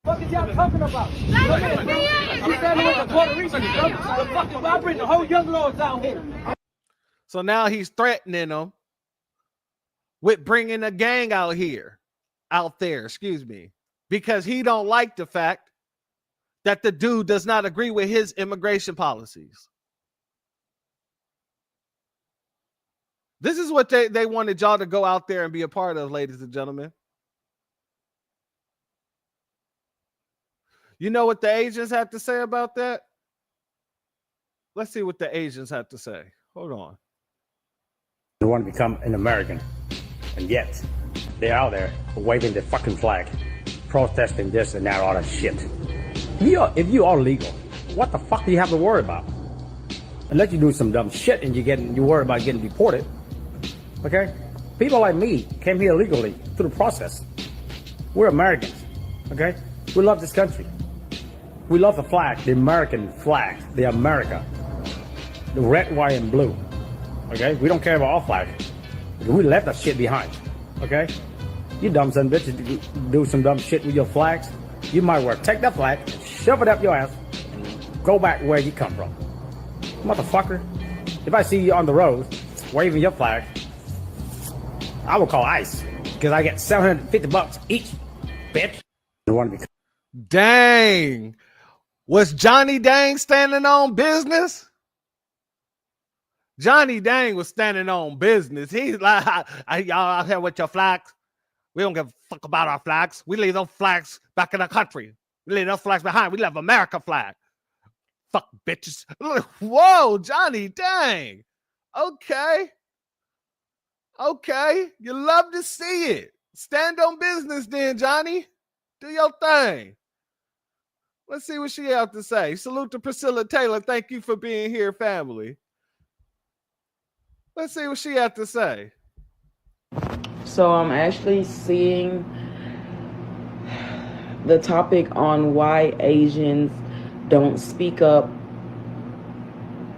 what is y'all talking about? You standing with the Puerto Ricans, the fucking I bring the whole young lords out here. So now he's threatening them with bringing a gang out there, excuse me, because he don't like the fact that the dude does not agree with his immigration policies. This is what they wanted y'all to go out there and be a part of, ladies and gentlemen. You know what the Asians have to say about that? Let's see what the Asians have to say. Hold on. They want to become an American, and yet they're out there waving the fucking flag, protesting this and that, all that shit. If you are legal, what the fuck do you have to worry about? Unless you do some dumb shit and you worry about getting deported. Okay? People like me came here legally through the process. We're Americans. Okay? We love this country. We love the flag, the American flag, the America. The red, white, and blue. Okay? We don't care about our flag. We left that shit behind. Okay? You dumb son bitches do some dumb shit with your flags. You might well take that flag, shove it up your ass, and go back where you come from. Motherfucker. If I see you on the road waving your flag, I will call ICE because I get $750 each, bitch. Dang. Was Johnny Dang standing on business? Johnny Dang was standing on business. He's like, y'all out here with your flags. We don't give a fuck about our flags. We leave those flags back in the country. We leave those flags behind. We love America flag. Fuck bitches. Whoa, Johnny Dang. Okay. Okay. You love to see it. Stand on business then, Johnny. Do your thing. Let's see what she have to say. Salute to Priscilla Taylor. Thank you for being here, family. Let's see what she have to say. So I'm actually seeing the topic on why Asians don't speak up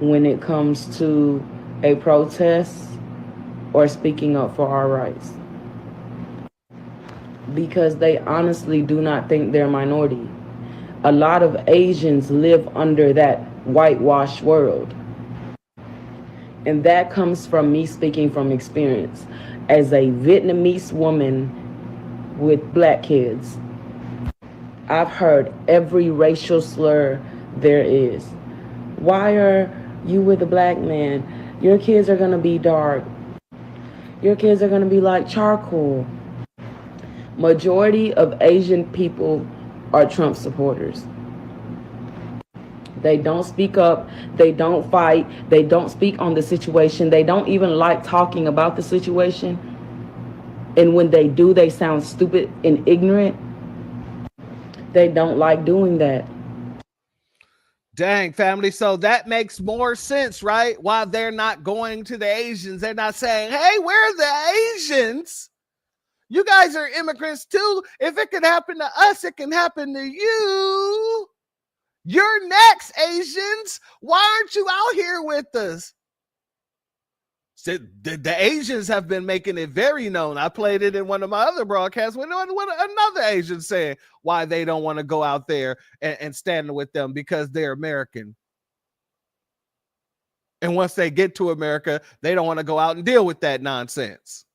when it comes to a protest or speaking up for our rights. Because they honestly do not think they're a minority. A lot of Asians live under that whitewashed world. And that comes from me speaking from experience. As a Vietnamese woman with black kids, I've heard every racial slur there is. Why are you with a black man? Your kids are gonna be dark. Your kids are gonna be like charcoal. Majority of Asian people are Trump supporters. They don't speak up, they don't fight, they don't speak on the situation, they don't even like talking about the situation. And when they do, they sound stupid and ignorant. They don't like doing that. Dang, family. So that makes more sense, right? Why they're not going to the Asians. They're not saying, hey, we're the Asians. You guys are immigrants too. If it can happen to us, it can happen to you. You're next, Asians. Why aren't you out here with us? So the Asians have been making it very known. I played it in one of my other broadcasts when another Asian said why they don't want to go out there and stand with them because they're American. And once they get to America, they don't want to go out and deal with that nonsense.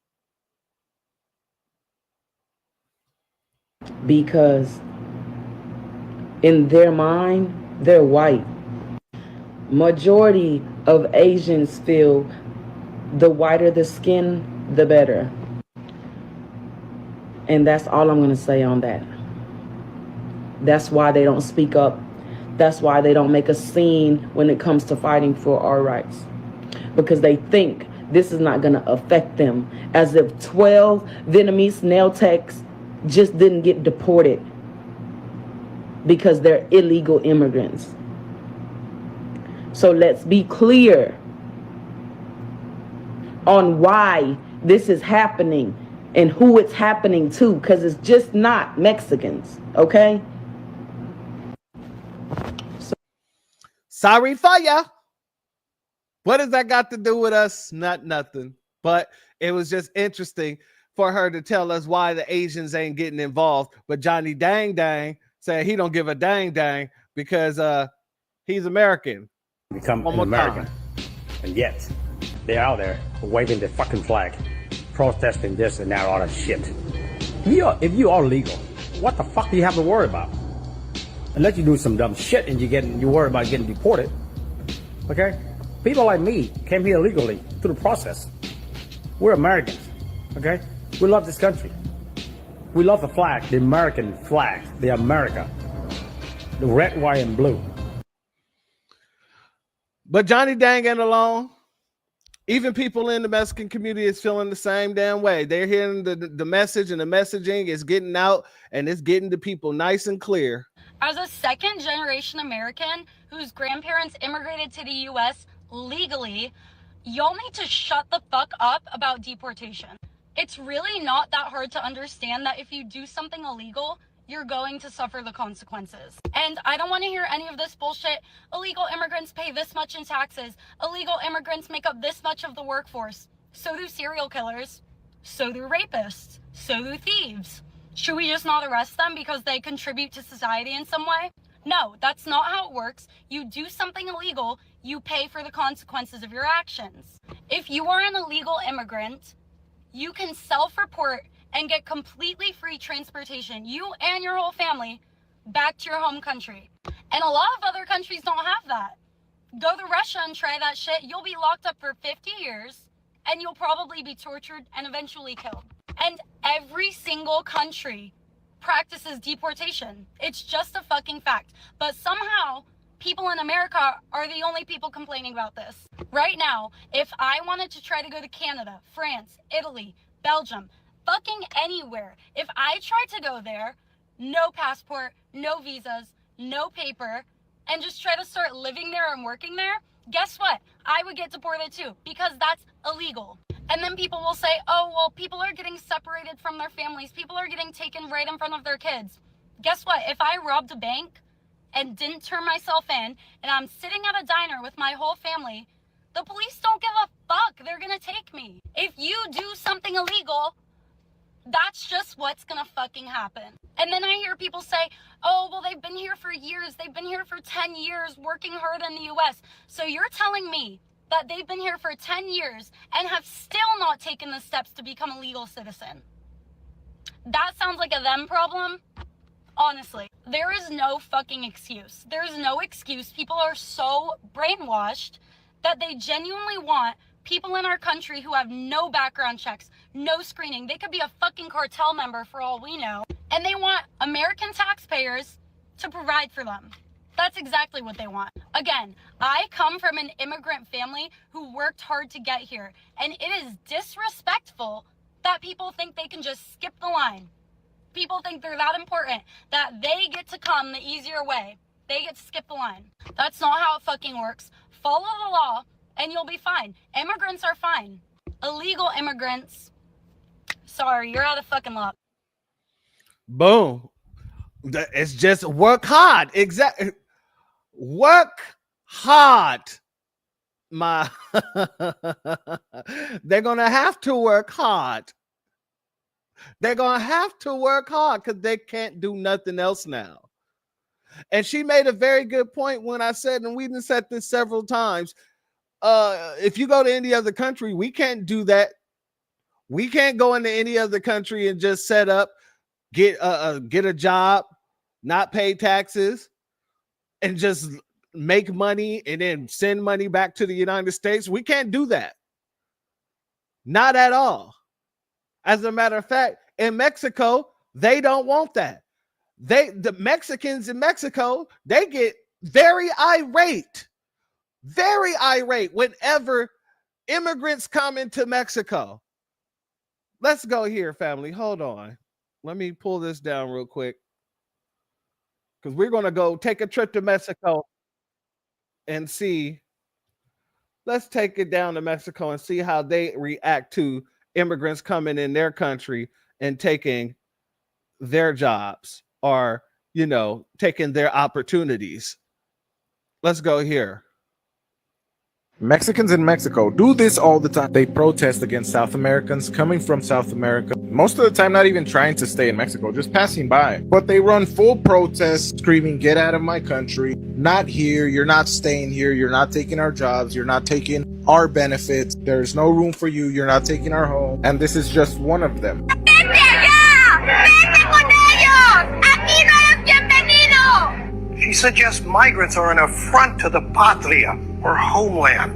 Because in their mind, they're white. Majority of Asians feel the whiter the skin, the better. And that's all I'm going to say on that. That's why they don't speak up. That's why they don't make a scene when it comes to fighting for our rights. Because they think this is not going to affect them. As if 12 Vietnamese nail techs just didn't get deported because they're illegal immigrants. So let's be clear on why this is happening and who it's happening to, because it's just not Mexicans, okay? Sorry for ya. What has that got to do with us? Not nothing. But it was just interesting for her to tell us why the Asians ain't getting involved. But Johnny Dang Dang said he don't give a dang dang because he's American. Become an American. And yet, they're out there waving the fucking flag, protesting this and that, all that shit. If you are legal, what the fuck do you have to worry about? Unless you do some dumb shit and you worry about getting deported. Okay? People like me came here legally through the process. We're Americans. Okay? We love this country. We love the flag, the American flag, the America. The red, white, and blue. But Johnny Dang ain't alone. Even people in the Mexican community is feeling the same damn way. They're hearing the message, and the messaging is getting out, and it's getting to people nice and clear. As a second-generation American whose grandparents immigrated to the U.S. legally, y'all need to shut the fuck up about deportation. It's really not that hard to understand that if you do something illegal, you're going to suffer the consequences. And I don't want to hear any of this bullshit. Illegal immigrants pay this much in taxes. Illegal immigrants make up this much of the workforce. So do serial killers. So do rapists. So do thieves. Should we just not arrest them because they contribute to society in some way? No, that's not how it works. You do something illegal, you pay for the consequences of your actions. If you are an illegal immigrant, you can self-report and get completely free transportation, you and your whole family, back to your home country. And a lot of other countries don't have that. Go to Russia and try that shit. You'll be locked up for 50 years, and you'll probably be tortured and eventually killed. And every single country practices deportation. It's just a fucking fact. But somehow, people in America are the only people complaining about this. Right now, if I wanted to try to go to Canada, France, Italy, Belgium, fucking anywhere, if I tried to go there, no passport, no visas, no paper, and just try to start living there and working there, guess what? I would get deported too, because that's illegal. And then people will say, oh, well, people are getting separated from their families. People are getting taken right in front of their kids. Guess what? If I robbed a bank and didn't turn myself in, and I'm sitting at a diner with my whole family, the police don't give a fuck. They're gonna take me. If you do something illegal, that's just what's gonna fucking happen. And then I hear people say, oh, well, they've been here for years. They've been here for 10 years working hard in the US. So you're telling me that they've been here for 10 years and have still not taken the steps to become a legal citizen? That sounds like a them problem. Honestly, there is no fucking excuse. There is no excuse. People are so brainwashed that they genuinely want people in our country who have no background checks, no screening. They could be a fucking cartel member for all we know. And they want American taxpayers to provide for them. That's exactly what they want. Again, I come from an immigrant family who worked hard to get here. And it is disrespectful that people think they can just skip the line. People think they're that important, that they get to come the easier way. they get to skip the line. That's not how it fucking works. Follow the law and you'll be fine. Immigrants are fine. Illegal immigrants, sorry, you're out of fucking luck. Boom. It's just work hard. Exactly. Work hard. They're gonna have to work hard. They're gonna have to work hard because they can't do nothing else now. And she made a very good point when I said, and we done said this several times, if you go to any other country, we can't do that. We can't go into any other country and just set up, get a job, not pay taxes, and just make money and then send money back to the United States. We can't do that. Not at all. As a matter of fact, in Mexico, they don't want that. The Mexicans in Mexico, they get very irate whenever immigrants come into Mexico. Let's go here, family. Hold on. Let me pull this down real quick, because we're going to go take a trip to Mexico and see. Let's take it down to Mexico and see how they react to immigrants coming in their country and taking their jobs, or, you know, taking their opportunities. Let's go here. Mexicans in Mexico do this all the time. They protest against South Americans coming from South America. Most of the time, not even trying to stay in Mexico, just passing by. But they run full protest, screaming, "Get out of my country. Not here. You're not staying here. You're not taking our jobs. You're not taking our benefits. There's no room for you. You're not taking our home." And this is just one of them. She suggests migrants are an affront to the patria, or homeland,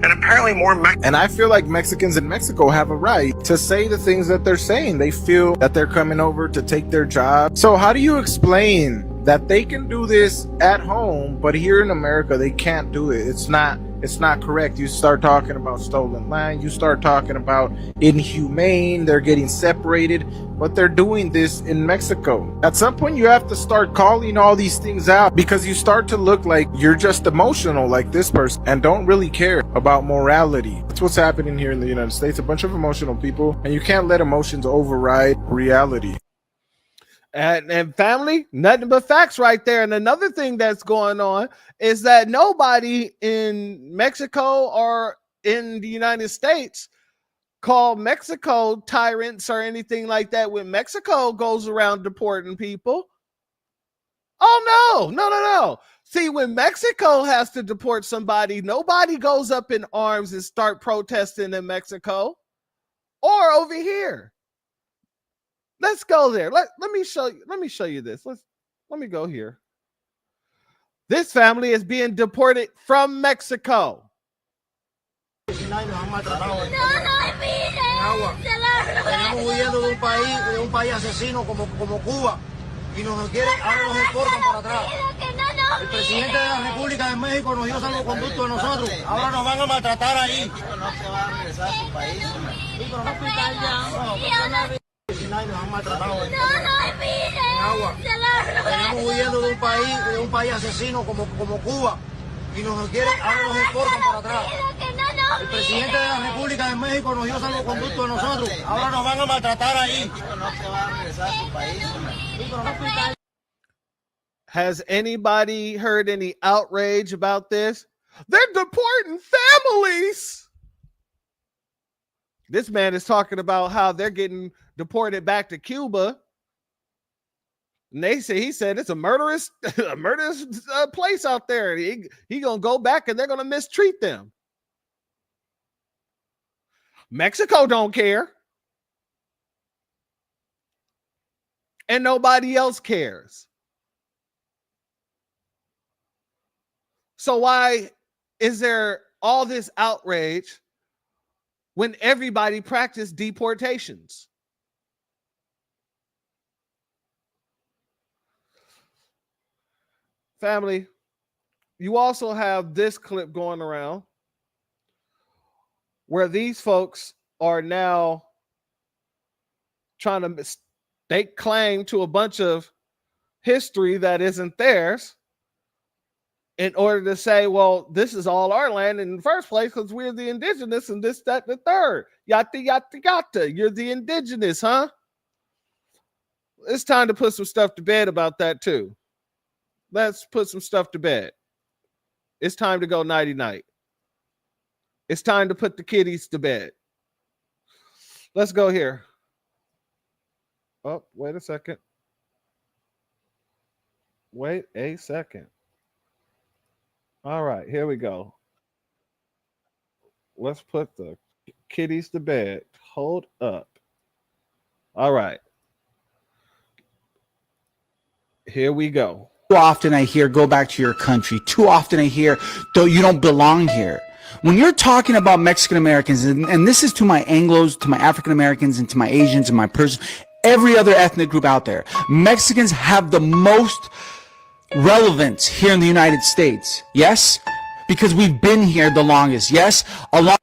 and apparently more And I feel like Mexicans in Mexico have a right to say the things that they're saying. They feel that they're coming over to take their job. So how do you explain that they can do this at home, but here in America they can't do it? It's not correct. You start talking about stolen land, you start talking about inhumane, they're getting separated, but they're doing this in Mexico. At some point you have to start calling all these things out, because you start to look like you're just emotional like this person and don't really care about morality. That's what's happening here in the United States. A bunch of emotional people, and you can't let emotions override reality. And family, nothing but facts right there. And another thing that's going on is that nobody in Mexico or in the United States call Mexico tyrants or anything like that when Mexico goes around deporting people. Oh, no. See, when Mexico has to deport somebody, nobody goes up in arms and start protesting in Mexico or over here. Let's go there. Let me show you this. Let me go here. This family is being deported from Mexico. Estamos huyendo de un país asesino como Cuba, y nos quieren, ahora nos exportan para atrás. El presidente de la República de México nos dio salvoconducto a nosotros, ahora nos van a maltratar ahí. No se va a regresar a su país. Nos han maltratado en agua. Estamos huyendo de un país asesino como Cuba, y nos quieren, ahora nos exportan para atrás. El presidente de la República de México nos dio salvoconducto a nosotros, ahora nos van a maltratar ahí. No se va a regresar a su país. Has anybody heard any outrage about this? They're deporting families. This man is talking about how they're getting deported back to Cuba. And he said it's a murderous place out there. He gonna go back and they're gonna mistreat them. Mexico don't care. And nobody else cares. So why is there all this outrage when everybody practiced deportations? Family, you also have this clip going around where these folks are now trying to stake claim to a bunch of history that isn't theirs. in order to say, well, this is all our land in the first place because we're the indigenous and this, that, and the third. Yada, yada, yada. You're the indigenous, huh? It's time to put some stuff to bed about that too. Let's put some stuff to bed. It's time to go nighty-night. It's time to put the kiddies to bed. Let's go here. Oh, wait a second. Wait a second. All right, here we go. Let's put the kiddies to bed. Hold up. All right. Here we go. Too often I hear, go back to your country. Too often I hear, though you don't belong here. When you're talking about Mexican Americans, and this is to my Anglos, to my African Americans, and to my Asians, and my Persians, every other ethnic group out there, Mexicans have the most relevance here in the United States. Yes? Because we've been here the longest. Yes? A lot.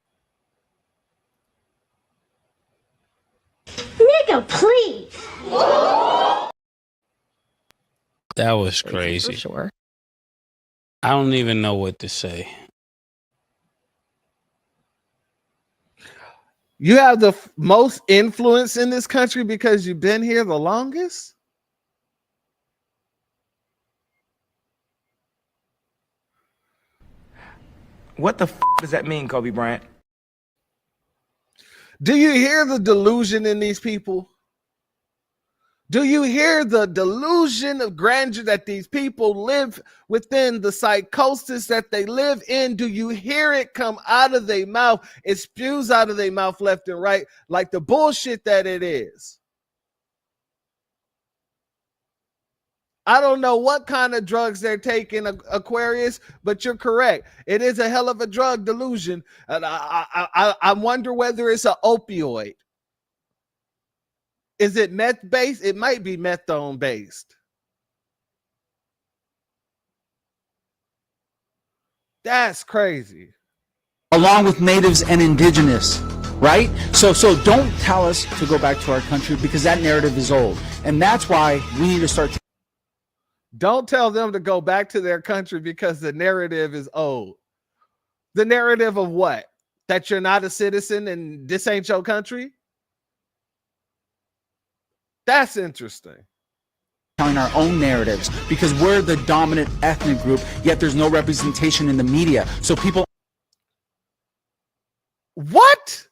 Nigga, please. That was crazy. For sure. I don't even know what to say. You have the most influence in this country because you've been here the longest? What the does that mean, Kobe Bryant? Do you hear the delusion in these people? Do you hear the delusion of grandeur that these people live within, the psychosis that they live in? Do you hear it come out of their mouth? It spews out of their mouth left and right like the bullshit that it is. I don't know what kind of drugs they're taking, Aquarius, but you're correct. It is a hell of a drug delusion. And I wonder whether it's an opioid. Is it meth-based? It might be methadone-based. That's crazy. Along with natives and indigenous, right? So don't tell us to go back to our country because that narrative is old. And that's why we need to start. Don't tell them to go back to their country because the narrative is old. The narrative of what? That you're not a citizen and this ain't your country? That's interesting. Telling our own narratives because we're the dominant ethnic group, yet there's no representation in the media. So people. What?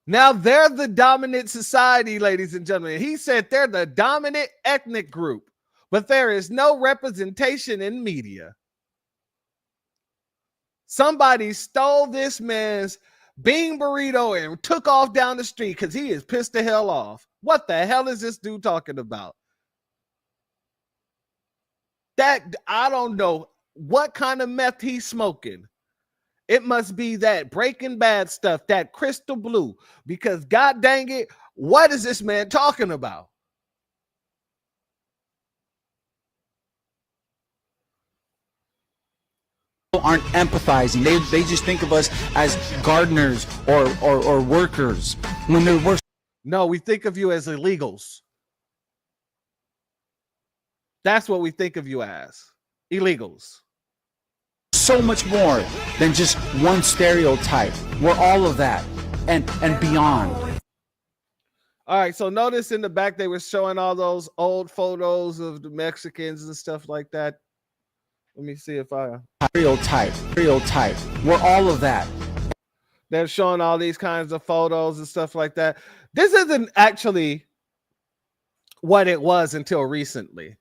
Now they're the dominant society, ladies and gentlemen. He said they're the dominant ethnic group, but there is no representation in media. Somebody stole this man's bean burrito and took off down the street because he is pissed the hell off. What the hell is this dude talking about? That I don't know what kind of meth he's smoking. It must be that Breaking Bad stuff, that crystal blue, because god dang it, what is this man talking about? Aren't empathizing. They just think of us as gardeners or workers when they're worse. No, we think of you as illegals. That's what we think of you as. Illegals. So much more than just one stereotype. We're all of that and beyond. All right, so notice in the back they were showing all those old photos of the Mexicans and stuff like that. Let me see if I stereotype. We're all of that. They're showing all these kinds of photos and stuff like that. This isn't actually what it was until recently.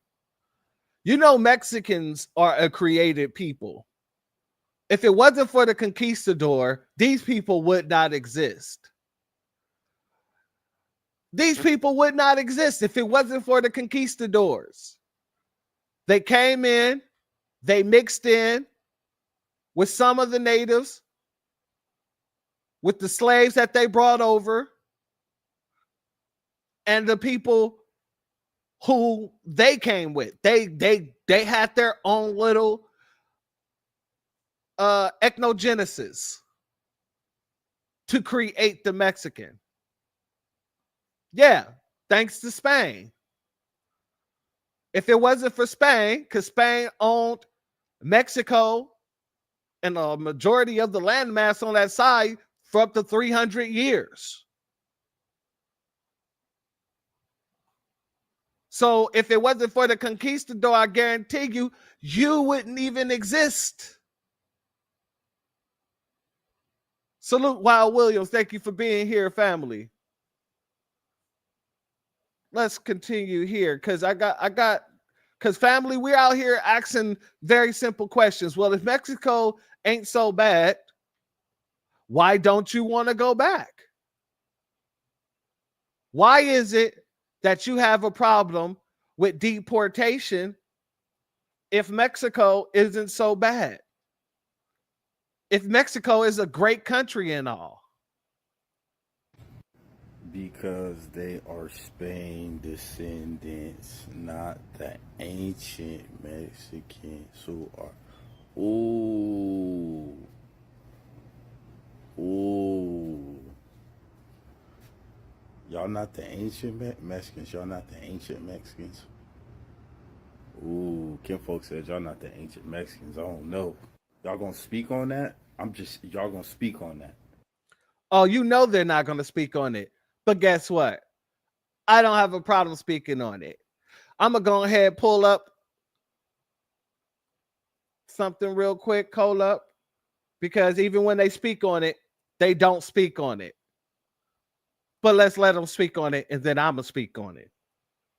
You know, Mexicans are a created people. If it wasn't for the conquistador, these people would not exist. These people would not exist if it wasn't for the conquistadors. They came in, they mixed in with some of the natives, with the slaves that they brought over, and the people who they came with. They had their own little ethnogenesis to create the Mexican. Yeah, thanks to Spain. If it wasn't for Spain, because Spain owned Mexico and a majority of the landmass on that side for up to 300 years. So if it wasn't for the conquistador, I guarantee you, you wouldn't even exist. Salute Wild Williams. Thank you for being here, family. Let's continue here because because family, we're out here asking very simple questions. Well, if Mexico ain't so bad, why don't you want to go back? Why is it that you have a problem with deportation if Mexico isn't so bad? If Mexico is a great country and all. Because they are Spain descendants, not the ancient Mexicans who are. Ooh. Y'all not the ancient Mexicans. Y'all not the ancient Mexicans. Ooh, Kim folks said y'all not the ancient Mexicans. I don't know. Y'all gonna speak on that? Y'all gonna speak on that. Oh, you know they're not gonna speak on it. But guess what? I don't have a problem speaking on it. I'm going to go ahead and pull up something real quick, hold up, because even when they speak on it, they don't speak on it. But let's let them speak on it, and then I'm going to speak on it.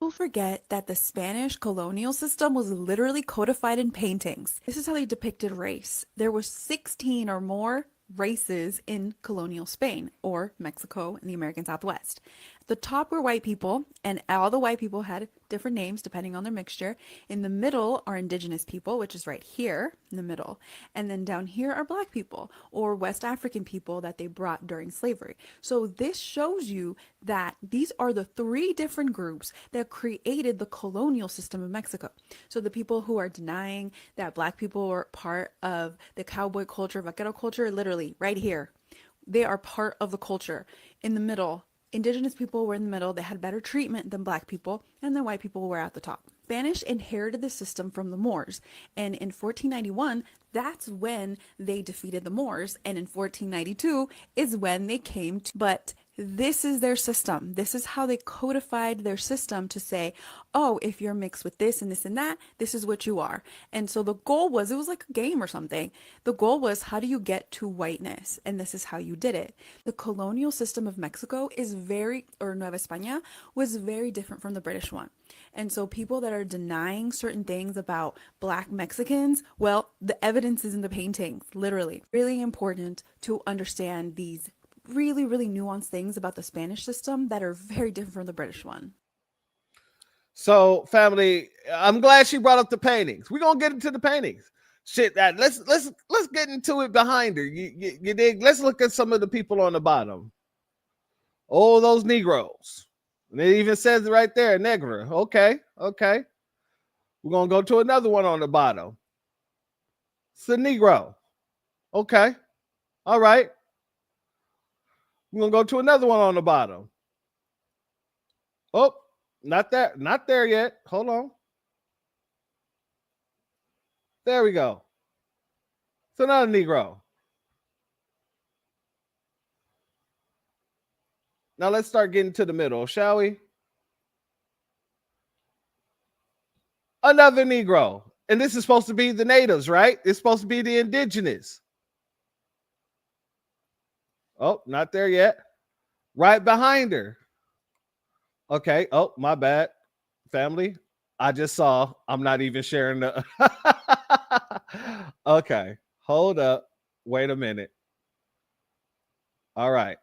People forget that the Spanish colonial system was literally codified in paintings. This is how they depicted race. There were 16 or more races in colonial Spain or Mexico in the American Southwest. The top were white people, and all the white people had different names depending on their mixture. In the middle are indigenous people, which is right here in the middle. And then down here are black people or West African people that they brought during slavery. So this shows you that these are the three different groups that created the colonial system of Mexico. So the people who are denying that black people were part of the cowboy culture, vaquero culture, literally right here, they are part of the culture. In the middle, indigenous people were in the middle. They had better treatment than black people, and the white people were at the top. Spanish inherited the system from the Moors, and in 1491, that's when they defeated the Moors, and in 1492 is when they came to, but this is their system. This is how they codified their system to say, oh, if you're mixed with this and this and that, this is what you are. And so the goal was, it was like a game or something. The goal was, how do you get to whiteness? And this is how you did it. The colonial system of Mexico is or Nueva España was very different from the British one. And so people that are denying certain things about black Mexicans, well, the evidence is in the paintings, literally. Really important to understand these really, really nuanced things about the Spanish system that are very different from the British one. So, family, I'm glad she brought up the paintings. We're gonna get into the paintings. Shit, that let's get into it behind her. You dig? Let's look at some of the people on the bottom. Oh, those Negroes. And it even says it right there, Negra. Okay. We're gonna go to another one on the bottom. It's a Negro. Okay. All right. We're gonna go to another one on the bottom. Oh, not there yet. Hold on. There we go. It's another Negro. Now let's start getting to the middle, shall we? Another Negro. And this is supposed to be the natives, right? It's supposed to be the indigenous. Oh, not there yet. Right behind her. Okay. Oh, my bad. Family. I just saw. I'm not even sharing the. Okay. Hold up. Wait a minute. All right.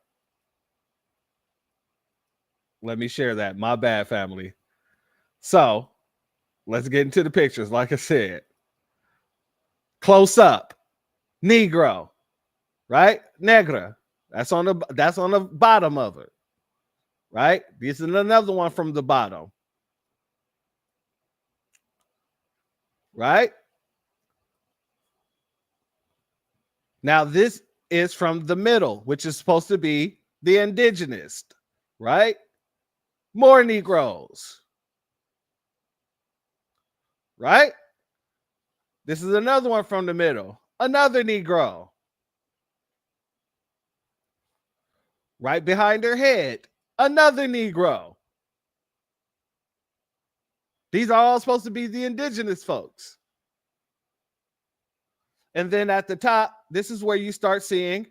Let me share that. My bad, family. So let's get into the pictures. Like I said, close up, Negro, right? Negra. That's on the bottom of it, right? This is another one from the bottom, right? Now this is from the middle, which is supposed to be the indigenous, right? More Negroes. right? This is another one from the middle. Another Negro. Right behind her head, another Negro. These are all supposed to be the indigenous folks. And then at the top, this is where you start seeing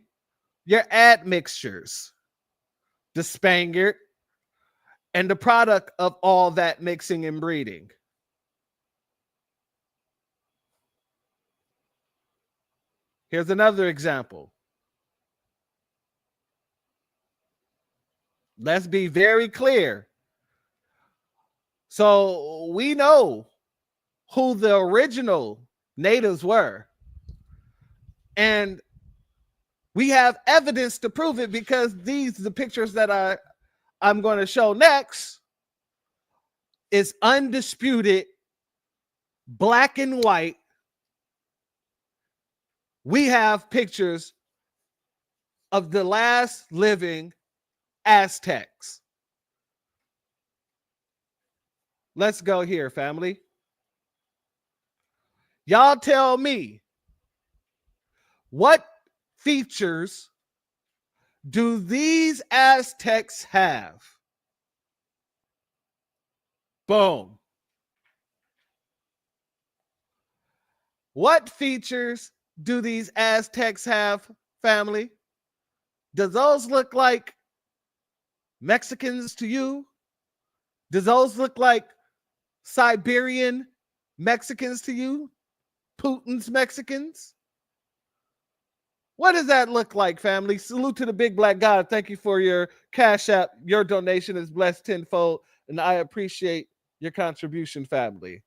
your admixtures, the Spaniard, and the product of all that mixing and breeding. Here's another example. Let's be very clear. So we know who the original natives were. And we have evidence to prove it because the pictures that I'm going to show next is undisputed, black and white. We have pictures of the last living Aztecs. Let's go here, family. Y'all tell me, what features do these Aztecs have? Boom. What features do these Aztecs have, family? Does those look like Mexicans to you? Does those look like Siberian Mexicans to you? Putin's Mexicans? What does that look like, family? Salute to the big black God. Thank you for your Cashapp. Your donation is blessed tenfold, and I appreciate your contribution, family.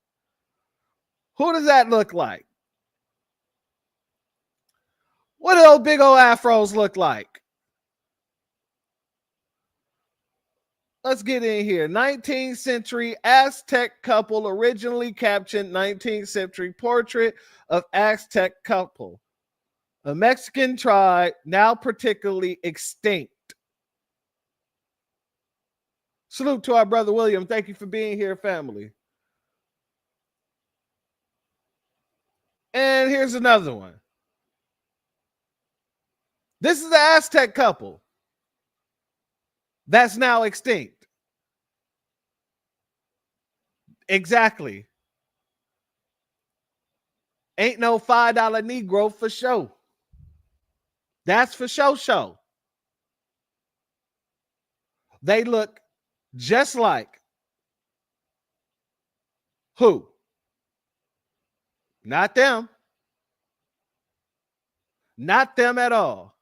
Who does that look like? What do those big old afros look like? Let's get in here. 19th century Aztec couple, originally captioned 19th century portrait of Aztec couple. A Mexican tribe, now particularly extinct. Salute to our brother William. Thank you for being here, family. And here's another one. This is the Aztec couple that's now extinct. Exactly. Ain't no $5 Negro for show. That's for show. They look just like who? Not them. Not them at all.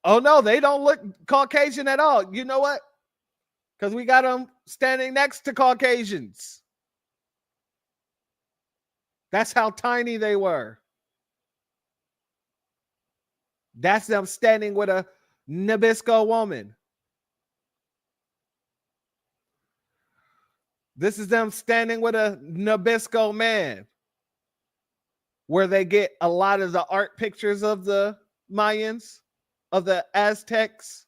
Oh, no, they don't look Caucasian at all. You know what? Because we got them standing next to Caucasians. That's how tiny they were. That's them standing with a Nabisco woman. This is them standing with a Nabisco man, where they get a lot of the art pictures of the Mayans, of the Aztecs.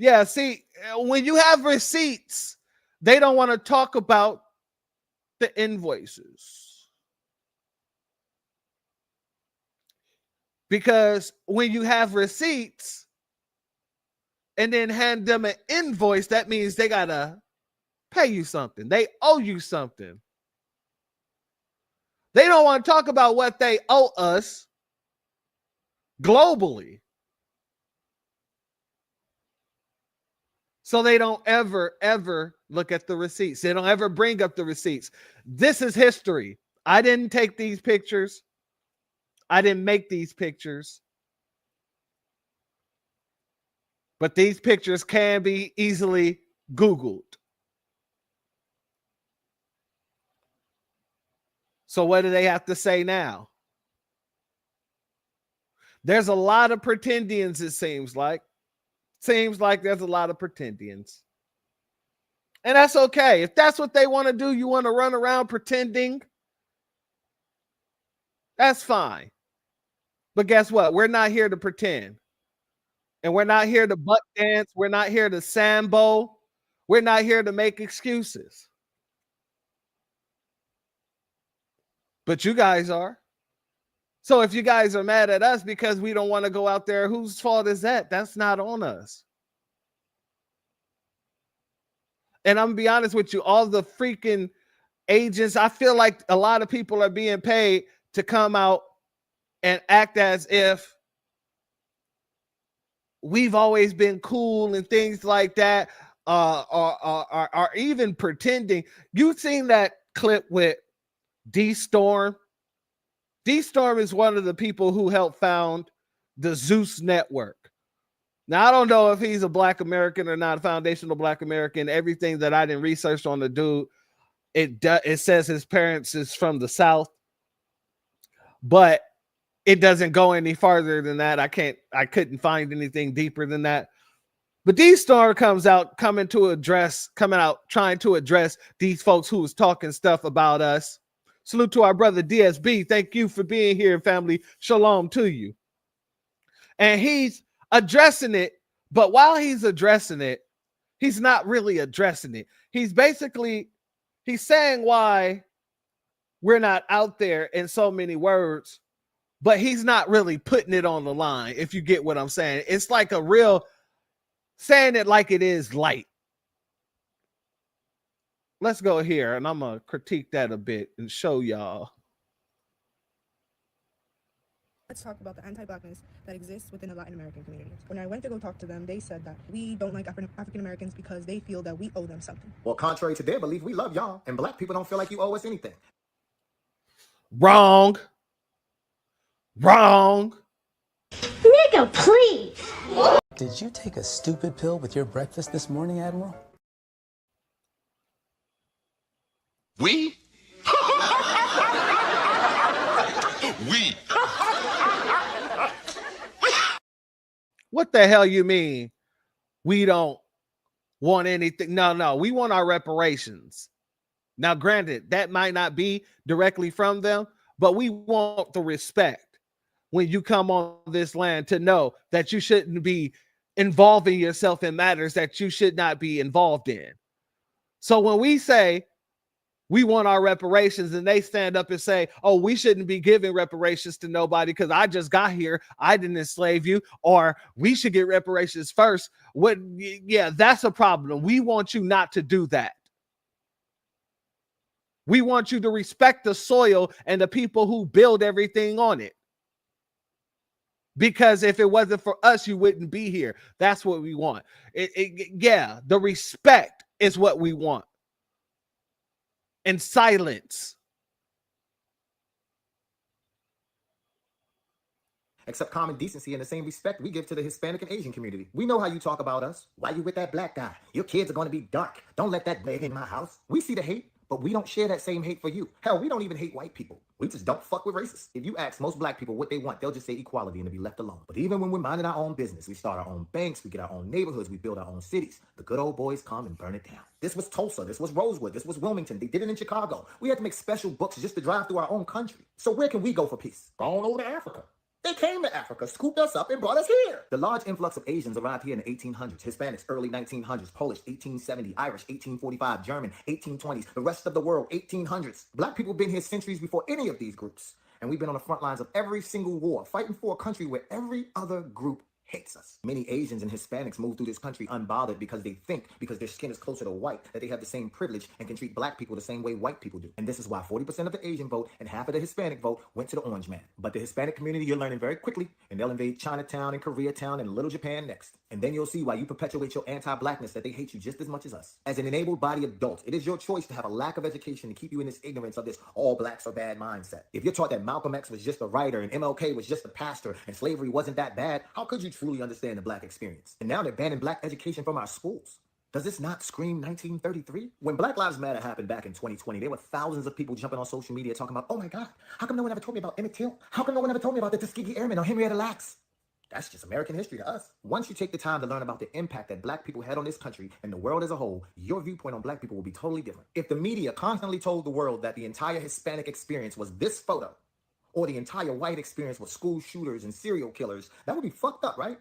Yeah, see, when you have receipts, they don't want to talk about the invoices. Because when you have receipts and then hand them an invoice, that means they got to pay you something. They owe you something. They don't want to talk about what they owe us globally. So they don't ever look at the receipts. They don't ever bring up the receipts. This is history. I didn't take these pictures. I didn't make these pictures. But these pictures can be easily Googled. So what do they have to say now? There's a lot of pretendians, it seems like. Seems like there's a lot of pretendians. And that's okay. If that's what they want to do, you want to run around pretending, that's fine. But guess what? We're not here to pretend. And we're not here to butt dance. We're not here to sambo. We're not here to make excuses. But you guys are. So if you guys are mad at us because we don't want to go out there, whose fault is that? That's not on us. And I'm gonna be honest with you, all the freaking agents, I feel like a lot of people are being paid to come out and act as if we've always been cool and things like that, are even pretending. You've seen that clip with Dtor Storm. Dtor Storm is one of the people who helped found the Zeus Network. Now, I don't know if he's a Black American or not, a foundational Black American. Everything that I didn't research on the dude, it says his parents is from the South, but it doesn't go any farther than that. I couldn't find anything deeper than that. But Dtor Storm coming out trying to address these folks who was talking stuff about us. Salute to our brother DSB. Thank you for being here, family. Shalom to you. And he's addressing it, but while he's addressing it, he's not really addressing it. He's saying why we're not out there in so many words, but he's not really putting it on the line, if you get what I'm saying. It's like a real saying it like it is light. Let's go here, and I'm going to critique that a bit and show y'all. Let's talk about the anti-Blackness that exists within the Latin American community. When I went to go talk to them, they said that we don't like African Americans because they feel that we owe them something. Well, contrary to their belief, we love y'all, and Black people don't feel like you owe us anything. Wrong. Nigga, please. Did you take a stupid pill with your breakfast this morning, Admiral? We? We. What the hell you mean? We don't want anything. No, we want our reparations. Now, granted, that might not be directly from them, but we want the respect when you come on this land to know that you shouldn't be involving yourself in matters that you should not be involved in. So when we say we want our reparations and they stand up and say, oh, we shouldn't be giving reparations to nobody because I just got here, I didn't enslave you, or we should get reparations first. Yeah, that's a problem. We want you not to do that. We want you to respect the soil and the people who build everything on it. Because if it wasn't for us, you wouldn't be here. That's what we want. Yeah, the respect is what we want. And silence. Except common decency and the same respect we give to the Hispanic and Asian community. We know how you talk about us. Why you with that Black guy? Your kids are going to be dark. Don't let that blade in my house. We see the hate, but we don't share that same hate for you. Hell, we don't even hate white people. We just don't fuck with racists. If you ask most Black people what they want, they'll just say equality and to be left alone. But even when we're minding our own business, we start our own banks, we get our own neighborhoods, we build our own cities. The good old boys come and burn it down. This was Tulsa, this was Rosewood, this was Wilmington. They did it in Chicago. We had to make special books just to drive through our own country. So where can we go for peace? Go on over to Africa. They came to Africa, scooped us up, and brought us here. The large influx of Asians arrived here in the 1800s, Hispanics, early 1900s, Polish, 1870, Irish, 1845, German, 1820s, the rest of the world, 1800s. Black people have been here centuries before any of these groups. And we've been on the front lines of every single war, fighting for a country where every other group hates us. Many Asians and Hispanics move through this country unbothered because they think, because their skin is closer to white, that they have the same privilege and can treat Black people the same way white people do. And this is why 40% of the Asian vote and half of the Hispanic vote went to the orange man. But the Hispanic community, you're learning very quickly, and they'll invade Chinatown and Koreatown and Little Japan next. And then you'll see why you perpetuate your anti-Blackness, that they hate you just as much as us. As an enabled body adult, it is your choice to have a lack of education to keep you in this ignorance of this all Blacks are bad mindset. If you're taught that Malcolm X was just a writer and MLK was just a pastor and slavery wasn't that bad, how could you truly understand the Black experience? And now they're banning Black education from our schools. Does this not scream 1933? When Black Lives Matter happened back in 2020, there were thousands of people jumping on social media talking about, oh my God, how come no one ever told me about Emmett Till? How come no one ever told me about the Tuskegee Airmen or Henrietta Lacks? That's just American history to us. Once you take the time to learn about the impact that Black people had on this country and the world as a whole, your viewpoint on Black people will be totally different. If the media constantly told the world that the entire Hispanic experience was this photo, or the entire white experience was school shooters and serial killers, that would be fucked up, right?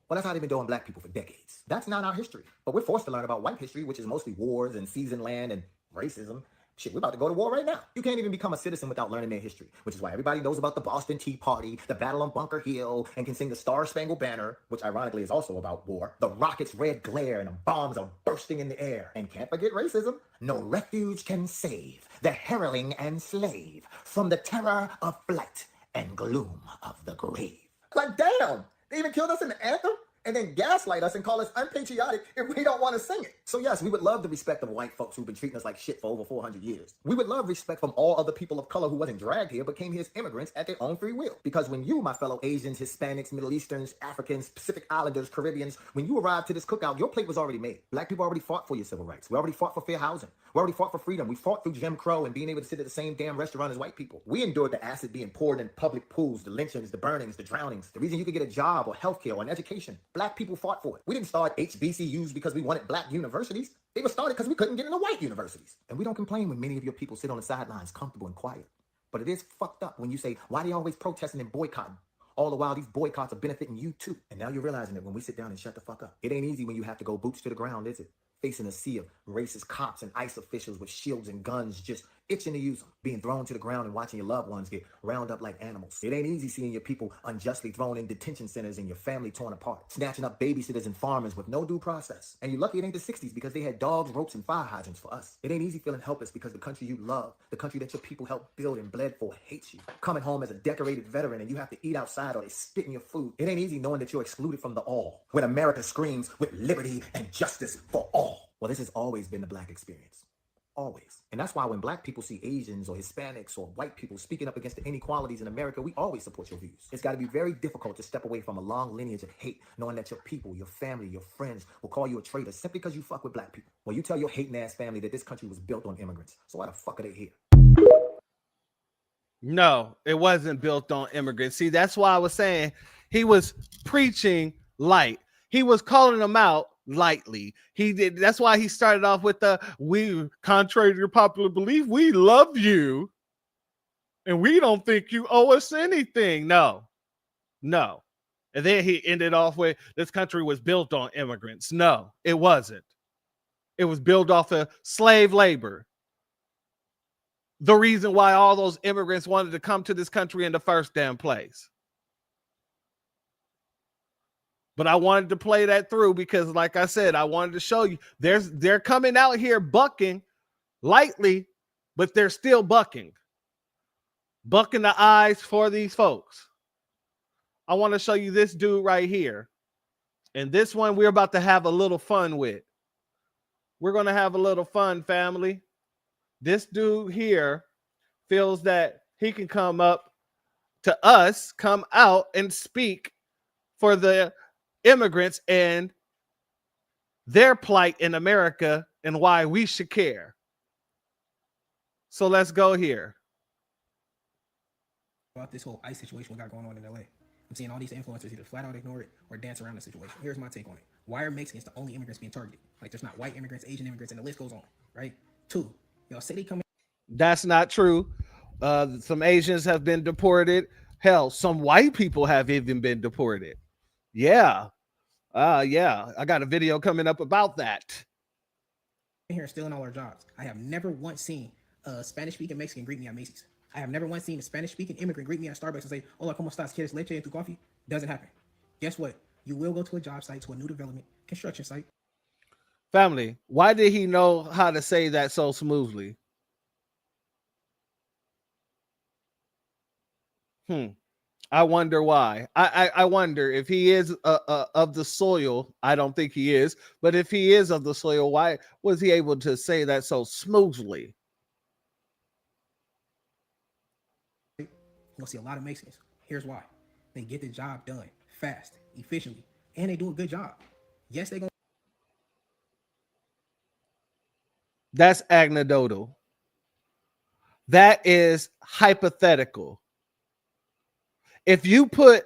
Well, that's how they've been doing black people for decades. That's not our history. But we're forced to learn about white history, which is mostly wars and seasoned land and racism. Shit, we're about to go to war right now. You can't even become a citizen without learning their history, which is why everybody knows about the Boston Tea Party, the Battle on Bunker Hill, and can sing the Star Spangled Banner, which ironically is also about war. The rockets' red glare and the bombs are bursting in the air. And can't forget racism. No refuge can save the harrowing and slave from the terror of flight and gloom of the grave. Like, damn, they even killed us in the anthem? And then gaslight us and call us unpatriotic if we don't want to sing it. So yes, we would love the respect of white folks who've been treating us like shit for over 400 years. We would love respect from all other people of color who wasn't dragged here but came here as immigrants at their own free will. Because when you, my fellow Asians, Hispanics, Middle Easterns, Africans, Pacific Islanders, Caribbeans, when you arrived to this cookout, your plate was already made. Black people already fought for your civil rights. We already fought for fair housing. We already fought for freedom. We fought through Jim Crow and being able to sit at the same damn restaurant as white people. We endured the acid being poured in public pools, the lynchings, the burnings, the drownings, the reason you could get a job or healthcare or an education. Black people fought for it. We didn't start HBCUs because we wanted black universities. They were started because we couldn't get into white universities. And we don't complain when many of your people sit on the sidelines comfortable and quiet. But it is fucked up when you say, why are they always protesting and boycotting? All the while, these boycotts are benefiting you too. And now you're realizing that when we sit down and shut the fuck up. It ain't easy when you have to go boots to the ground, is it? Facing a sea of racist cops and ICE officials with shields and guns just itching to use them, being thrown to the ground and watching your loved ones get round up like animals. It ain't easy seeing your people unjustly thrown in detention centers and your family torn apart, snatching up babysitters and farmers with no due process. And you're lucky it ain't the 60s because they had dogs, ropes, and fire hydrants for us. It ain't easy feeling helpless because the country you love, the country that your people helped build and bled for, hates you. Coming home as a decorated veteran and you have to eat outside or they spit in your food. It ain't easy knowing that you're excluded from the all, when America screams with liberty and justice for all. Well, this has always been the black experience. Always. And that's why when black people see Asians or Hispanics or white people speaking up against the inequalities in America, we always support your views. It's got to be very difficult to step away from a long lineage of hate, knowing that your people, your family, your friends will call you a traitor simply because you fuck with black people. Well, you tell your hating ass family that this country was built on immigrants. So why the fuck are they here? No, it wasn't built on immigrants. See, that's why I was saying he was preaching light. He was calling them out lightly. He did. That's why he started off with we, contrary to your popular belief, we love you and we don't think you owe us anything. No. And then he ended off with, this country was built on immigrants. No, it wasn't. It was built off of slave labor. The reason why all those immigrants wanted to come to this country in the first damn place. But I wanted to play that through because, like I said, I wanted to show you they're coming out here bucking lightly, but they're still bucking the eyes for these folks. I want to show you this dude right here. And this one we're about to have a little fun with. We're going to have a little fun, family. This dude here feels that he can come up to us, come out and speak for the immigrants and their plight in America and why we should care. So let's go here. About this whole ICE situation we got going on in LA. I'm seeing all these influencers either flat out ignore it or dance around the situation. Here's my take on it. Why are Mexicans the only immigrants being targeted? Like, there's not white immigrants, Asian immigrants, and the list goes on, right? 2, y'all say they come in. That's not true. Some Asians have been deported. Hell, some white people have even been deported. Yeah. I got a video coming up about that. Here stealing all our jobs. I have never once seen a Spanish-speaking Mexican greet me at Macy's. I have never once seen a Spanish-speaking immigrant greet me at Starbucks and say, "Hola, ¿cómo estás? ¿Quieres leche en tu coffee?" Doesn't happen. Guess what? You will go to a job site, to a new development construction site. Family, why did he know how to say that so smoothly? I wonder why. I wonder if he is of the soil. I don't think he is, but if he is of the soil, why was he able to say that so smoothly? You'll see a lot of Mexicans. Here's why. They get the job done fast, efficiently, and they do a good job. Yes, they're going to. That's anecdotal. That is hypothetical. If you put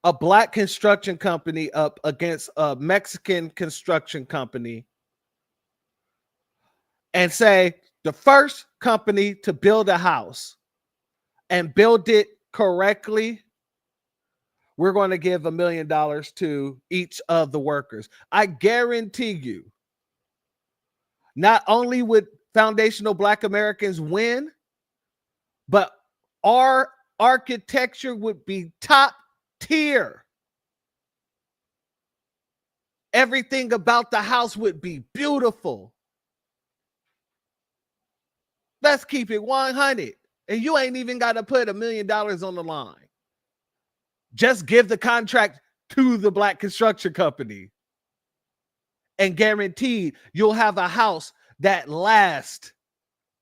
a black construction company up against a Mexican construction company and say the first company to build a house and build it correctly we're going to give $1 million to each of the workers. I guarantee you, not only would foundational Black Americans win, but our architecture would be top tier. Everything about the house would be beautiful. Let's keep it 100. And you ain't even got to put $1 million on the line. Just give the contract to the Black construction company. And guaranteed you'll have a house that lasts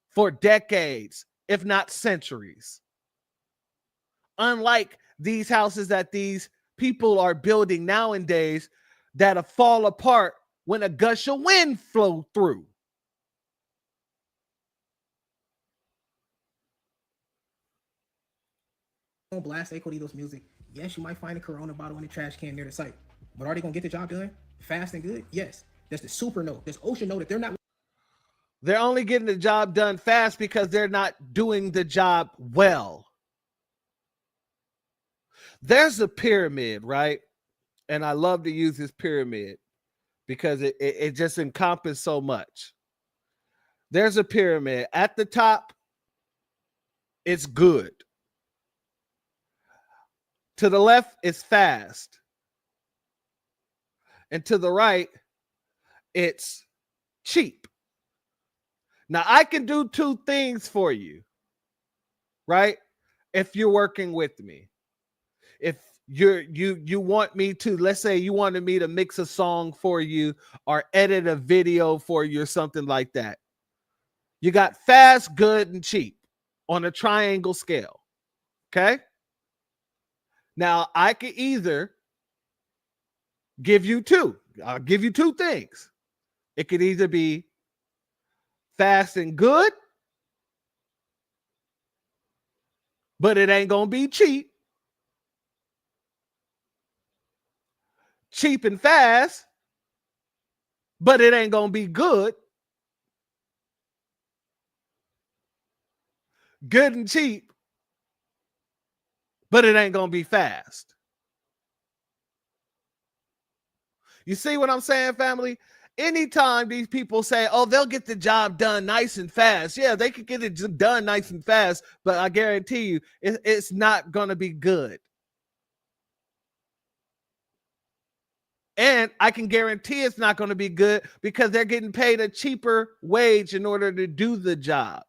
for decades, if not centuries. Unlike these houses that these people are building nowadays that'll fall apart when a gush of wind flow through. On blast Corridos music. Yes, you might find a Corona bottle in the trash can near the site, but are they gonna get the job done fast and good? Yes. There's the super note. There's ocean note that they're not. They're only getting the job done fast because they're not doing the job well. There's a pyramid, right? And I love to use this pyramid because it just encompasses so much. There's a pyramid. At the top, it's good. To the left, it's fast. And to the right, it's cheap. Now, I can do two things for you, right? If you're working with me. If you want me to, let's say you wanted me to mix a song for you or edit a video for you or something like that. You got fast, good, and cheap on a triangle scale. Okay? Now, I could either give you two. I'll give you two things. It could either be fast and good, but it ain't going to be cheap. Cheap and fast, but it ain't going to be good. Good and cheap, but it ain't going to be fast. You see what I'm saying, family? Anytime these people say, oh, they'll get the job done nice and fast. Yeah, they could get it done nice and fast, but I guarantee you it's not going to be good. And I can guarantee it's not going to be good because they're getting paid a cheaper wage in order to do the job.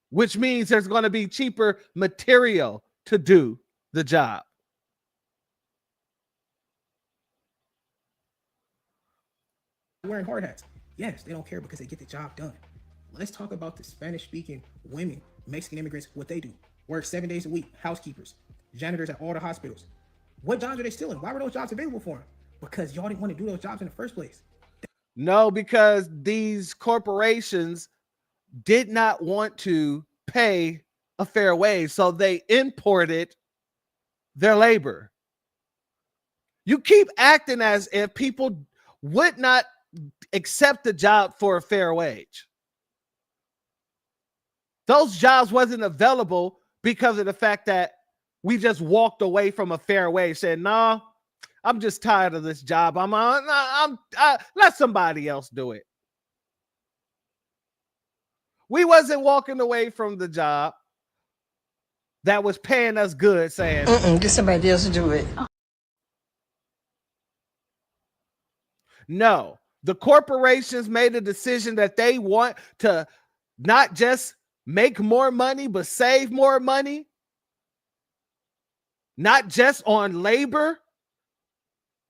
Which means there's going to be cheaper material to do the job. Wearing hard hats. Yes, they don't care because they get the job done. Let's talk about the Spanish-speaking women, Mexican immigrants, what they do. Work 7 days a week, housekeepers, janitors at all the hospitals. What jobs are they stealing? Why were those jobs available for them? Because y'all didn't want to do those jobs in the first place. No, because these corporations did not want to pay a fair wage, so they imported their labor. You keep acting as if people would not accept the job for a fair wage. Those jobs wasn't available because of the fact that we just walked away from a fair wage, said, no, I'm just tired of this job. Let somebody else do it. We wasn't walking away from the job that was paying us good, saying, get somebody else to do it. No, the corporations made a decision that they want to not just make more money, but save more money. Not just on labor,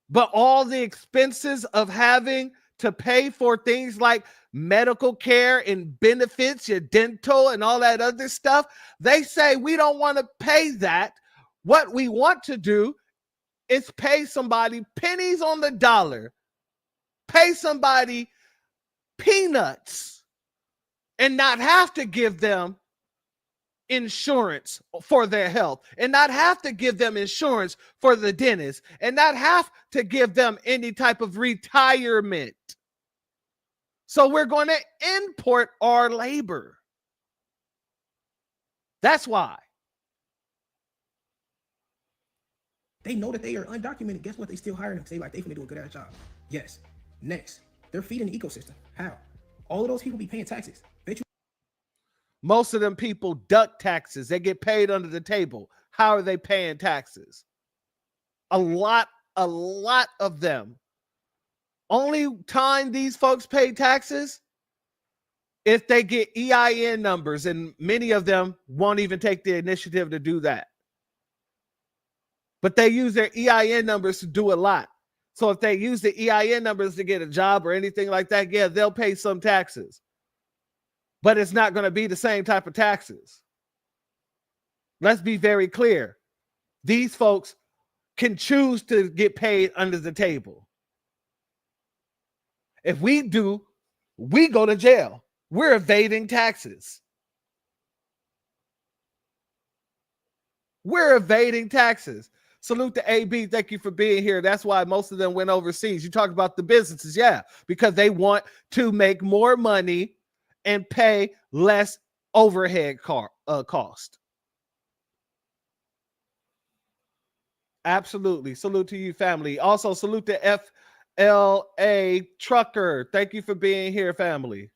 but all the expenses of having to pay for things like medical care and benefits, your dental and all that other stuff. They say we don't want to pay that. What we want to do is pay somebody pennies on the dollar, pay somebody peanuts, and not have to give them insurance for their health, and not have to give them insurance for the dentist, and not have to give them any type of retirement. So we're going to import our labor. That's why. They know that they are undocumented. Guess what? They still hire them. Say like they finna do a good ass job. Yes. Next, they're feeding the ecosystem. How? All of those people be paying taxes. Bet you. Most of them people duck taxes. They get paid under the table. How are they paying taxes? A lot of them. Only time these folks pay taxes if they get EIN numbers, and many of them won't even take the initiative to do that. But they use their EIN numbers to do a lot. So if they use the EIN numbers to get a job or anything like that, yeah, they'll pay some taxes. But it's not going to be the same type of taxes. Let's be very clear. These folks can choose to get paid under the table. If we do, we go to jail. We're evading taxes. We're evading taxes. Salute to AB. Thank you for being here. That's why most of them went overseas. You talk about the businesses. Yeah, because they want to make more money and pay less overhead cost. Absolutely. Salute to you, family. Also, salute to FLA Trucker. Thank you for being here, family.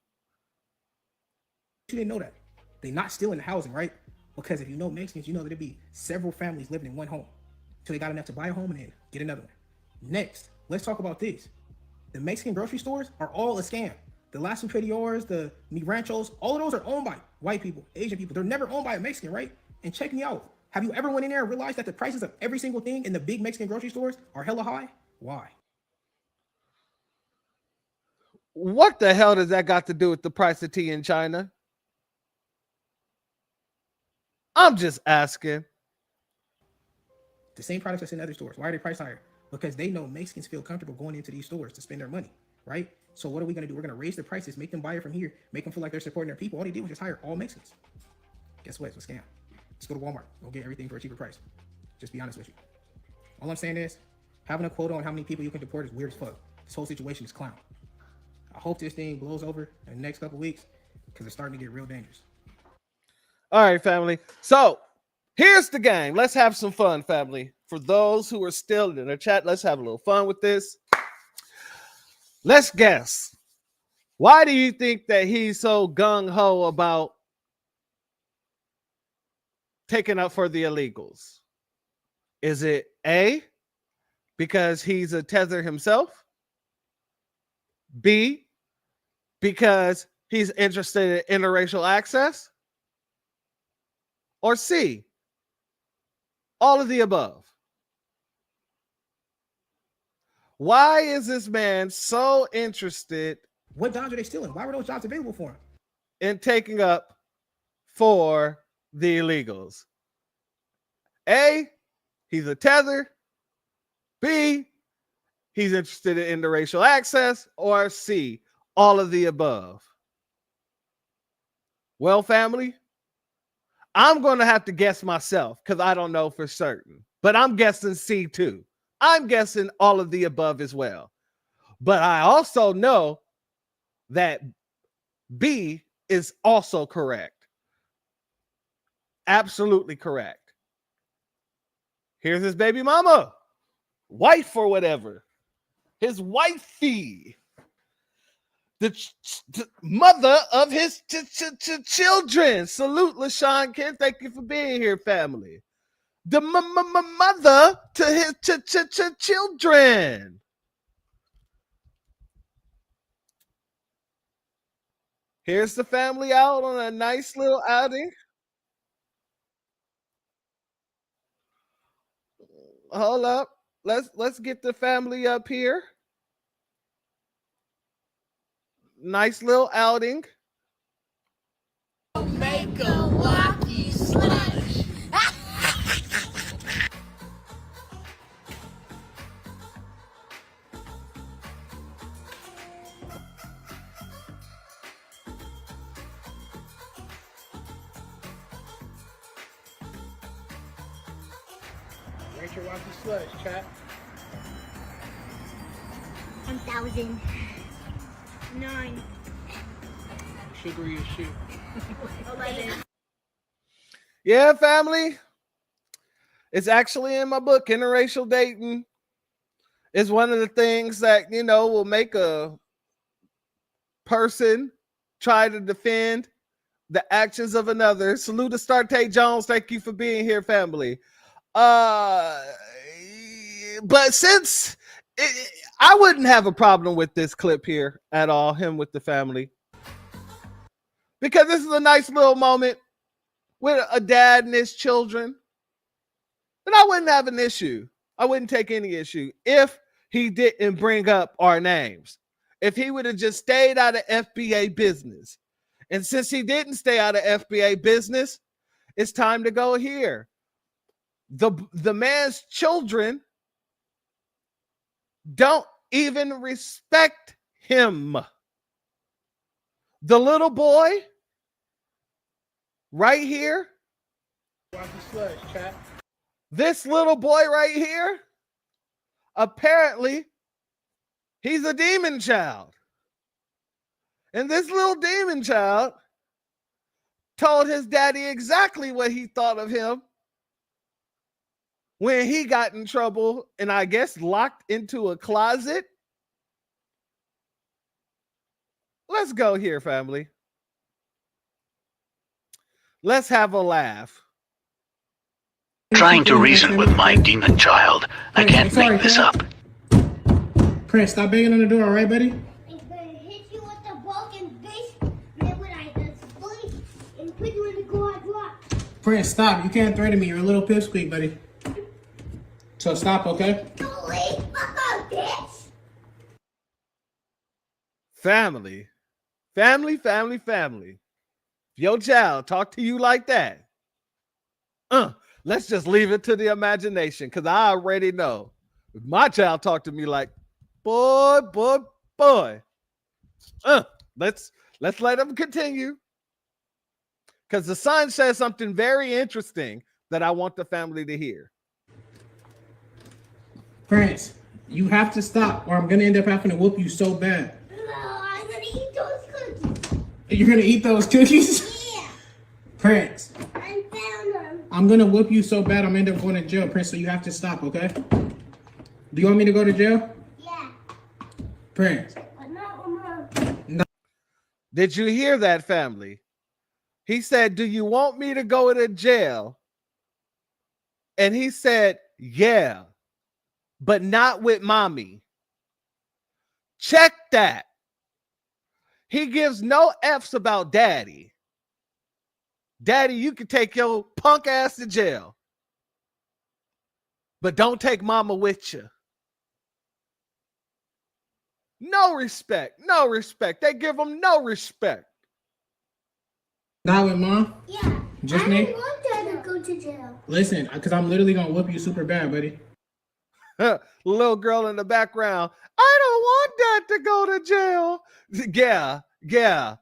You didn't know that. They're not stealing the housing, right? Because if you know Mexicans, you know that there'd be several families living in one home. So they got enough to buy a home and then get another one. Next, let's talk about this. The Mexican grocery stores are all a scam. The Las Superiores, the Migranchos, all of those are owned by white people, Asian people. They're never owned by a Mexican, right? And check me out. Have you ever went in there and realized that the prices of every single thing in the big Mexican grocery stores are hella high? Why? What the hell does that got to do with the price of tea in China? I'm just asking. The same products that's in other stores. Why are they priced higher? Because they know Mexicans feel comfortable going into these stores to spend their money, right? So what are we going to do? We're going to raise the prices, make them buy it from here, make them feel like they're supporting their people. All they do is just hire all Mexicans. Guess what? It's a scam. Just go to Walmart. Go get everything for a cheaper price. Just be honest with you. All I'm saying is, having a quota on how many people you can deport is weird as fuck. This whole situation is clown. I hope this thing blows over in the next couple weeks because it's starting to get real dangerous. All right, family. So here's the game. Let's have some fun, family. For those who are still in the chat, let's have a little fun with this. Let's guess. Why do you think that he's so gung-ho about taking up for the illegals? Is it A, because he's a tether himself? B, because he's interested in interracial access? Or C, all of the above? Why is this man so interested? What jobs are they stealing? Why were those jobs available for him? In taking up for the illegals? A, he's a tether. B, he's interested in interracial access. Or C, all of the above? Well, family, I'm going to have to guess myself because I don't know for certain. But I'm guessing C too. I'm guessing all of the above as well. But I also know that B is also correct. Absolutely correct. Here's his baby mama. Wife or whatever. His wifey. The mother of his children. Salute, LaShawn Kent. Thank you for being here, family. The mother to his children. Here's the family out on a nice little outing. Hold up. Let's get the family up here. Nice little outing. Make a walkie slush. Rate your walkie slush, chat. 1,000. 9. Sugary as shit. 11. Yeah, family. It's actually in my book. Interracial dating is one of the things that, you know, will make a person try to defend the actions of another. Salute to Starte Jones. Thank you for being here, family. But since I wouldn't have a problem with this clip here at all, him with the family, because this is a nice little moment with a dad and his children, and I wouldn't have an issue. I wouldn't take any issue if he didn't bring up our names. If he would have just stayed out of FBA business. And since he didn't stay out of FBA business, it's time to go here. The man's children don't even respect him. The little boy right here, this little boy right here, apparently he's a demon child. And this little demon child told his daddy exactly what he thought of him when he got in trouble and I guess locked into a closet. Let's go here, family. Let's have a laugh. Trying to reason with my demon child. I can't make this up. Chris, stop banging on the door, all right, buddy? I'm gonna hit you with the broken base, then when I split and put you in the garage rock. Prince, stop. You can't threaten me. You're a little pipsqueak, buddy. So stop, okay? Don't leave, fuck bitch! Family. If your child talk to you like that, let's just leave it to the imagination, because I already know. If my child talk to me like, boy, let's let him continue. Because the son says something very interesting that I want the family to hear. Prince, you have to stop or I'm going to end up having to whoop you so bad. No, I'm gonna eat those cookies. You're going to eat those cookies? Yeah. Prince, I found them. I'm going to whoop you so bad I'm going to end up going to jail, Prince, so you have to stop, okay? Do you want me to go to jail? Yeah. Prince. But not with Mom. No. Did you hear that, family? He said, do you want me to go to jail? And he said, yeah, but not with mommy. Check that. He gives no F's about daddy. Daddy, you can take your punk ass to jail, but don't take mama with you. No respect. They give him no respect. Not with Mom? Yeah. Just I me? don't want Dad to go to jail. Listen, because I'm literally going to whoop you super bad, buddy. Little girl in the background. I don't want Dad to go to jail. Yeah.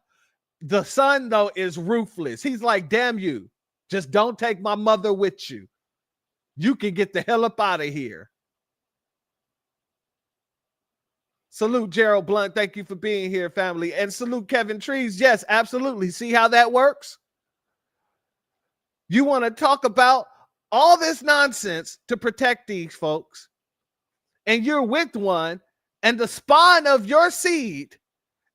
The son, though, is ruthless. He's like, damn you. Just don't take my mother with you. You can get the hell up out of here. Salute Gerald Blunt. Thank you for being here, family. And salute Kevin Trees. Yes, absolutely. See how that works? You want to talk about all this nonsense to protect these folks, and you're with one, and the spawn of your seed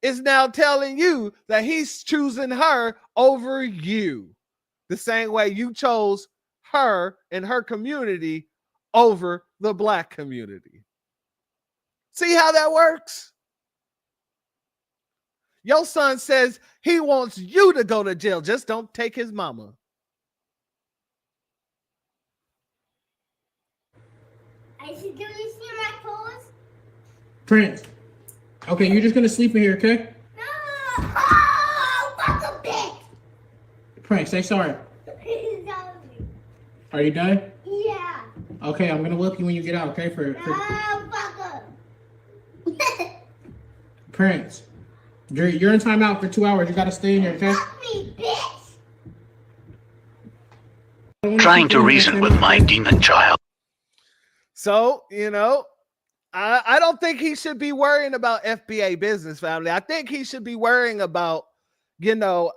is now telling you that he's choosing her over you, the same way you chose her and her community over the black community. See how that works? Your son says he wants you to go to jail. Just don't take his mama. I should do you see my clothes? Prince. Okay, you're just going to sleep in here, okay? No! Oh, fuck a bitch! Prince, say sorry. Are you done? Yeah. Okay, I'm going to whoop you when you get out, okay? No, fuck Prince, you're in timeout for 2 hours. You got to stay in here, okay? Fuck me, bitch! Trying to reason with my demon child. So, you know, I don't think he should be worrying about FBA business, family. I think he should be worrying about, you know,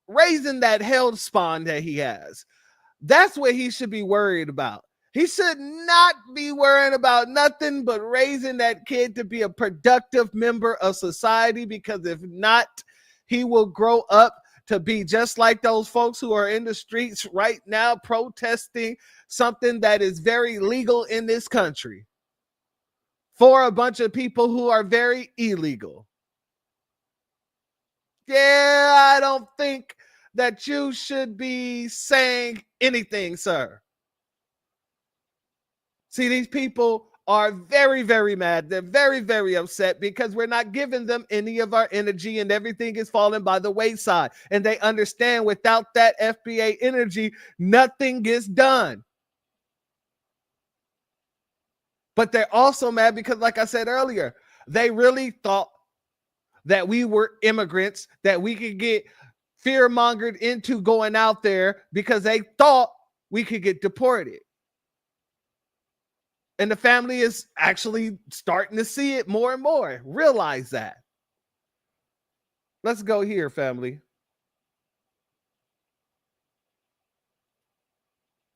raising that hell spawn that he has. That's what he should be worried about. He should not be worrying about nothing but raising that kid to be a productive member of society, because if not, he will grow up to be just like those folks who are in the streets right now protesting something that is very legal in this country for a bunch of people who are very illegal. Yeah, I don't think that you should be saying anything, sir. See, these people are very, very mad. They're very, very upset because we're not giving them any of our energy and everything is falling by the wayside. And they understand without that FBA energy, nothing gets done. But they're also mad because, like I said earlier, they really thought that we were immigrants, that we could get fear-mongered into going out there because they thought we could get deported. And the family is actually starting to see it more and more. Realize that. Let's go here, family.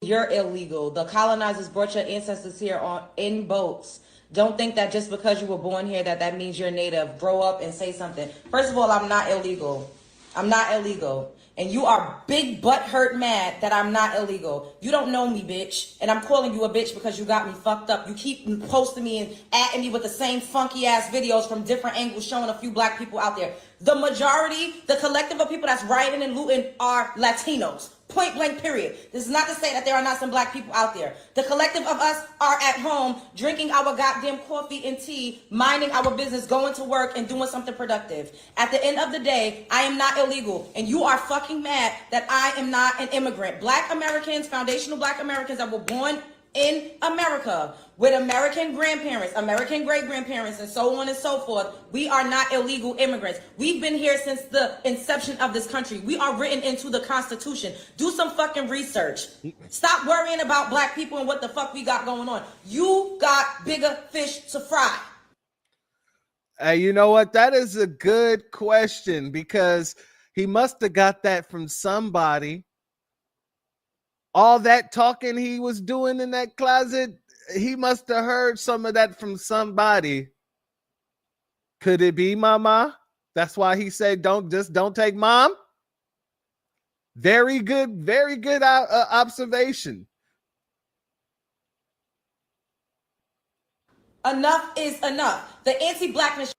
You're illegal. The colonizers brought your ancestors here in boats. Don't think that just because you were born here that means you're native. Grow up and say something. First of all, I'm not illegal. I'm not illegal. And you are big butt hurt mad that I'm not illegal. You don't know me, bitch. And I'm calling you a bitch because you got me fucked up. You keep posting me and atting me with the same funky ass videos from different angles showing a few black people out there. The majority, the collective of people that's rioting and looting are Latinos. Point blank, period. This is not to say that there are not some black people out there. The collective of us are at home drinking our goddamn coffee and tea, minding our business, going to work and doing something productive. At the end of the day, I am not illegal. And you are fucking mad that I am not an immigrant. Black Americans, foundational black Americans that were born in America with American grandparents, American great-grandparents, and so on and so forth, we are not illegal immigrants. We've been here since the inception of this country. We are written into the Constitution. Do some fucking research. Stop worrying about black people and what the fuck we got going on. You got bigger fish to fry. Hey, you know what? That is a good question, because he must have got that from somebody. All that talking he was doing in that closet, he must have heard some of that from somebody. Could it be mama? That's why he said, don't take mom. Very good observation. Enough is enough. The anti-blackness.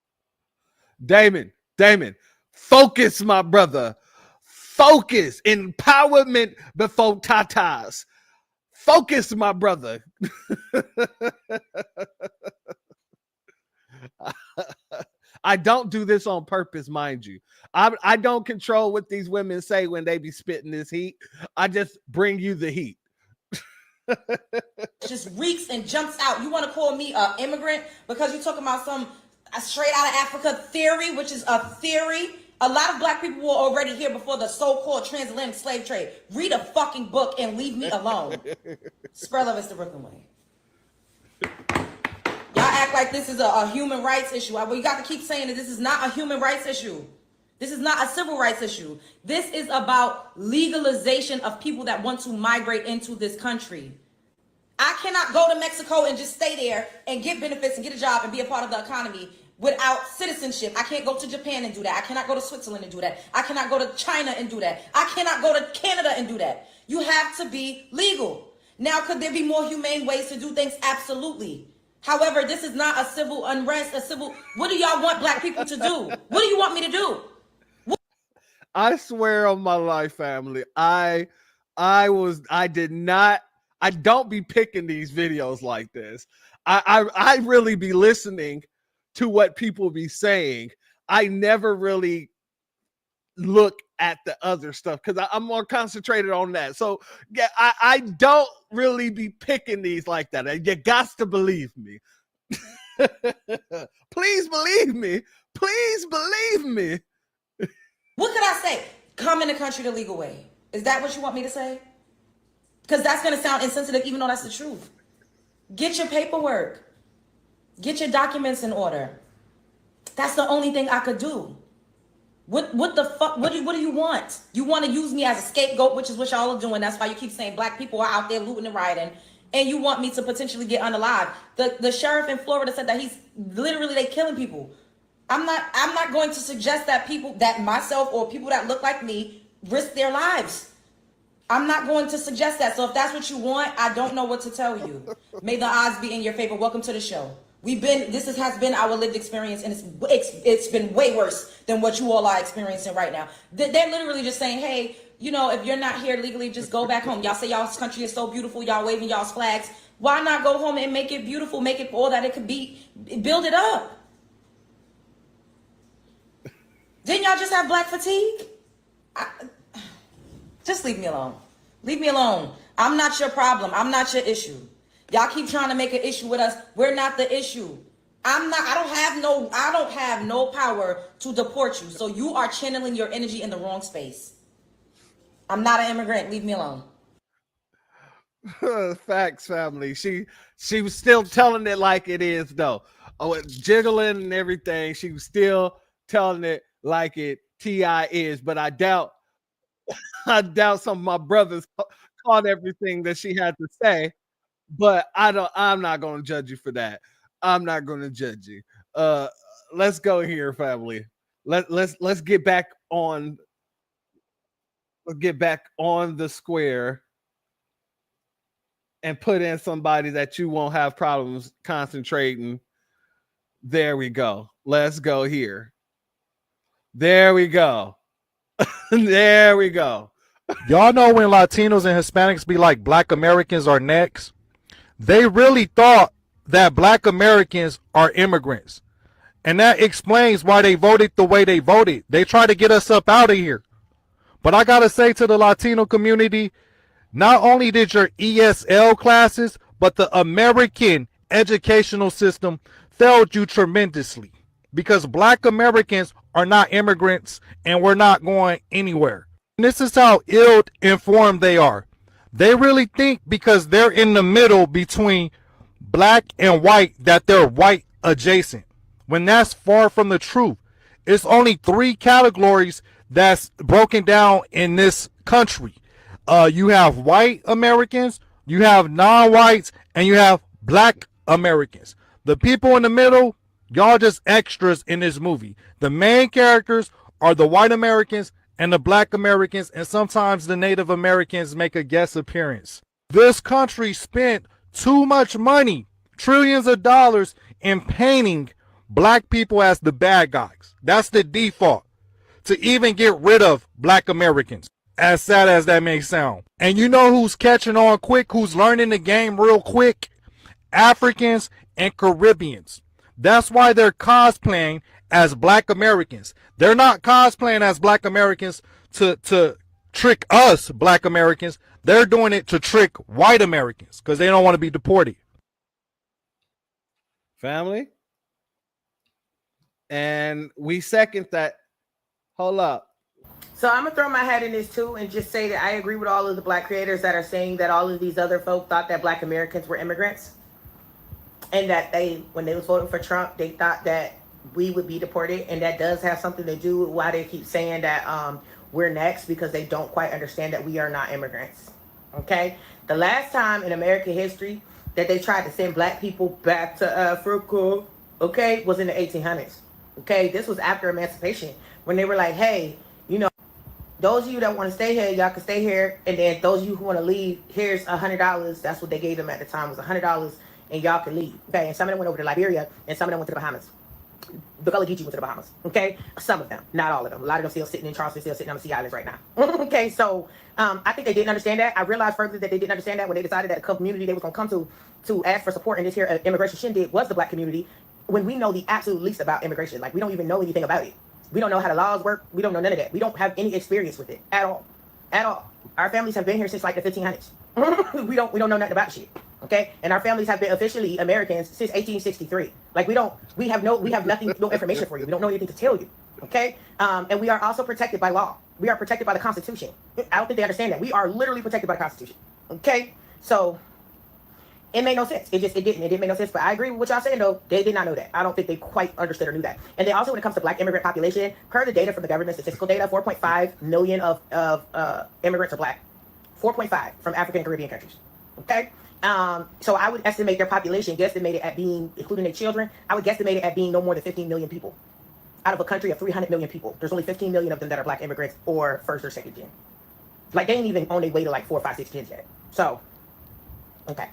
Damon, focus, my brother. Focus. Empowerment before tatas. Focus, my brother. I don't do this on purpose, mind you. I don't control what these women say when they be spitting this heat. I just bring you the heat. Just reeks and jumps out. You want to call me an immigrant because you're talking about some straight out of Africa theory, which is a theory. A lot of black people were already here before the so-called transatlantic slave trade. Read a fucking book and leave me alone. Spread love is the Brooklyn way. Y'all act like this is a human rights issue. Well, you got to keep saying that this is not a human rights issue. This is not a civil rights issue. This is about legalization of people that want to migrate into this country. I cannot go to Mexico and just stay there and get benefits and get a job and be a part of the economy without citizenship. I can't go to Japan and do that. I cannot go to Switzerland and do that. I cannot go to China and do that. I cannot go to Canada and do that. You have to be legal. Now, could there be more humane ways to do things? Absolutely. However, this is not a civil unrest, what do y'all want black people to do? What do you want me to do? I swear on my life, family, I don't be picking these videos like this. I really be listening to what people be saying. I never really look at the other stuff because I'm more concentrated on that. So yeah, I don't really be picking these like that. You got to believe me. Please believe me. Please believe me. What could I say? Come in the country the legal way. Is that what you want me to say? Because that's going to sound insensitive even though that's the truth. Get your paperwork. Get your documents in order. That's the only thing I could do. What the fuck? What do you want? You want to use me as a scapegoat, which is what y'all are doing. That's why you keep saying black people are out there looting and rioting. And you want me to potentially get unalive. The sheriff in Florida said that he's literally they killing people. I'm not going to suggest that people that myself or people that look like me risk their lives. I'm not going to suggest that. So if that's what you want, I don't know what to tell you. May the odds be in your favor. Welcome to the show. This has been our lived experience, and it's been way worse than what you all are experiencing right now. They're literally just saying, hey, you know, if you're not here legally, just go back home. Y'all say y'all's country is so beautiful, y'all waving y'all's flags. Why not go home and make it beautiful, make it all that it could be, build it up? Didn't y'all just have black fatigue? Just leave me alone. Leave me alone. I'm not your problem. I'm not your issue. Y'all keep trying to make an issue with us. We're not the issue. I don't have no power to deport you. So you are channeling your energy in the wrong space. I'm not an immigrant. Leave me alone. Facts, family. She was still telling it like it is, though. Oh, jiggling and everything. She was still telling it like it T.I. is, but I doubt some of my brothers caught everything that she had to say. But I'm not going to judge you for that. I'm not going to judge you. Let's go here, family. Let's get back on. Let's get back on the square and put in somebody that you won't have problems concentrating. There we go. Let's go here. There we go. There we go. Y'all know when Latinos and Hispanics be like, black Americans are next? They really thought that black Americans are immigrants. And that explains why they voted the way they voted. They tried to get us up out of here. But I got to say to the Latino community, not only did your ESL classes, but the American educational system failed you tremendously. Because black Americans are not immigrants and we're not going anywhere. And this is how ill-informed they are. They really think because they're in the middle between black and white that they're white adjacent. When that's far from the truth. It's only 3 categories that's broken down in this country. You have white Americans, you have non-whites, and you have black Americans. The people in the middle, y'all just extras in this movie. The main characters are the white Americans and the black Americans, and sometimes the Native Americans make a guest appearance. This country spent too much money, trillions of dollars, in painting black people as the bad guys. That's the default. To even get rid of black Americans. As sad as that may sound. And you know who's catching on quick, who's learning the game real quick? Africans and Caribbeans. That's why they're cosplaying as black Americans. They're not cosplaying as black Americans to trick us black Americans. They're doing it to trick white Americans because they don't want to be deported. Family? And we second that. Hold up. So I'm gonna throw my hat in this too and just say that I agree with all of the black creators that are saying that all of these other folk thought that black Americans were immigrants. And that when they was voting for Trump, they thought that we would be deported. And that does have something to do with why they keep saying that we're next, because they don't quite understand that we are not immigrants. Okay? The last time in American history that they tried to send black people back to Africa, okay, was in the 1800s. Okay? This was after emancipation, when they were like, hey, you know, those of you that want to stay here, y'all can stay here. And then those of you who want to leave, here's $100. That's what they gave them at the time, was $100. And y'all can leave. Okay, and some of them went over to Liberia, and some of them went to the Bahamas. The Gullah Geechee went to the Bahamas. Okay, some of them, not all of them. A lot of them still sitting in Charleston, still sitting on the Sea Islands right now. Okay, so I think they didn't understand that. I realized further that they didn't understand that when they decided that the community they was gonna come to ask for support in this here immigration shindig was the black community. When we know the absolute least about immigration, like we don't even know anything about it. We don't know how the laws work. We don't know none of that. We don't have any experience with it at all, at all. Our families have been here since like the 1500s. we don't know nothing about shit. Okay, and our families have been officially Americans since 1863. Like we have nothing, no information for you. We don't know anything to tell you. Okay, and we are also protected by law. We are protected by the Constitution. I don't think they understand that. We are literally protected by the Constitution. Okay, so It made no sense. It didn't make no sense. But I agree with what y'all saying though. They did not know that. I don't think they quite understood or knew that. And then also when it comes to black immigrant population, per the data from the government statistical data, 4.5 million of immigrants are black. 4.5 from African and Caribbean countries. Okay. So I would estimate their population, guesstimated at being, including their children, I would guesstimate it at being no more than 15 million people. Out of a country of 300 million people, there's only 15 million of them that are black immigrants or first or second gen. Like they ain't even on their way to like 4, 5, 6 kids yet. So, okay.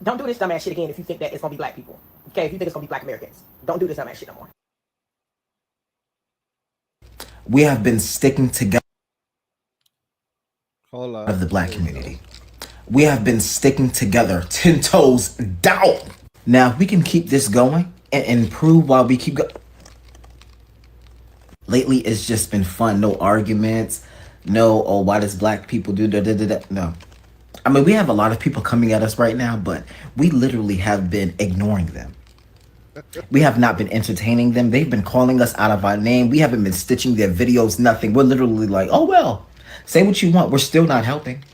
Don't do this dumbass shit again if you think that it's gonna be black people. Okay, if you think it's gonna be black Americans. Don't do this dumbass shit no more. We have been sticking together of the black community. We have been sticking together 10 toes down. Now we can keep this going and improve while we keep going. Lately, it's just been fun. No arguments. No, oh, why does black people do that? No. I mean, we have a lot of people coming at us right now, but we literally have been ignoring them. We have not been entertaining them. They've been calling us out of our name. We haven't been stitching their videos, nothing. We're literally like, oh, well, say what you want. We're still not helping.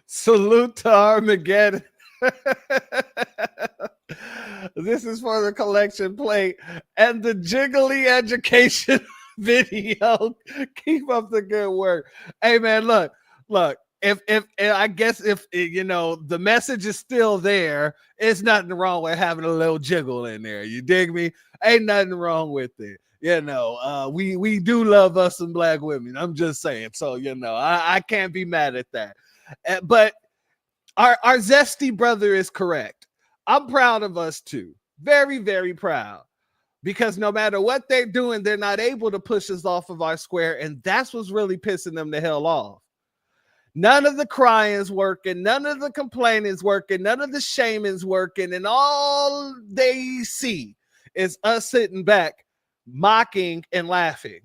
Salute to Armageddon. This is for the collection plate and the jiggly education video. Keep up the good work. Hey man, look, if I guess if you know the message is still there, it's nothing wrong with having a little jiggle in there. You dig me? Ain't nothing wrong with it. You know, we do love us some black women. I'm just saying. So, you know, I can't be mad at that. But our zesty brother is correct. I'm proud of us too. Very, very proud. Because no matter what they're doing, they're not able to push us off of our square. And that's what's really pissing them the hell off. None of the crying's working. None of the complaining's working. None of the shaming's working. And all they see is us sitting back, mocking and laughing.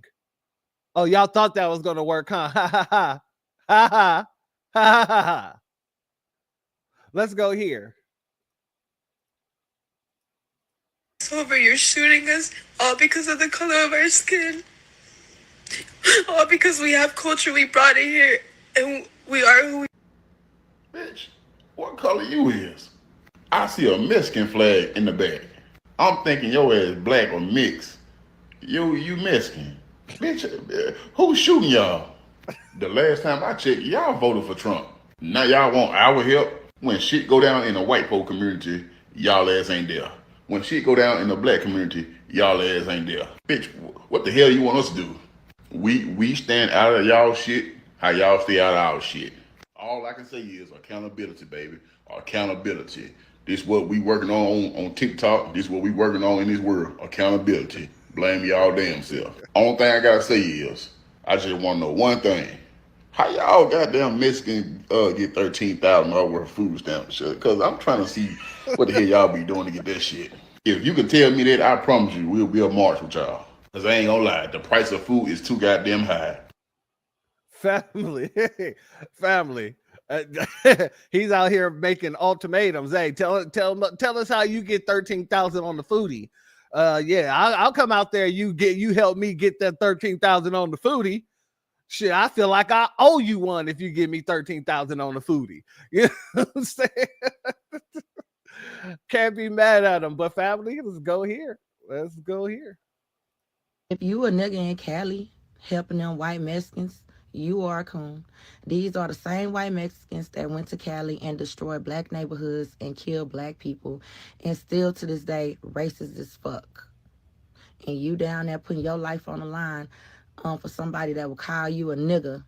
Oh, y'all thought that was going to work, huh? Ha, ha, ha. Ha, ha. Ha, ha, ha. Let's go here. Over, you're shooting us all because of the color of our skin. All because we have culture we brought in here and we are who we Bitch, what color you is? I see a Mexican flag in the back. I'm thinking your ass black or mixed. You Mexican. Bitch, who's shooting y'all? The last time I checked, y'all voted for Trump. Now y'all want our help? When shit go down in the white folk community, y'all ass ain't there. When shit go down in the black community, y'all ass ain't there. Bitch, what the hell you want us to do? We stand out of y'all shit, how y'all stay out of our shit. All I can say is accountability, baby. Accountability. This what we working on TikTok. This what we working on in this world. Accountability. Blame y'all damn self. Only thing I gotta say is, I just wanna know one thing. How y'all goddamn Mexican get $13,000 worth of food stamps? Because I'm trying to see what the hell y'all be doing to get that shit. If you can tell me that, I promise you we'll be a march with y'all. Because I ain't gonna lie, the price of food is too goddamn high. Family. He's out here making ultimatums. Hey, tell us how you get 13,000 on the foodie. Yeah, I'll come out there. You help me get that 13,000 on the foodie. Shit, I feel like I owe you one if you give me 13,000 on the foodie. You know what I'm saying? Can't be mad at them. But family, let's go here. If you a nigga in Cali helping them white Mexicans, you are a coon. These are the same white Mexicans that went to Cali and destroyed black neighborhoods and killed black people, and still to this day racist as fuck. And you down there putting your life on the line for somebody that will call you a nigga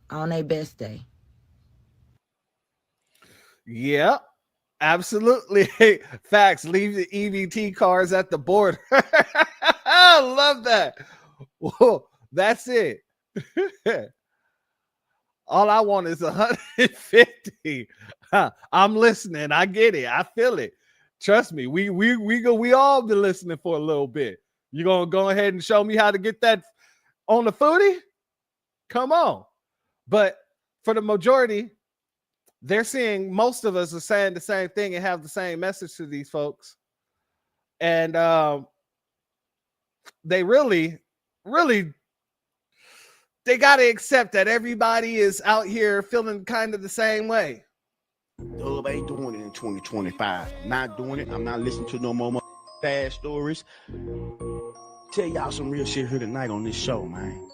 on their best day. Yep, absolutely. Facts. Leave the EBT cars at the border. I love that. Whoa, that's it. All I want is 150. I'm listening. I get it. I feel it. Trust me. We all been listening for a little bit. You gonna go ahead and show me how to get that on the foodie? Come on. But for the majority, they're seeing most of us are saying the same thing and have the same message to these folks. And they really they got to accept that everybody is out here feeling kind of the same way. Dub ain't doing it in 2025. I'm not doing it. I'm not listening to no more bad stories. Tell y'all some real shit here tonight on this show, man.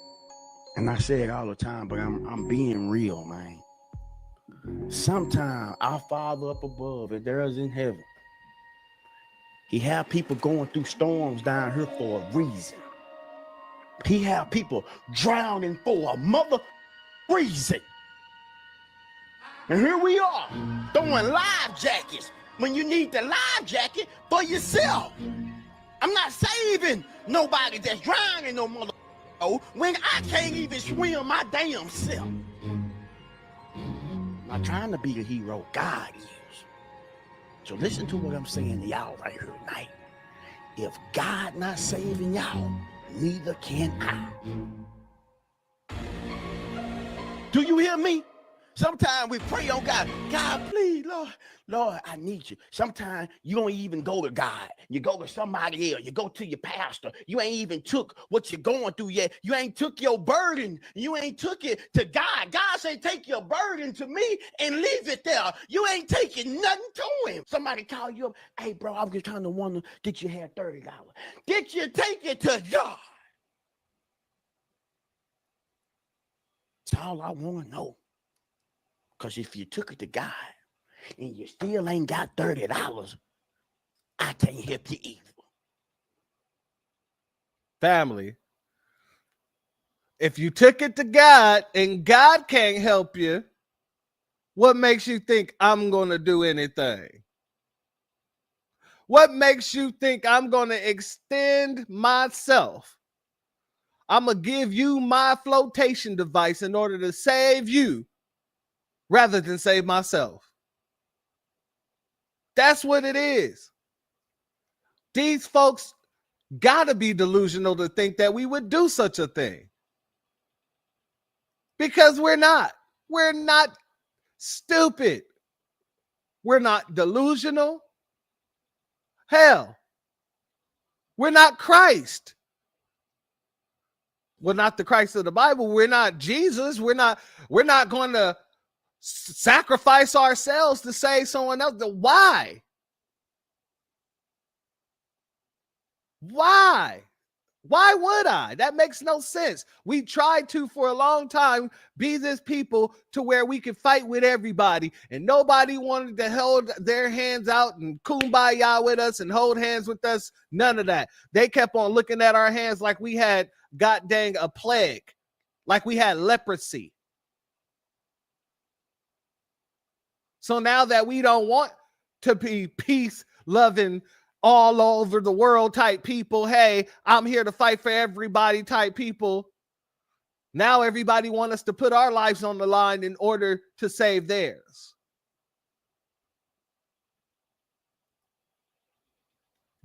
And I say it all the time, but I'm being real, man. Sometimes our Father up above, and there is in heaven, he have people going through storms down here for a reason. He have people drowning for a mother reason. And here we are, throwing life jackets when you need the life jacket for yourself. I'm not saving nobody that's drowning no mother when I can't even swim my damn self. I'm not trying to be the hero, God is. So listen to what I'm saying to y'all right here tonight. If God not saving y'all, neither can I. Do you hear me? Sometimes we pray on God. God, please, Lord, I need you. Sometimes you don't even go to God. You go to somebody else. You go to your pastor. You ain't even took what you're going through yet. You ain't took your burden. You ain't took it to God. God said, take your burden to me and leave it there. You ain't taking nothing to him. Somebody call you up. Hey, bro, I'm just trying to wonder, did you have $30? Did you take it to God? That's all I want to know. Because if you took it to God and you still ain't got $30, I can't help you either. Family, if you took it to God and God can't help you, what makes you think I'm going to do anything? What makes you think I'm going to extend myself? I'm going to give you my flotation device in order to save you rather than save myself. That's what it is. These folks gotta be delusional to think that we would do such a thing. Because we're not. We're not stupid. We're not delusional. Hell, we're not Christ. We're not the Christ of the Bible. We're not Jesus. We're not going to sacrifice ourselves to save someone else. Why? Why? Why would I? That makes no sense. We tried to, for a long time, be this people to where we could fight with everybody, and nobody wanted to hold their hands out and kumbaya with us and hold hands with us. None of that. They kept on looking at our hands like we had god dang a plague, like we had leprosy. So now that we don't want to be peace loving all over the world type people, hey, I'm here to fight for everybody type people, now everybody wants us to put our lives on the line in order to save theirs.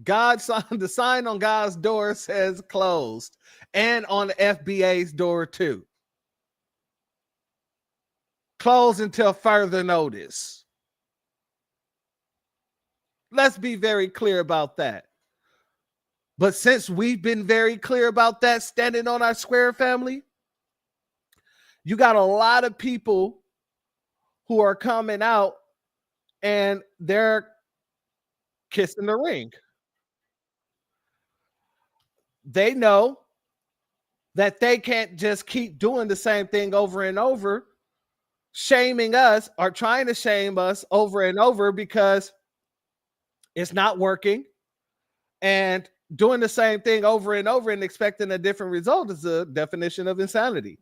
The sign on God's door says closed, and on the FBA's door too. Closed until further notice. Let's be very clear about that. But since we've been very clear about that, standing on our square, family, you got a lot of people who are coming out and they're kissing the ring. They know that they can't just keep doing the same thing over and over, shaming us or trying to shame us over and over because it's not working, and doing the same thing over and over and expecting a different result is a definition of insanity.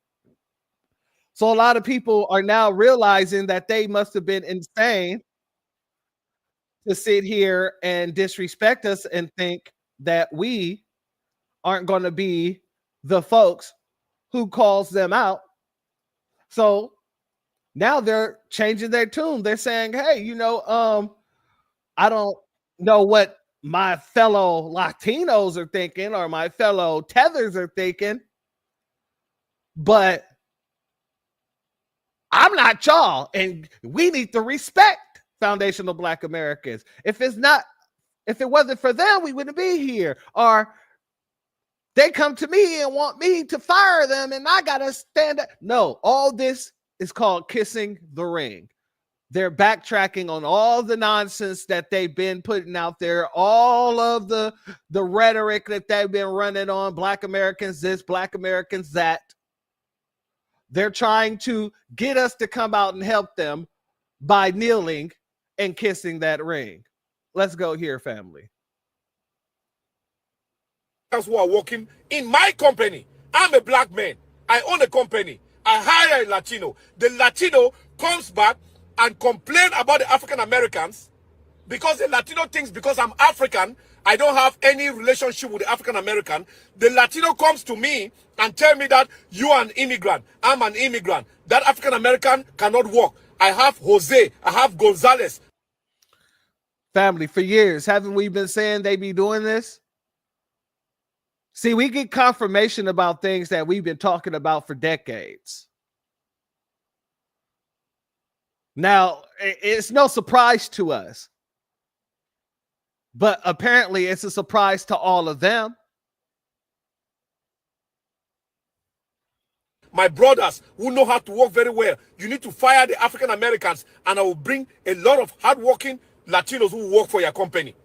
So a lot of people are now realizing that they must have been insane to sit here and disrespect us and think that we aren't going to be the folks who calls them out. So now they're changing their tune. They're saying, hey, I don't know what my fellow Latinos are thinking or my fellow tethers are thinking, but I'm not y'all, and we need to respect foundational Black Americans. If it wasn't for them, we wouldn't be here. Or They come to me and want me to fire them, and I gotta stand up. No, all this is called kissing the ring. They're backtracking on all the nonsense that they've been putting out there, all of the rhetoric that they've been running on, Black Americans this, Black Americans that. They're trying to get us to come out and help them by kneeling and kissing that ring. Let's go here, family. Who are working in my company. I'm a black man. I own a company. I hire a Latino. The Latino comes back and complain about the African Americans because the Latino thinks because I'm African, I don't have any relationship with the African American. The Latino comes to me and tell me that you are an immigrant. I'm an immigrant. That African American cannot work. I have Jose. I have Gonzalez. Family, for years, haven't we been saying they be doing this? See, we get confirmation about things that we've been talking about for decades. Now, it's no surprise to us, but apparently it's a surprise to all of them. My brothers who know how to work very well, you need to fire the African Americans, and I will bring a lot of hardworking Latinos who work for your company.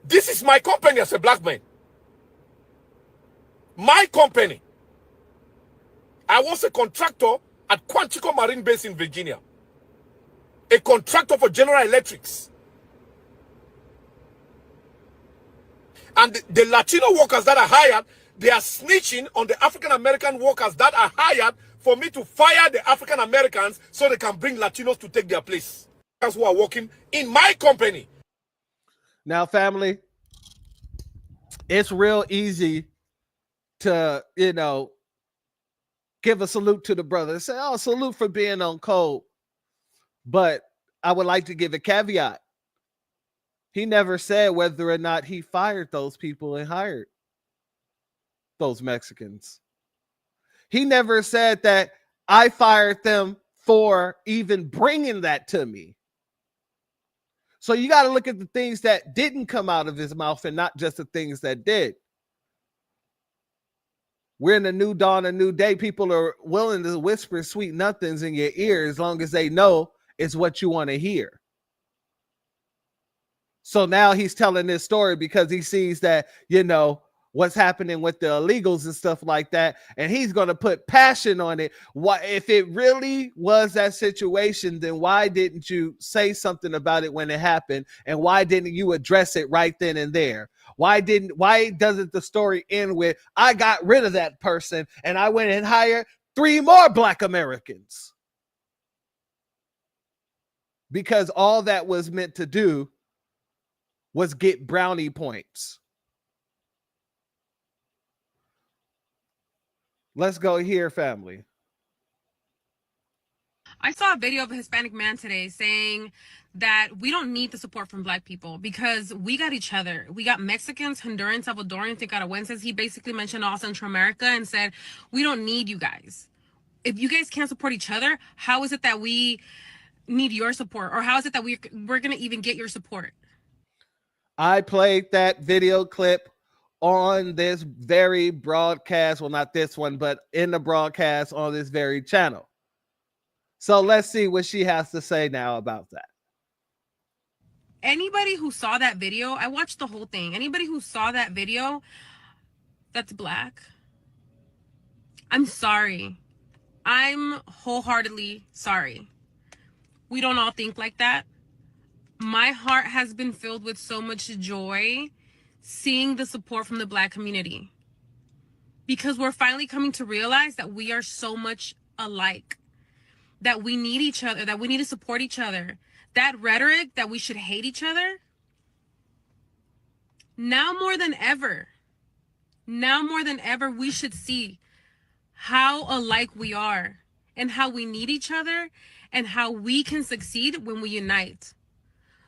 This is my company as a black man. My company. I was a contractor at Quantico Marine Base in Virginia. A contractor for General Electrics. And the Latino workers that are hired, they are snitching on the African American workers that are hired for me to fire the African Americans so they can bring Latinos to take their place. That's who are working in my company. Now, family, it's real easy to, give a salute to the brother. Say, oh, salute for being on code. But I would like to give a caveat. He never said whether or not he fired those people and hired those Mexicans. He never said that I fired them for even bringing that to me. So you got to look at the things that didn't come out of his mouth and not just the things that did. We're in a new dawn, a new day. People are willing to whisper sweet nothings in your ear as long as they know it's what you want to hear. So now he's telling this story because he sees that, what's happening with the illegals and stuff like that. And he's going to put passion on it. Why, if it really was that situation, then why didn't you say something about it when it happened? And why didn't you address it right then and there? Why doesn't the story end with, I got rid of that person and I went and hired 3 more Black Americans? Because all that was meant to do was get brownie points. Let's go here, family. I saw a video of a Hispanic man today saying that we don't need the support from Black people because we got each other. We got Mexicans, Hondurans, Salvadorians, Nicaraguenses. He basically mentioned all Central America and said, we don't need you guys. If you guys can't support each other, how is it that we need your support? Or how is it that we're going to even get your support? I played that video clip on this very broadcast. Well, not this one, but in the broadcast on this very channel. So let's see what she has to say now about that. Anybody who saw that video, I watched the whole thing. Anybody who saw that video that's Black, I'm sorry. I'm wholeheartedly sorry. We don't all think like that. My heart has been filled with so much joy seeing the support from the Black community, because we're finally coming to realize that we are so much alike, that we need each other, that we need to support each other. That rhetoric that we should hate each other, now more than ever, we should see how alike we are and how we need each other and how we can succeed when we unite.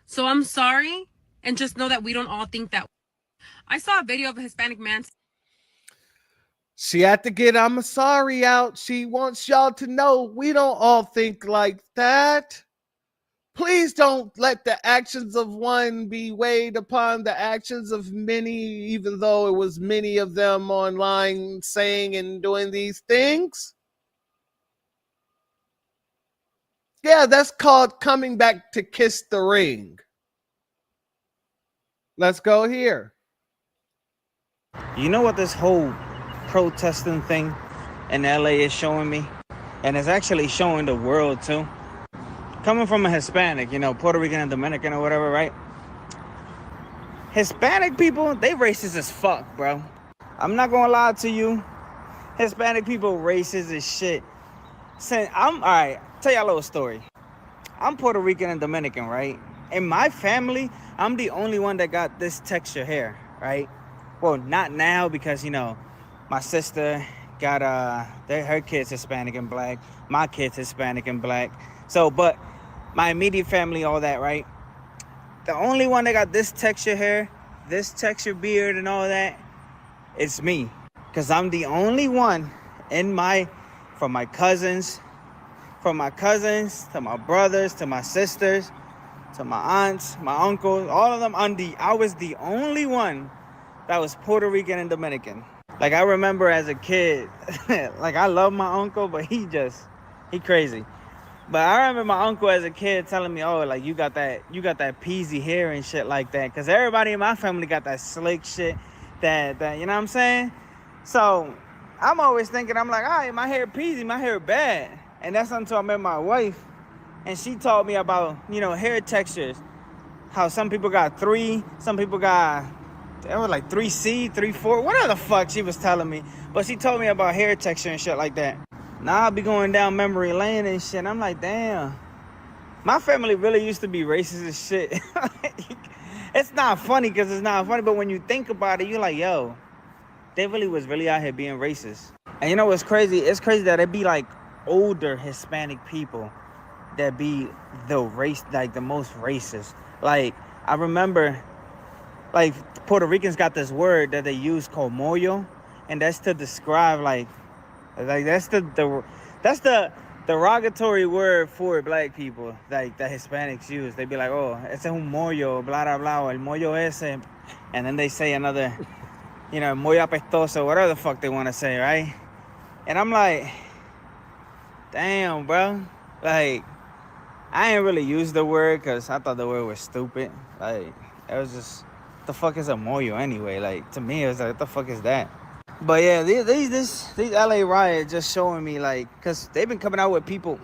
So I'm sorry, and just know that we don't all think that. I saw a video of a Hispanic man. She had to get I'm sorry out. She wants y'all to know we don't all think like that. Please don't let the actions of one be weighed upon the actions of many, even though it was many of them online saying and doing these things. Yeah, that's called coming back to kiss the ring. Let's go here. You know what this whole protesting thing in LA is showing me? And it's actually showing the world too. Coming from a Hispanic, you know, Puerto Rican and Dominican or whatever, right? Hispanic people, they racist as fuck, bro. I'm not gonna lie to you. Hispanic people racist as shit. All right, tell you a little story. I'm Puerto Rican and Dominican, right? In my family, I'm the only one that got this texture hair, right? Well, not now because, you know, my sister got her kids Hispanic and black, my kids Hispanic and black. So, but my immediate family, all that, right? The only one that got this texture hair, this texture beard and all that, it's me. Because I'm the only one from my cousins to my brothers, to my sisters, to my aunts, my uncles, all of them, I was the only one that was Puerto Rican and Dominican. Like, I remember as a kid, like, I love my uncle, but he crazy. But I remember my uncle as a kid telling me, oh, like, you got that peasy hair and shit like that. Because everybody in my family got that slick shit, that you know what I'm saying? So I'm always thinking, I'm like, all right, my hair peasy, my hair bad. And that's until I met my wife. And she taught me about, you know, hair textures. How some people got 3, some people got, it was like 3C, 3-4, whatever the fuck she was telling me. But she told me about hair texture and shit like that. Now I'll be going down memory lane and shit. I'm like, damn. My family really used to be racist as shit. It's not funny because it's not funny, but when you think about it, you're like, yo, they was really out here being racist. And you know what's crazy? It's crazy that it be like older Hispanic people that be the most racist. Like, I remember, like, Puerto Ricans got this word that they use called moyo, and that's to describe like that's the derogatory word for black people, like that Hispanics use. They be like, oh, ese es un moyo, blah blah blah, el moyo ese, and then they say another, you know, moyo apestoso, whatever the fuck they want to say, right? And I'm like, damn, bro, like, I ain't really use the word because I thought the word was stupid. Like, it was just, what the fuck is a moyo anyway? Like, to me, it was like, what the fuck is that? But yeah, these LA riots just showing me, like, because they've been coming out with people,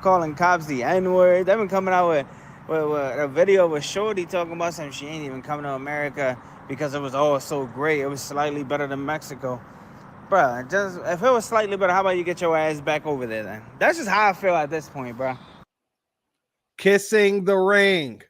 calling cops the N-word. They've been coming out with a video with Shorty talking about something. She ain't even coming to America because it was all so great. It was slightly better than Mexico. Bruh, just if it was slightly better, how about you get your ass back over there then? That's just how I feel at this point, bruh. Kissing the ring.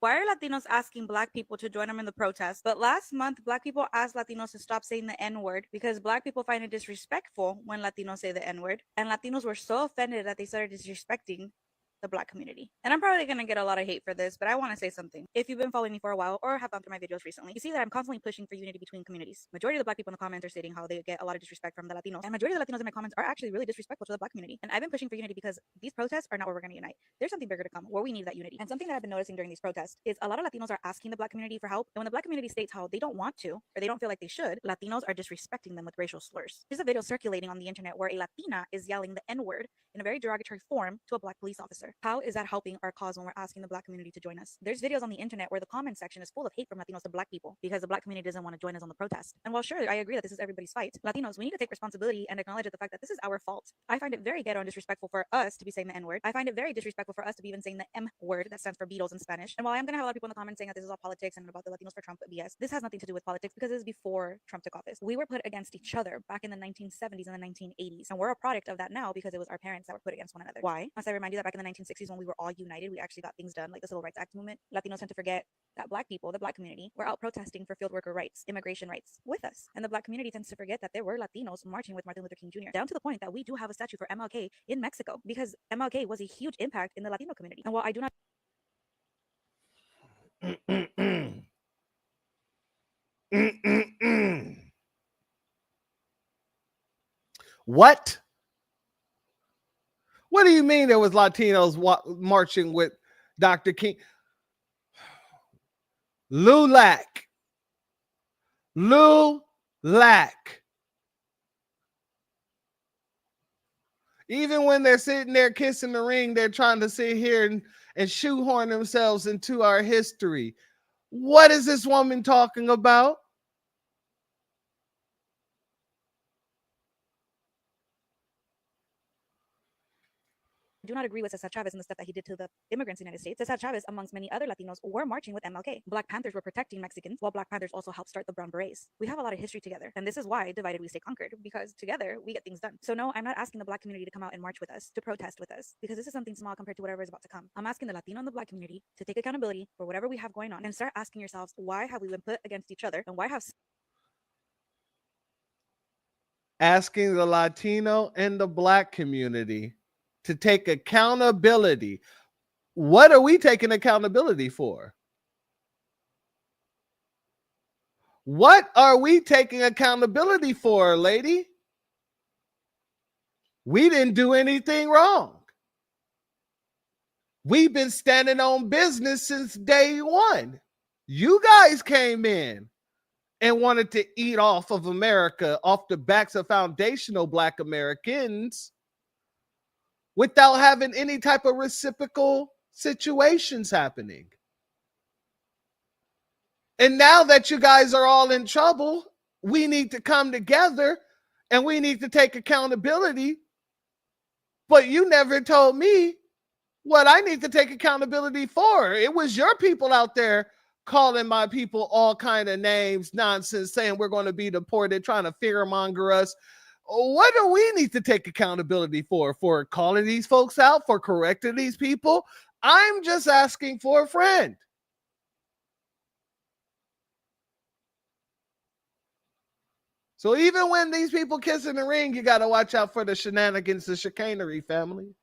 Why are Latinos asking Black people to join them in the protest? But last month, Black people asked Latinos to stop saying the N-word because Black people find it disrespectful when Latinos say the N-word. And Latinos were so offended that they started disrespecting the Black community. And I'm probably going to get a lot of hate for this, but I want to say something. If you've been following me for a while or have gone through my videos recently, you see that I'm constantly pushing for unity between communities. Majority of the Black people in the comments are stating how they get a lot of disrespect from the Latinos. And majority of the Latinos in my comments are actually really disrespectful to the Black community. And I've been pushing for unity because these protests are not where we're going to unite. There's something bigger to come where we need that unity. And something that I've been noticing during these protests is a lot of Latinos are asking the Black community for help. And when the Black community states how they don't want to, or they don't feel like they should, Latinos are disrespecting them with racial slurs. There's a video circulating on the internet where a Latina is yelling the N-word in a very derogatory form to a Black police officer. How is that helping our cause when we're asking the Black community to join us? There's videos on the internet where the comment section is full of hate from Latinos to Black people because the Black community doesn't want to join us on the protest. And while sure, I agree that this is everybody's fight, Latinos, we need to take responsibility and acknowledge the fact that this is our fault. I find it very ghetto and disrespectful for us to be saying the N-word. I find it very disrespectful for us to be even saying the M word, that stands for Beatles in Spanish. And while I'm going to have a lot of people in the comments saying that this is all politics and about the Latinos for Trump BS, this has nothing to do with politics because it is before Trump took office. We were put against each other back in the 1970s and the 1980s. And we're a product of that now because it was our parents that were put against one another. Why? Must I remind you that back in the 1960s when we were all united, we actually got things done, like the Civil Rights Act movement. Latinos tend to forget that Black people, the Black community, were out protesting for field worker rights, immigration rights with us. And the Black community tends to forget that there were Latinos marching with Martin Luther King Jr. down to the point that we do have a statue for MLK in Mexico because MLK was a huge impact in the Latino community. And while I do not What? What do you mean there was Latinos marching with Dr. King? Lulac. Even when they're sitting there kissing the ring, they're trying to sit here and shoehorn themselves into our history. What is this woman talking about? Do not agree with Cesar Chavez and the stuff that he did to the immigrants in the United States. Cesar Chavez, amongst many other Latinos, were marching with MLK. Black Panthers were protecting Mexicans, while Black Panthers also helped start the Brown Berets. We have a lot of history together, and this is why divided we stay conquered, because together we get things done. So no, I'm not asking the Black community to come out and march with us, to protest with us, because this is something small compared to whatever is about to come. I'm asking the Latino and the Black community to take accountability for whatever we have going on and start asking yourselves, why have we been put against each other, and why have asking the Latino and the Black community to take accountability. What are we taking accountability for? What are we taking accountability for, lady? We didn't do anything wrong. We've been standing on business since day one. You guys came in and wanted to eat off of America, off the backs of foundational Black Americans, without having any type of reciprocal situations happening. And now that you guys are all in trouble, we need to come together and we need to take accountability. But you never told me what I need to take accountability for. It was your people out there calling my people all kind of names, nonsense, saying we're going to be deported, trying to fearmonger us. What do we need to take accountability for? For calling these folks out, for correcting these people? I'm just asking for a friend. So even when these people kiss in the ring, you got to watch out for the shenanigans, the chicanery, family.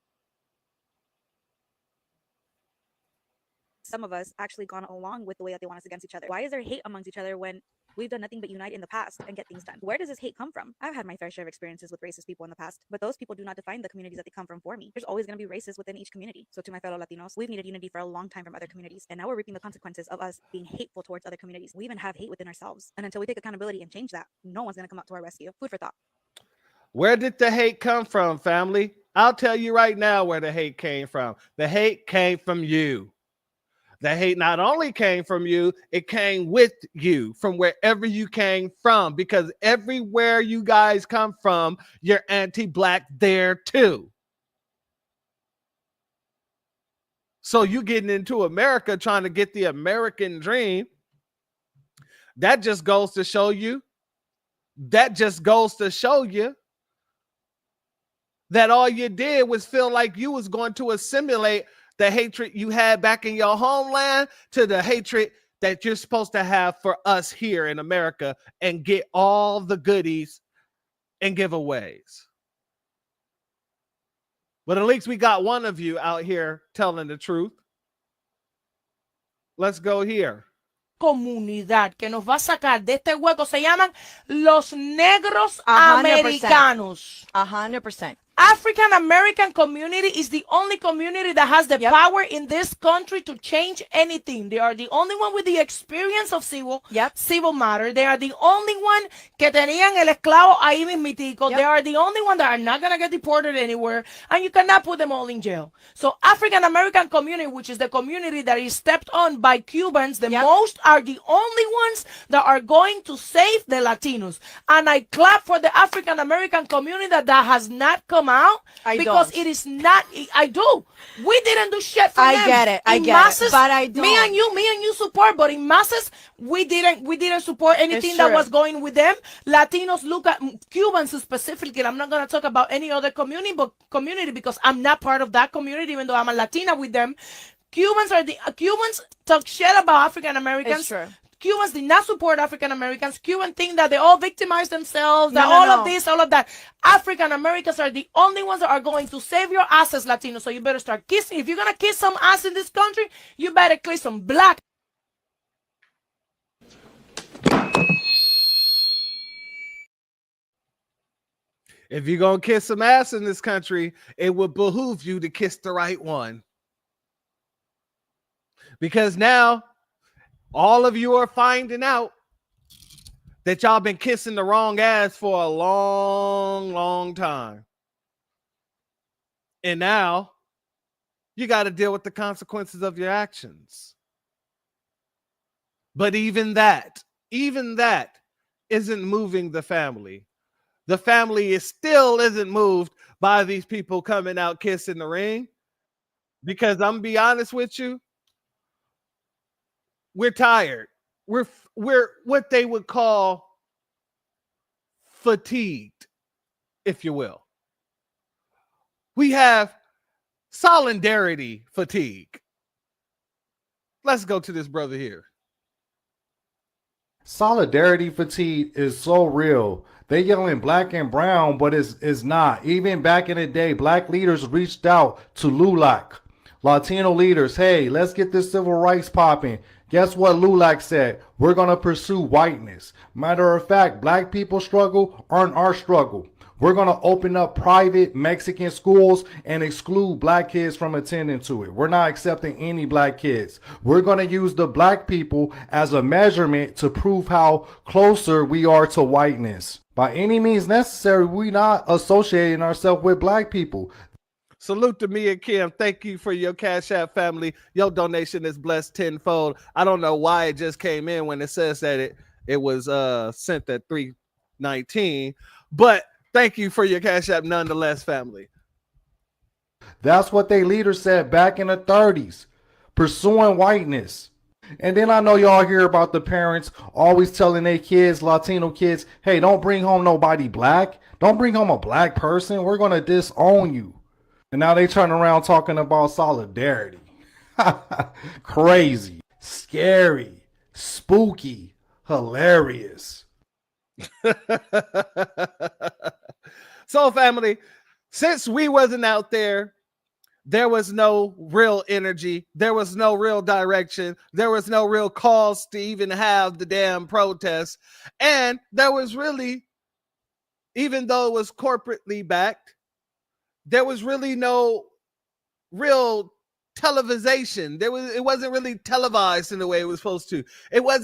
some of us actually gone along with the way that they want us against each other? Why is there hate amongst each other when we've done nothing but unite in the past and get things done? Where does this hate come from? I've had my fair share of experiences with racist people in the past, but those people do not define the communities that they come from for me. There's always going to be racists within each community. So to my fellow Latinos, we've needed unity for a long time from other communities, and now we're reaping the consequences of us being hateful towards other communities. We even have hate within ourselves, and until we take accountability and change that, no one's going to come out to our rescue. Food for thought. Where did the hate come from, family? I'll tell you right now where the hate came from. The hate came from you. The hate not only came from you, it came with you from wherever you came from, because everywhere you guys come from, you're anti-Black there too. So you getting into America trying to get the American dream, that just goes to show you, that all you did was feel like you was going to assimilate the hatred you had back in your homeland to the hatred that you're supposed to have for us here in America and get all the goodies and giveaways. But at least we got one of you out here telling the truth. Let's go here. Comunidad que nos va a sacar de este hueco se llaman los negros americanos. 100%. African American community is the only community that has the power in this country to change anything. They are the only one with the experience of civil matter. They are the only one que tenían el esclavo ahí mismitico. They are the only one that are not going to get deported anywhere, and you cannot put them all in jail. So African American community, which is the community that is stepped on by Cubans, the most are the only ones that are going to save the Latinos. And I clap for the African American community that has not come out, because it is not. I do. We didn't do shit for them. I get it. I get it. But I don't. Me and you support, but in masses, we didn't support anything that was going with them. Latinos look at Cubans specifically. I'm not going to talk about any other community because I'm not part of that community, even though I'm a Latina with them. Cubans talk shit about African Americans. Cubans did not support African Americans. Cubans think that they all victimize themselves, that of this, all of that. African Americans are the only ones that are going to save your asses, Latinos. So you better start kissing. If you're going to kiss some ass in this country, you better kiss some black. If you're going to kiss some ass in this country, it would behoove you to kiss the right one. Because now all of you are finding out that y'all been kissing the wrong ass for a long, long time. And now you got to deal with the consequences of your actions. But even that isn't moving the family. The family still isn't moved by these people coming out kissing the ring. Because I'm gonna be honest with you, we're tired. We're what they would call fatigued, if you will. We have solidarity fatigue. Let's go to this brother here. Solidarity fatigue is so real. They yelling black and brown, but it's not. Even back in the day, black leaders reached out to LULAC, Latino leaders. Hey, let's get this civil rights popping. Guess what LULAC said? We're going to pursue whiteness. Matter of fact, black people struggle aren't our struggle. We're going to open up private Mexican schools and exclude black kids from attending to it. We're not accepting any black kids. We're going to use the black people as a measurement to prove how closer we are to whiteness. By any means necessary, we're not associating ourselves with black people. Salute to me and Kim. Thank you for your Cashapp family. Your donation is blessed tenfold. I don't know why it just came in when it says that it was sent at 3:19, but thank you for your Cashapp nonetheless, family. That's what they leaders said back in the 30s, pursuing whiteness. And then I know y'all hear about the parents always telling their kids, Latino kids, hey, don't bring home nobody black. Don't bring home a black person. We're going to disown you. And now they turn around talking about solidarity. Crazy, scary, spooky, hilarious. So, family, since we wasn't out there, there was no real energy. There was no real direction. There was no real cause to even have the damn protests. And there was really, even though it was corporately backed, there was really no real televisation. It wasn't really televised in the way it was supposed to. It was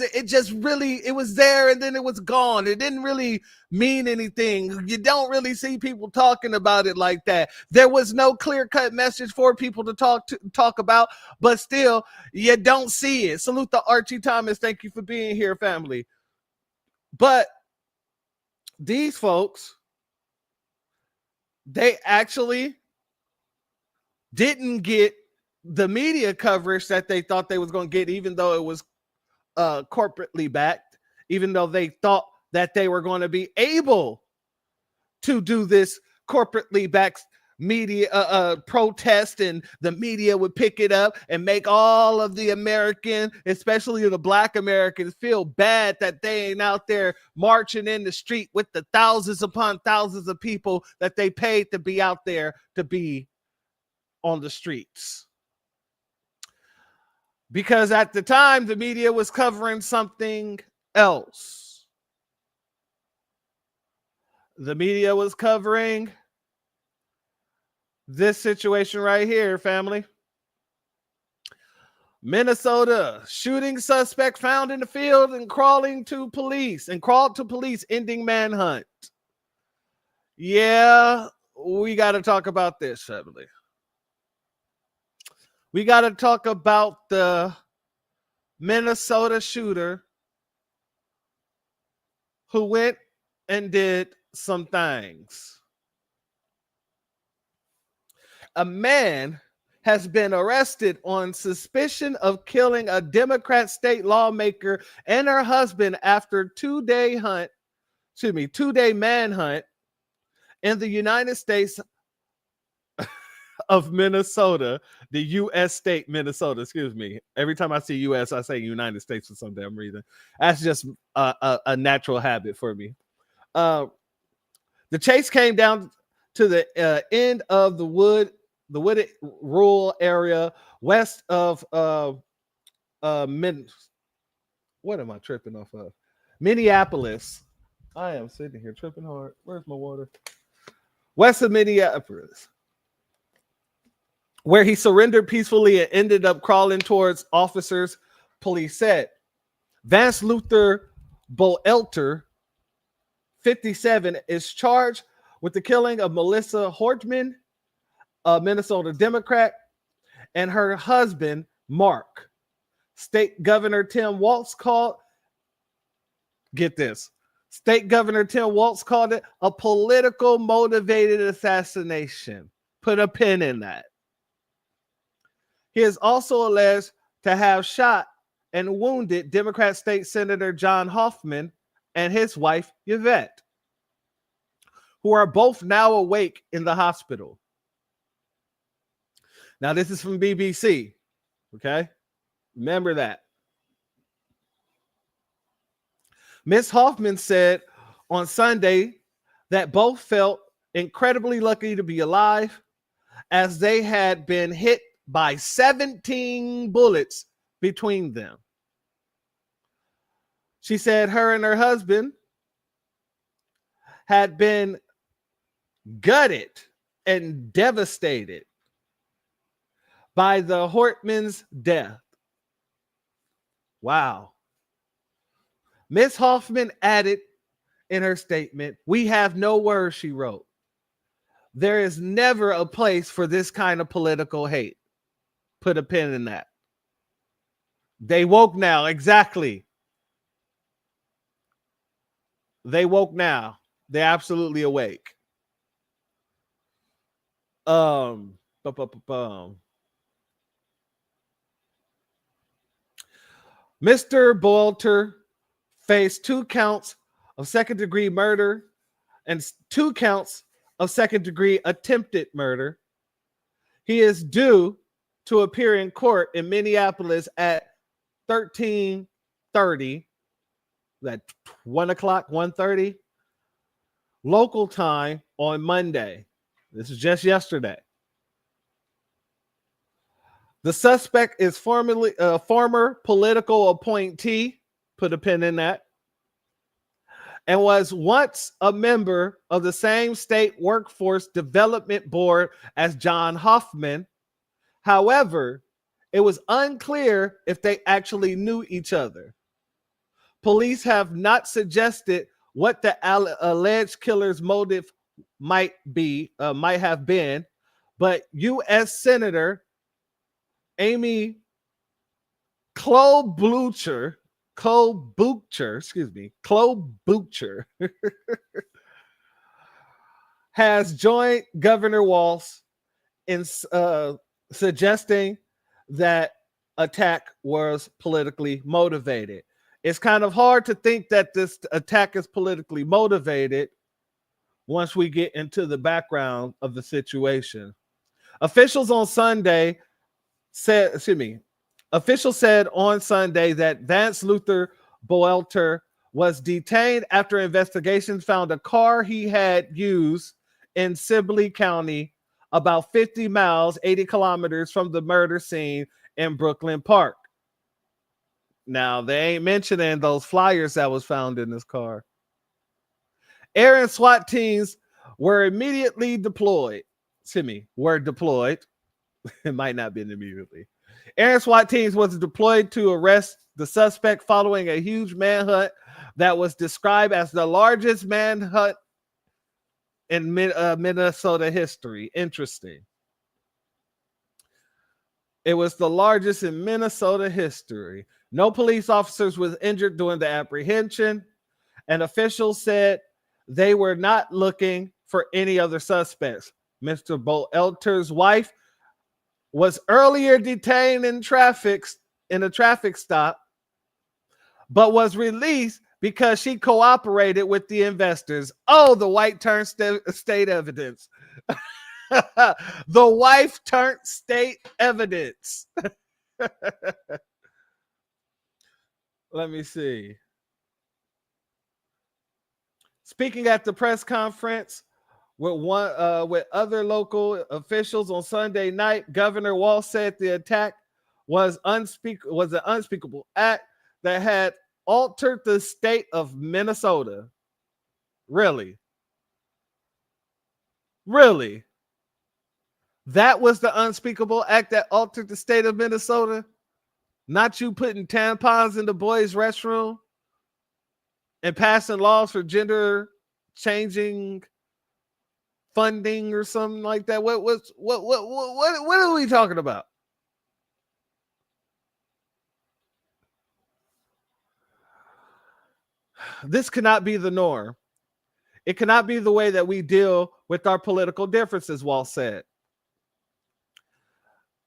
there and then it was gone. It didn't really mean anything. You don't really see people talking about it like that. There was no clear-cut message for people to talk about, but still you don't see it. Salute to Archie Thomas. Thank you for being here, family. But these folks, they actually didn't get the media coverage that they thought they was going to get, even though it was corporately backed, even though they thought that they were going to be able to do this corporately backed media protest, and the media would pick it up and make all of the American, especially the black Americans, feel bad that they ain't out there marching in the street with the thousands upon thousands of people that they paid to be out there to be on the streets. Because at the time, the media was covering something else. The media was covering this situation right here, family. Minnesota, shooting suspect found in the field and crawled to police, ending manhunt. Yeah, we got to talk about this, family. We got to talk about the Minnesota shooter who went and did some things. A man has been arrested on suspicion of killing a Democrat state lawmaker and her husband after two-day manhunt in the United States of Minnesota, the U.S. state Minnesota, excuse me. Every time I see U.S., I say United States for some damn reason. That's just a natural habit for me. The chase came down to the end of the wooded rural area west of what am I tripping off of? Minneapolis. I am sitting here tripping hard. Where's my water? west of Minneapolis, where he surrendered peacefully and ended up crawling towards officers, police said. Vance Luther Boelter, 57, is charged with the killing of Melissa Hortman, a Minnesota Democrat, and her husband, Mark. State Governor Tim Walz called, get this, State Governor Tim Walz called it a political motivated assassination. Put a pin in that. He is also alleged to have shot and wounded Democrat State Senator John Hoffman and his wife, Yvette, who are both now awake in the hospital. Now, this is from BBC, okay? Remember that. Ms. Hoffman said on Sunday that both felt incredibly lucky to be alive as they had been hit by 17 bullets between them. She said her and her husband had been gutted and devastated by the Hortman's death. Wow. Ms. Hoffman added in her statement, "We have no words," she wrote. "There is never a place for this kind of political hate." Put a pin in that. They woke now, exactly. They woke now. They're absolutely awake. Mr. Boelter faced 2 counts of second-degree murder and 2 counts of second-degree attempted murder. He is due to appear in court in Minneapolis at 13:30, at 1 o'clock, 1:30 local time on Monday. This is just yesterday. The suspect is formerly a former political appointee, put a pin in that, and was once a member of the same state workforce development board as John Hoffman. However, it was unclear if they actually knew each other. Police have not suggested what the alleged killer's motive might have been, but U.S. Senator Amy Klobuchar, has joined Governor Walz in suggesting that attack was politically motivated. It's kind of hard to think that this attack is politically motivated once we get into the background of the situation. Officials said on Sunday that Vance Luther Boelter was detained after investigations found a car he had used in Sibley County, about 50 miles, 80 kilometers from the murder scene in Brooklyn Park. Now, they ain't mentioning those flyers that was found in this car. Air and SWAT teams were immediately deployed. It might not be immediately. Air and SWAT teams was deployed to arrest the suspect following a huge manhunt that was described as the largest manhunt in Minnesota history. Interesting. It was the largest in Minnesota history. No police officers was injured during the apprehension, and officials said they were not looking for any other suspects. Mr. Boelter's wife was earlier detained in a traffic stop, but was released because she cooperated with the investors. Oh, the white turned state evidence. The wife turned state evidence. Let me see. Speaking at the press conference with other local officials on Sunday night, Governor Walz said the attack was an unspeakable act that had altered the state of Minnesota. Really? Really? That was the unspeakable act that altered the state of Minnesota? Not you putting tampons in the boys' restroom and passing laws for gender changing funding or something like that? What are we talking about? This cannot be the norm. It cannot be the way that we deal with our political differences, Walt said.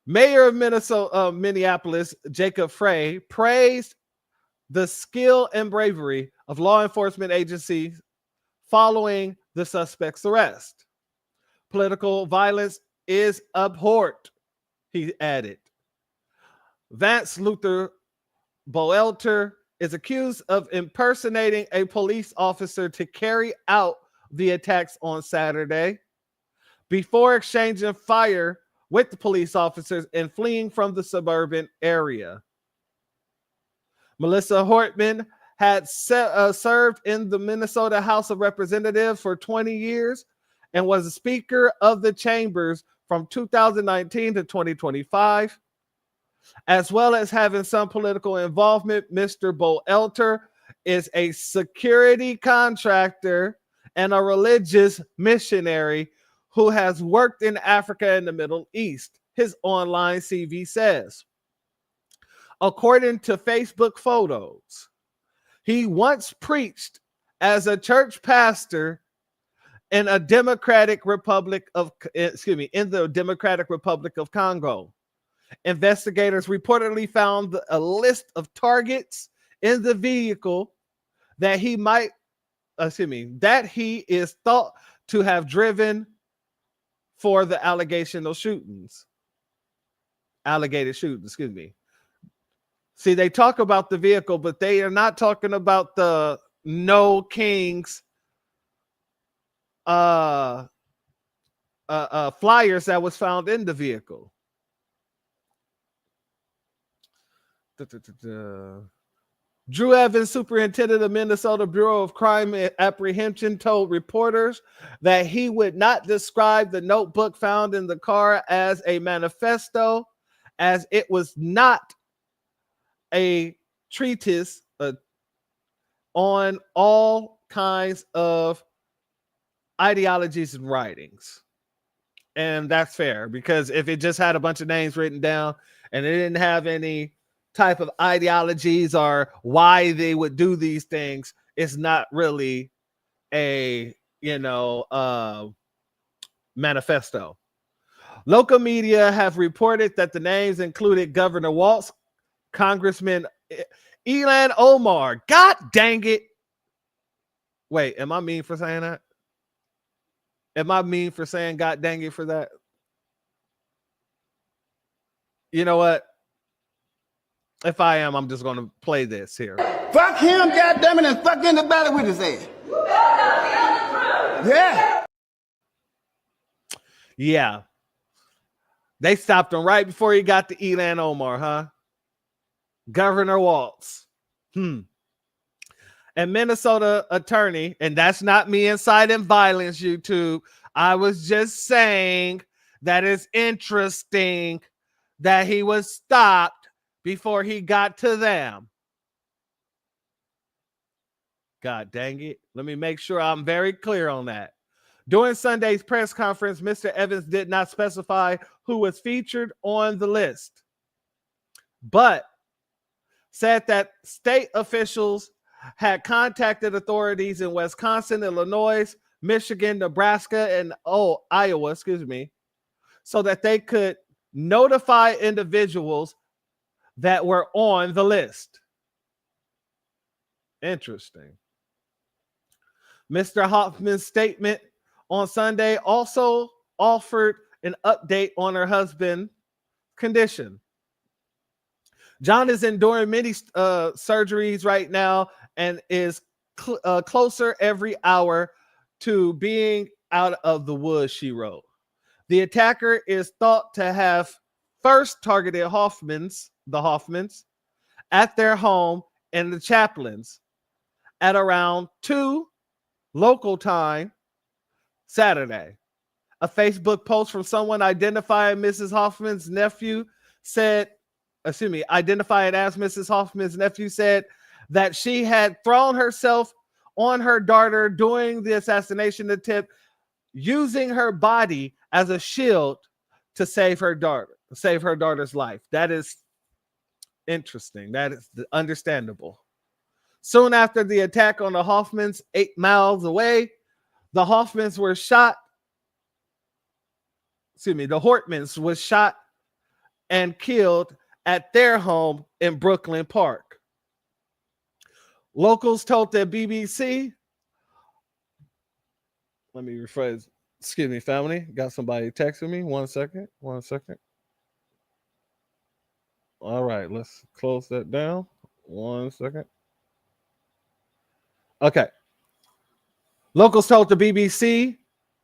Mayor of Minneapolis, Jacob Frey, praised the skill and bravery of law enforcement agencies following the suspect's arrest. Political violence is abhorrent, he added. Vance Luther Boelter is accused of impersonating a police officer to carry out the attacks on Saturday before exchanging fire with the police officers and fleeing from the suburban area. Melissa Hortman had served in the Minnesota House of Representatives for 20 years and was a Speaker of the Chambers from 2019 to 2025. As well as having some political involvement, Mr. Boelter is a security contractor and a religious missionary who has worked in Africa and the Middle East, his online CV says. According to Facebook photos, he once preached as a church pastor in the Democratic Republic of Congo. Investigators reportedly found a list of targets in the vehicle that he is thought to have driven for the alleged shootings. See, they talk about the vehicle, but they are not talking about the No Kings flyers that was found in the vehicle. Drew Evans, superintendent of Minnesota Bureau of Crime Apprehension, told reporters that he would not describe the notebook found in the car as a manifesto, as it was not a treatise on all kinds of ideologies and writings. And that's fair, because if it just had a bunch of names written down and it didn't have any type of ideologies or why they would do these things, it's not really a manifesto. Local media have reported that the names included Governor Waltz, Congressman Ilhan Omar. God dang it. Wait, am I mean for saying that? Am I mean for saying God dang it for that? You know what? If I am, I'm just going to play this here. Fuck him, goddammit, and fuck anybody with his ass. Yeah. Yeah. They stopped him right before he got to Ilhan Omar, huh? Governor Waltz. And Minnesota attorney, and that's not me inciting violence, YouTube. I was just saying that it's interesting that he was stopped before he got to them. God dang it. Let me make sure I'm very clear on that. During Sunday's press conference, Mr. Evans did not specify who was featured on the list, but said that state officials had contacted authorities in Wisconsin, Illinois, Michigan, Nebraska, and Iowa, so that they could notify individuals that were on the list. Interesting. Mr. Hoffman's statement on Sunday also offered an update on her husband's condition. John is enduring many surgeries right now and is closer every hour to being out of the woods, she wrote. The attacker is thought to have first targeted the Hoffmans at their home in the Chaplains at around 2 local time Saturday, A Facebook post from someone identifying Mrs. Hoffman's nephew said, identified as Mrs. Hoffman's nephew said that she had thrown herself on her daughter during the assassination attempt, using her body as a shield to save her daughter's life. That is interesting. That is understandable. Soon after the attack on the Hoffmans, 8 miles away, the Hoffmans were shot. The Hortmans was shot and killed at their home in Brooklyn Park. Locals told the BBC, let me rephrase, excuse me, family, got somebody texting me. One second. All right, let's close that down. 1 second. Okay. Locals told the BBC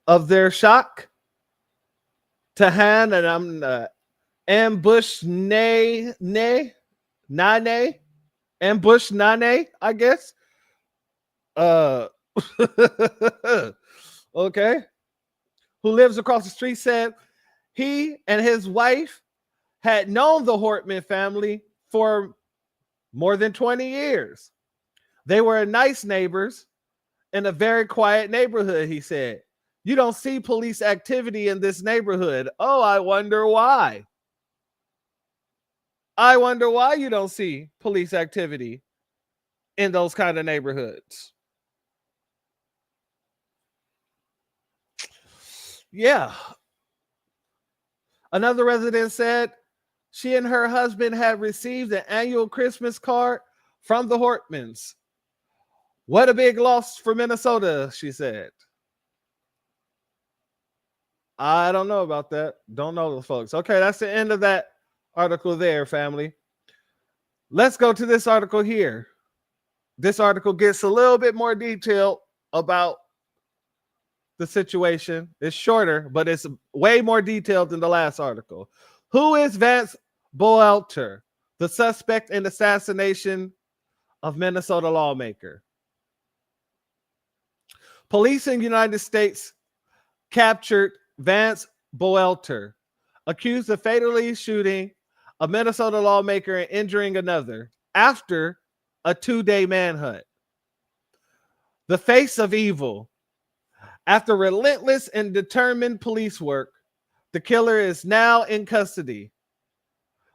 of their shock to hand and ambush Nane, I guess. Okay. Who lives across the street, said he and his wife had known the Hortman family for more than 20 years. They were nice neighbors in a very quiet neighborhood, he said. You don't see police activity in this neighborhood. Oh, I wonder why. I wonder why you don't see police activity in those kind of neighborhoods. Yeah. Another resident said she and her husband had received an annual Christmas card from the Hortmans. What a big loss for Minnesota, she said. I don't know about that. Don't know the folks. Okay, that's the end of that article there, family. Let's go to this article here. This article gets a little bit more detail about the situation. It's shorter, but it's way more detailed than the last article. Who is Vance Boelter, the suspect in assassination of Minnesota lawmaker? Police in the United States captured Vance Boelter, accused of fatally shooting a Minnesota lawmaker and injuring another after a 2-day manhunt. The face of evil. After relentless and determined police work, the killer is now in custody,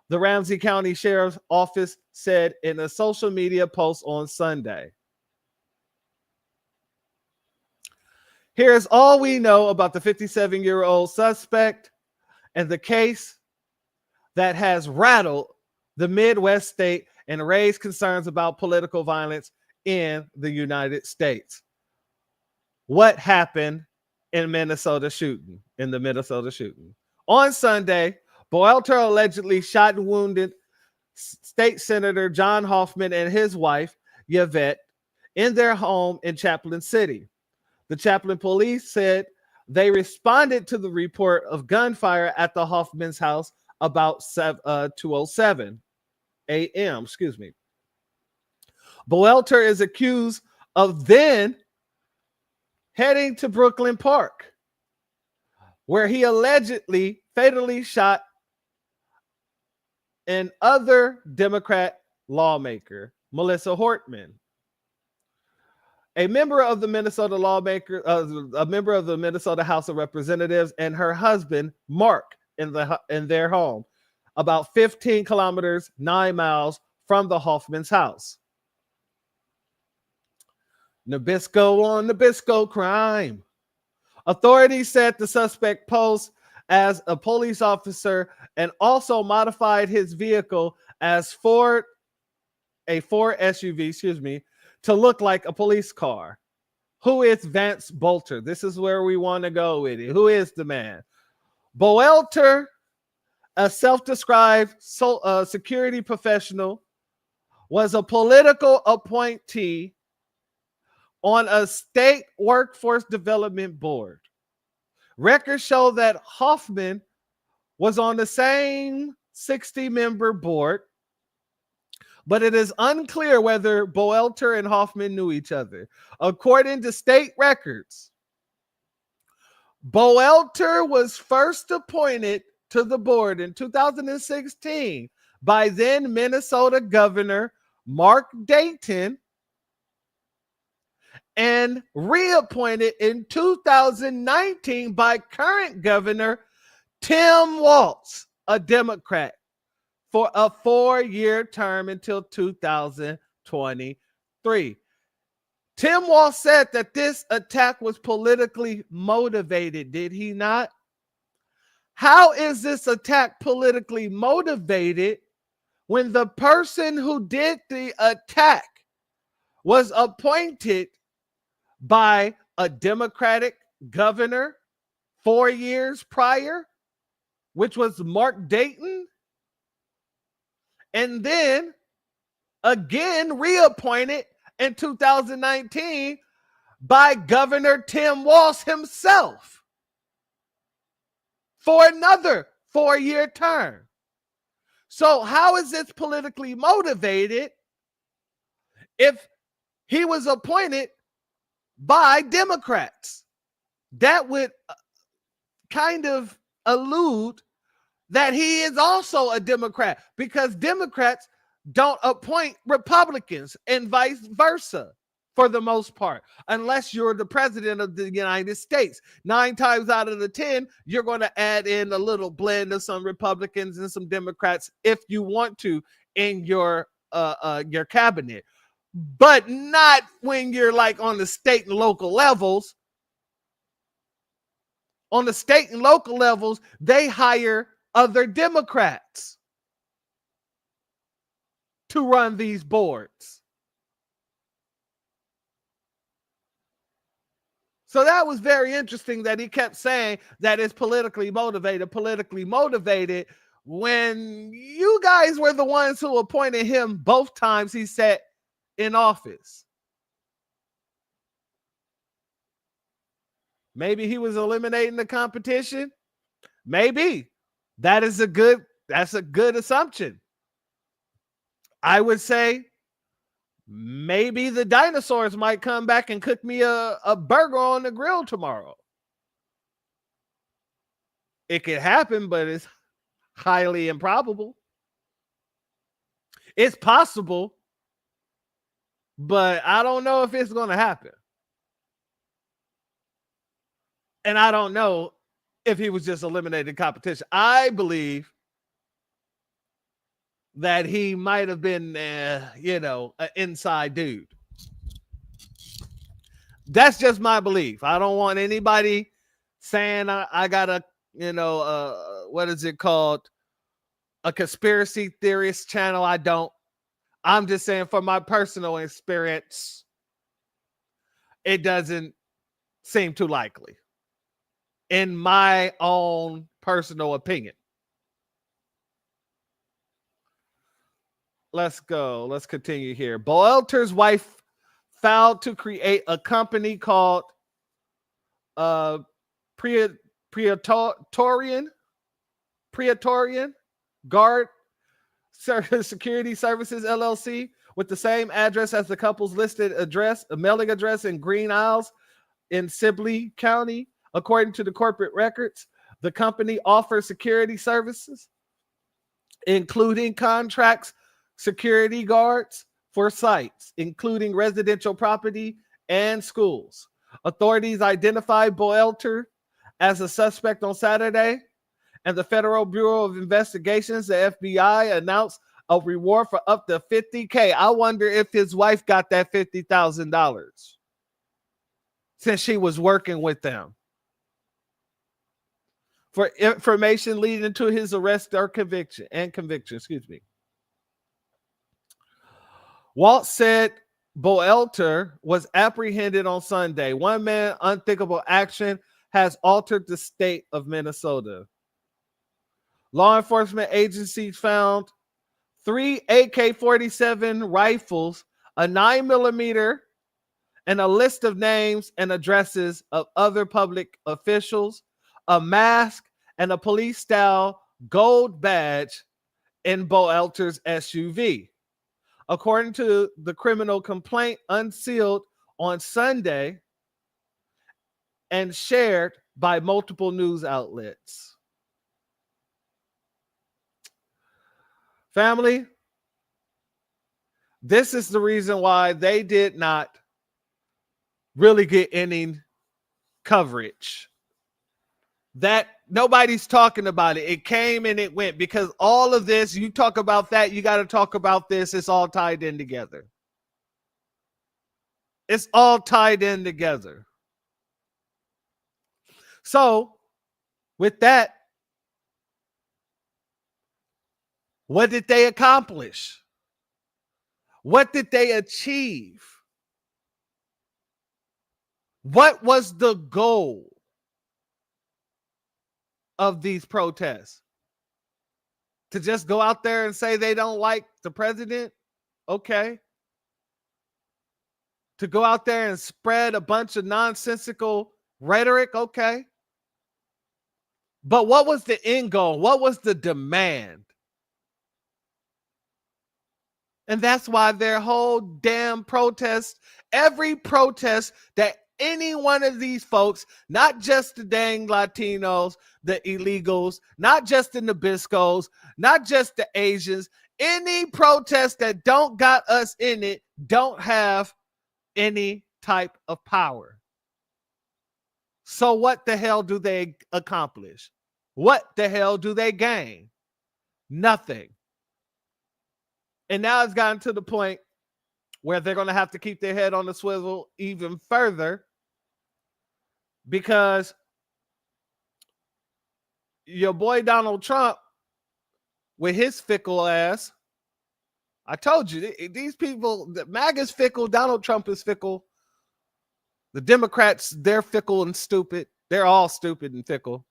the Ramsey County Sheriff's Office said in a social media post on Sunday. Here's all we know about the 57-year-old suspect and the case that has rattled the Midwest state and raised concerns about political violence in the United States. What happened in the Minnesota shooting? On Sunday, Boelter allegedly shot and wounded State Senator John Hoffman and his wife, Yvette, in their home in Chaplin City. The Chaplin police said they responded to the report of gunfire at the Hoffman's house about 2:07 a.m. Boelter is accused of then heading to Brooklyn Park, where he allegedly fatally shot an other Democrat lawmaker, Melissa Hortman. A member of the Minnesota House of Representatives, and her husband, Mark, in their home, about 15 kilometers, 9 miles from the Hoffman's house. Nabisco on Nabisco crime. Authorities said the suspect posed as a police officer and also modified his vehicle as a Ford SUV, to look like a police car. Who is Vance Boelter? This is where we want to go with it. Who is the man? Boelter, a self-described security professional, was a political appointee on a state workforce development board. Records show that Hoffman was on the same 60-member board, but it is unclear whether Boelter and Hoffman knew each other. According to state records, Boelter was first appointed to the board in 2016 by then Minnesota Governor Mark Dayton and reappointed in 2019 by current Governor Tim Walz, a Democrat, for a 4-year term until 2023. Tim Walz said that this attack was politically motivated, did he not? How is this attack politically motivated when the person who did the attack was appointed by a Democratic governor 4 years prior, which was Mark Dayton, and then again reappointed in 2019 by Governor Tim Walz himself for another 4-year term? So how is this politically motivated if he was appointed by Democrats? That would kind of allude that he is also a Democrat, because Democrats don't appoint Republicans and vice versa for the most part, unless you're the president of the United States. 9 times out of the 10, you're going to add in a little blend of some Republicans and some Democrats if you want to in your cabinet, but not when you're like on the state and local levels. On the state and local levels, they hire other Democrats to run these boards. So that was very interesting that he kept saying that it's politically motivated, when you guys were the ones who appointed him both times he sat in office. Maybe he was eliminating the competition. Maybe. That's a good assumption. I would say maybe the dinosaurs might come back and cook me a burger on the grill tomorrow. It could happen, but it's highly improbable. It's possible, but I don't know if it's going to happen. And I don't know if he was just eliminating competition. I believe that he might have been, an inside dude. That's just my belief. I don't want anybody saying I got a, what is it called? A conspiracy theorist channel. I don't. I'm just saying from my personal experience, it doesn't seem too likely. In my own personal opinion. Let's go. Let's continue here. Boelter's wife filed to create a company called Praetorian Guard Security Services LLC with the same address as the couple's listed address, a mailing address in Green Isles in Sibley County. According to the corporate records, the company offers security services, including contracts, security guards for sites, including residential property and schools. Authorities identified Boelter as a suspect on Saturday, and the Federal Bureau of Investigations, the FBI, announced a reward for up to $50,000. I wonder if his wife got that $50,000 since she was working with them, for information leading to his arrest or conviction. Waltz said Boelter was apprehended on Sunday. One man unthinkable action has altered the state of Minnesota. Law enforcement agencies found 3 AK-47 rifles, a 9mm, and a list of names and addresses of other public officials, a mask, and a police-style gold badge in Boelter's SUV. According to the criminal complaint unsealed on Sunday and shared by multiple news outlets. Family, this is the reason why they did not really get any coverage. That nobody's talking about it. It came and it went, because all of this, you talk about that, you got to talk about this. It's all tied in together. It's all tied in together. So, with that, what did they accomplish? What did they achieve? What was the goal of these protests? To just go out there and say they don't like the president? Okay. To go out there and spread a bunch of nonsensical rhetoric? Okay. But what was the end goal? What was the demand? And that's why their whole damn protest, every protest that any one of these folks, not just the dang Latinos, the illegals, not just the Nabiscos, not just the Asians, any protest that don't got us in it don't have any type of power. So what the hell do they accomplish? What the hell do they gain? Nothing. And now it's gotten to the point where they're going to have to keep their head on the swivel even further, because your boy Donald Trump, with his fickle ass, I told you, these people, the MAGA's fickle, Donald Trump is fickle. The Democrats, they're fickle and stupid. They're all stupid and fickle.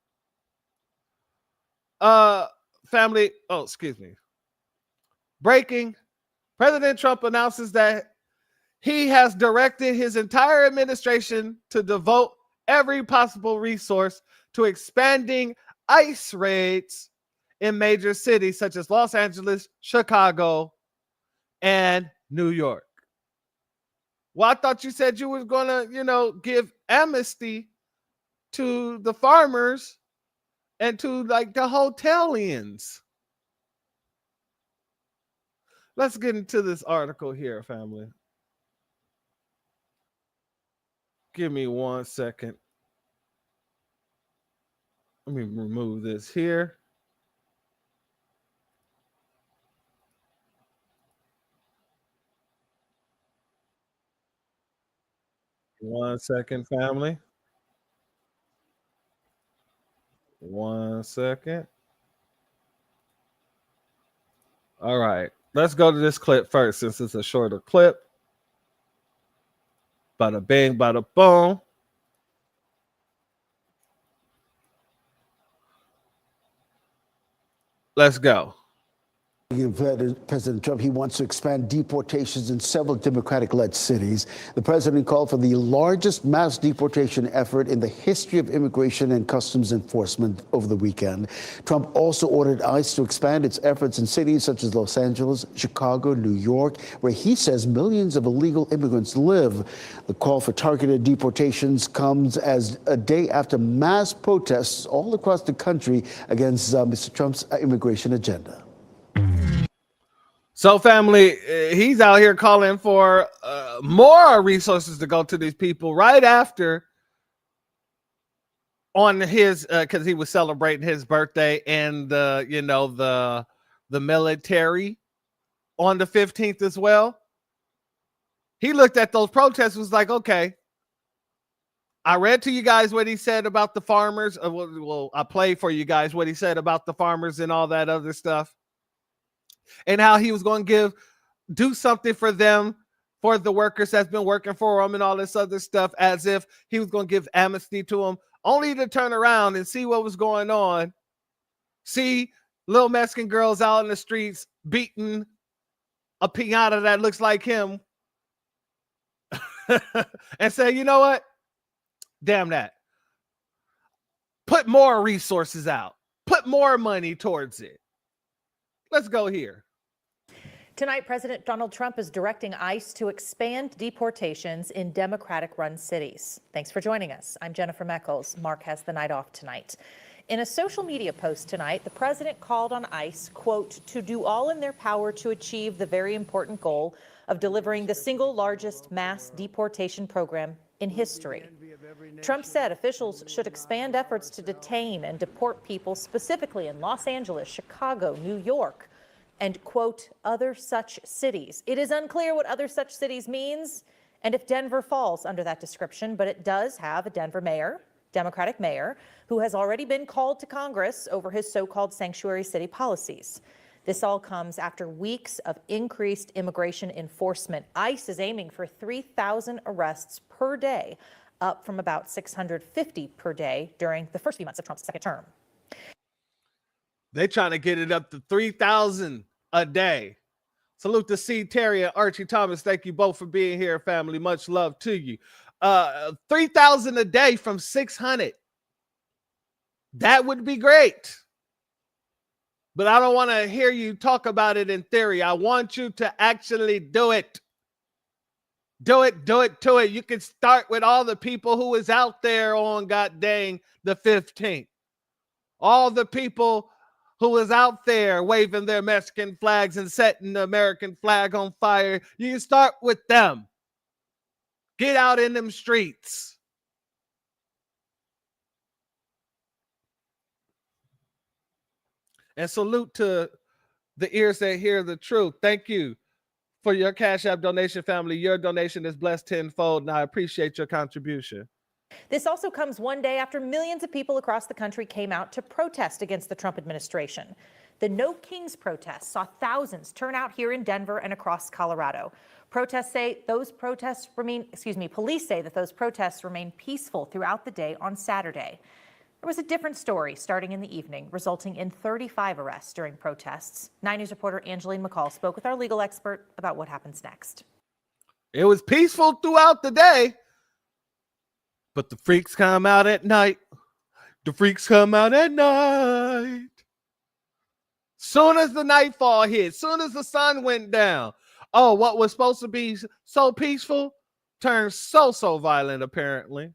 Family, oh, excuse me. Breaking. President Trump announces that he has directed his entire administration to devote every possible resource to expanding ICE raids in major cities such as Los Angeles, Chicago, and New York. Well, I thought you said you was going to, give amnesty to the farmers and to like the hotelians. Let's get into this article here, family. Give me 1 second. Let me remove this here. One second, family. 1 second. All right. Let's go to this clip first, since it's a shorter clip. Bada bing, bada boom. Let's go. President Trump, he wants to expand deportations in several Democratic-led cities. The president called for the largest mass deportation effort in the history of immigration and customs enforcement over the weekend. Trump also ordered ICE to expand its efforts in cities such as Los Angeles, Chicago, New York, where he says millions of illegal immigrants live. The call for targeted deportations comes as a day after mass protests all across the country against Mr. Trump's immigration agenda. So, family, he's out here calling for more resources to go to these people right after, on his, because he was celebrating his birthday and the military on the 15th as well. He looked at those protests, was like, okay, I read to you guys what he said about the farmers. Well, I played for you guys what he said about the farmers and all that other stuff, and how he was going to do something for them, for the workers that's been working for him and all this other stuff, as if he was going to give amnesty to them, only to turn around and see what was going on. See little Mexican girls out in the streets beating a piñata that looks like him and say, you know what? Damn that. Put more resources out. Put more money towards it. Let's go here. Tonight, President Donald Trump is directing ICE to expand deportations in Democratic-run cities. Thanks for joining us. I'm Jennifer Meckles. Mark has the night off tonight. In a social media post tonight, the president called on ICE, quote, to do all in their power to achieve the very important goal of delivering the single largest mass deportation program in history. Trump said officials should expand efforts to detain and deport people specifically in Los Angeles, Chicago, New York, and, quote, other such cities. It is unclear what other such cities means and if Denver falls under that description, but it does have a Denver mayor, Democratic mayor, who has already been called to Congress over his so-called sanctuary city policies. This all comes after weeks of increased immigration enforcement. ICE is aiming for 3,000 arrests per day, up from about 650 per day during the first few months of Trump's second term. They trying to get it up to 3,000 a day. Salute to C. Terry and Archie Thomas. Thank you both for being here, family. Much love to you. 3,000 a day from 600. That would be great. But I don't want to hear you talk about it in theory. I want you to actually do it. Do it, do it, do it. You can start with all the people who is out there on god dang the 15th. All the people who is out there waving their Mexican flags and setting the American flag on fire. You can start with them. Get out in them streets. And salute to the ears that hear the truth. Thank you for your Cash App donation, family. Your donation is blessed tenfold, and I appreciate your contribution. This also comes one day after millions of people across the country came out to protest against the Trump administration. The No Kings protests saw thousands turn out here in Denver and across Colorado. Police say that those protests remain peaceful throughout the day on Saturday. There was a different story starting in the evening, resulting in 35 arrests during protests. 9 News reporter Angeline McCall spoke with our legal expert about what happens next. It was peaceful throughout the day, but the freaks come out at night. The freaks come out at night. Soon as the nightfall hit, soon as the sun went down, oh, what was supposed to be so peaceful turned so violent, apparently.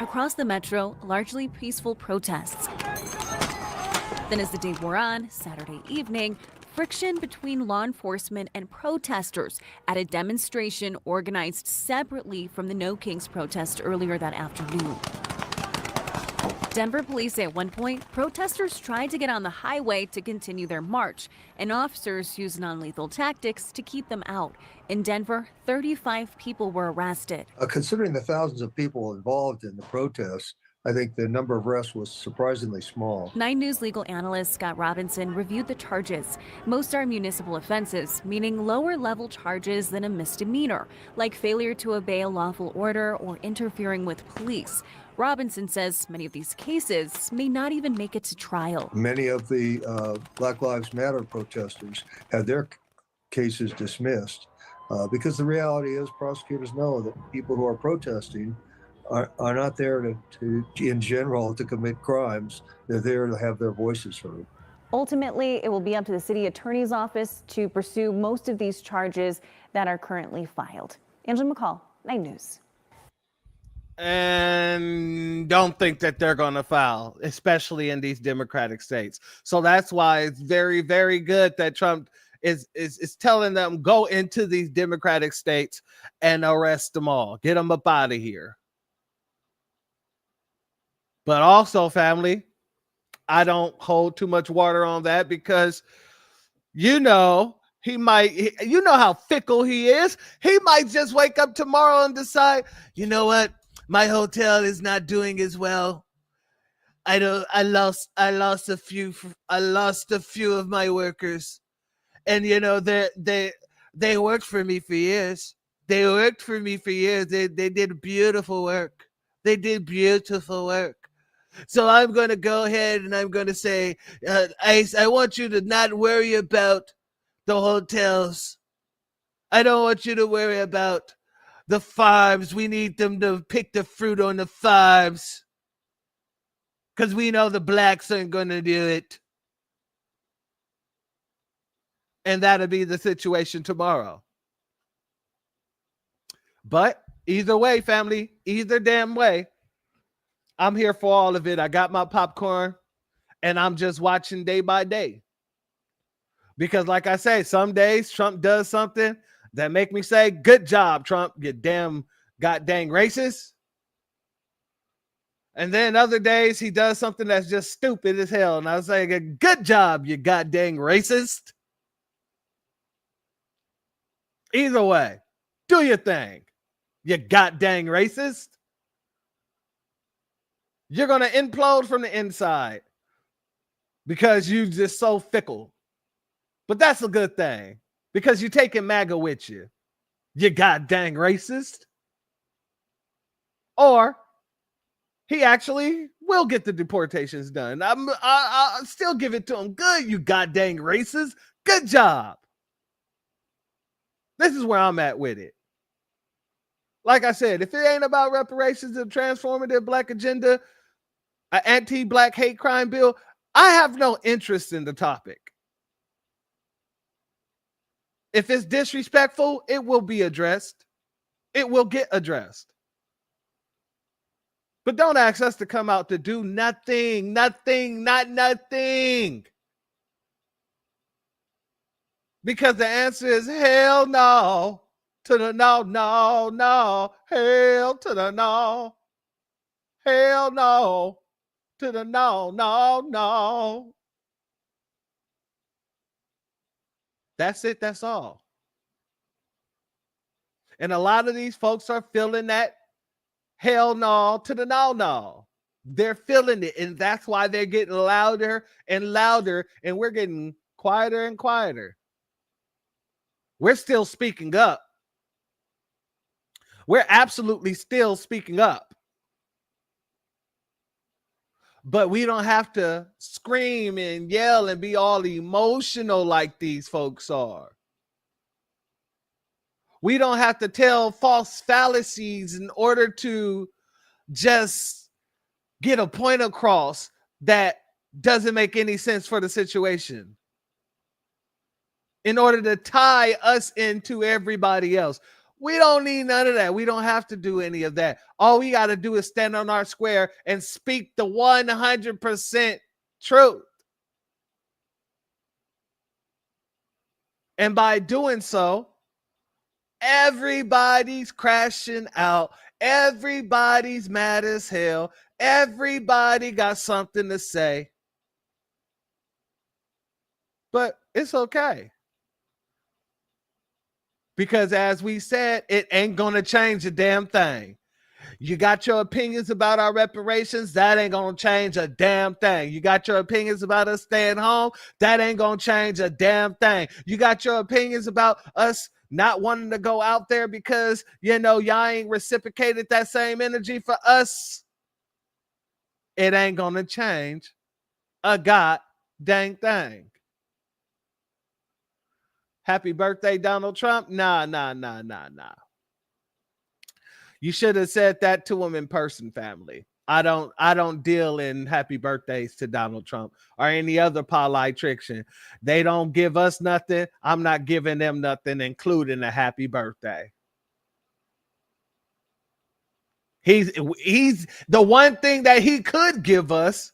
Across the metro, largely peaceful protests. Then as the day wore on, Saturday evening, friction between law enforcement and protesters at a demonstration organized separately from the No Kings protest earlier that afternoon. Denver police say at one point, protesters tried to get on the highway to continue their march, and officers used non-lethal tactics to keep them out. In Denver, 35 people were arrested. Considering the thousands of people involved in the protests, I think the number of arrests was surprisingly small. 9 News legal analyst Scott Robinson reviewed the charges. Most are municipal offenses, meaning lower-level charges than a misdemeanor, like failure to obey a lawful order or interfering with police. Robinson says many of these cases may not even make it to trial. Many of the Black Lives Matter protesters had their cases dismissed because the reality is prosecutors know that people who are protesting are not there to in general to commit crimes. They're there to have their voices heard. Ultimately, it will be up to the city attorney's office to pursue most of these charges that are currently filed. Angela McCall, 9 News. And don't think that they're going to file, especially in these Democratic states. So that's why it's very, very good that Trump is telling them go into these Democratic states and arrest them all. Get them up out of here. But also, family, I don't hold too much water on that because, he might, you know how fickle he is. He might just wake up tomorrow and decide, you know what? My hotel is not doing as well. I lost a few of my workers. And they worked for me for years. They did beautiful work. So I'm going to go ahead and I'm going to say, ICE, I want you to not worry about the hotels. I don't want you to worry about the fives. We need them to pick the fruit on the fives. Because we know the blacks aren't going to do it. And that'll be the situation tomorrow. But either way, family, either damn way, I'm here for all of it. I got my popcorn and I'm just watching day by day. Because like I say, some days Trump does something that make me say, good job, Trump, you damn goddamn racist. And then other days he does something that's just stupid as hell. And I was saying, good job, you goddamn racist. Either way, do your thing, you goddamn racist. You're going to implode from the inside because you just so fickle. But that's a good thing because you're taking MAGA with you, you goddamn racist. Or he actually will get the deportations done. I'll still give it to him. Good, you goddamn racist. Good job. This is where I'm at with it. Like I said, if it ain't about reparations and transformative black agenda, an anti-black hate crime bill, I have no interest in the topic. If it's disrespectful, it will be addressed. It will get addressed. But don't ask us to come out to do nothing. Because the answer is hell no to the no. Hell to the no. Hell no to the no. That's it. That's all. And a lot of these folks are feeling that hell no to the no. They're feeling it. And that's why they're getting louder and louder. And we're getting quieter and quieter. We're still speaking up. We're absolutely still speaking up. But we don't have to scream and yell and be all emotional like these folks are. We don't have to tell false fallacies in order to just get a point across that doesn't make any sense for the situation. In order to tie us into everybody else. We don't need none of that. We don't have to do any of that. All we got to do is stand on our square and speak the 100% truth. And by doing so, everybody's crashing out. Everybody's mad as hell. Everybody got something to say. But it's okay. Because as we said, it ain't going to change a damn thing. You got your opinions about our reparations, that ain't going to change a damn thing. You got your opinions about us staying home, that ain't going to change a damn thing. You got your opinions about us not wanting to go out there because, y'all ain't reciprocated that same energy for us. It ain't going to change a goddamn thing. Happy birthday, Donald Trump. Nah. You should have said that to him in person, family. I don't deal in happy birthdays to Donald Trump or any other politician. They don't give us nothing. I'm not giving them nothing, including a happy birthday. He's the one thing that he could give us.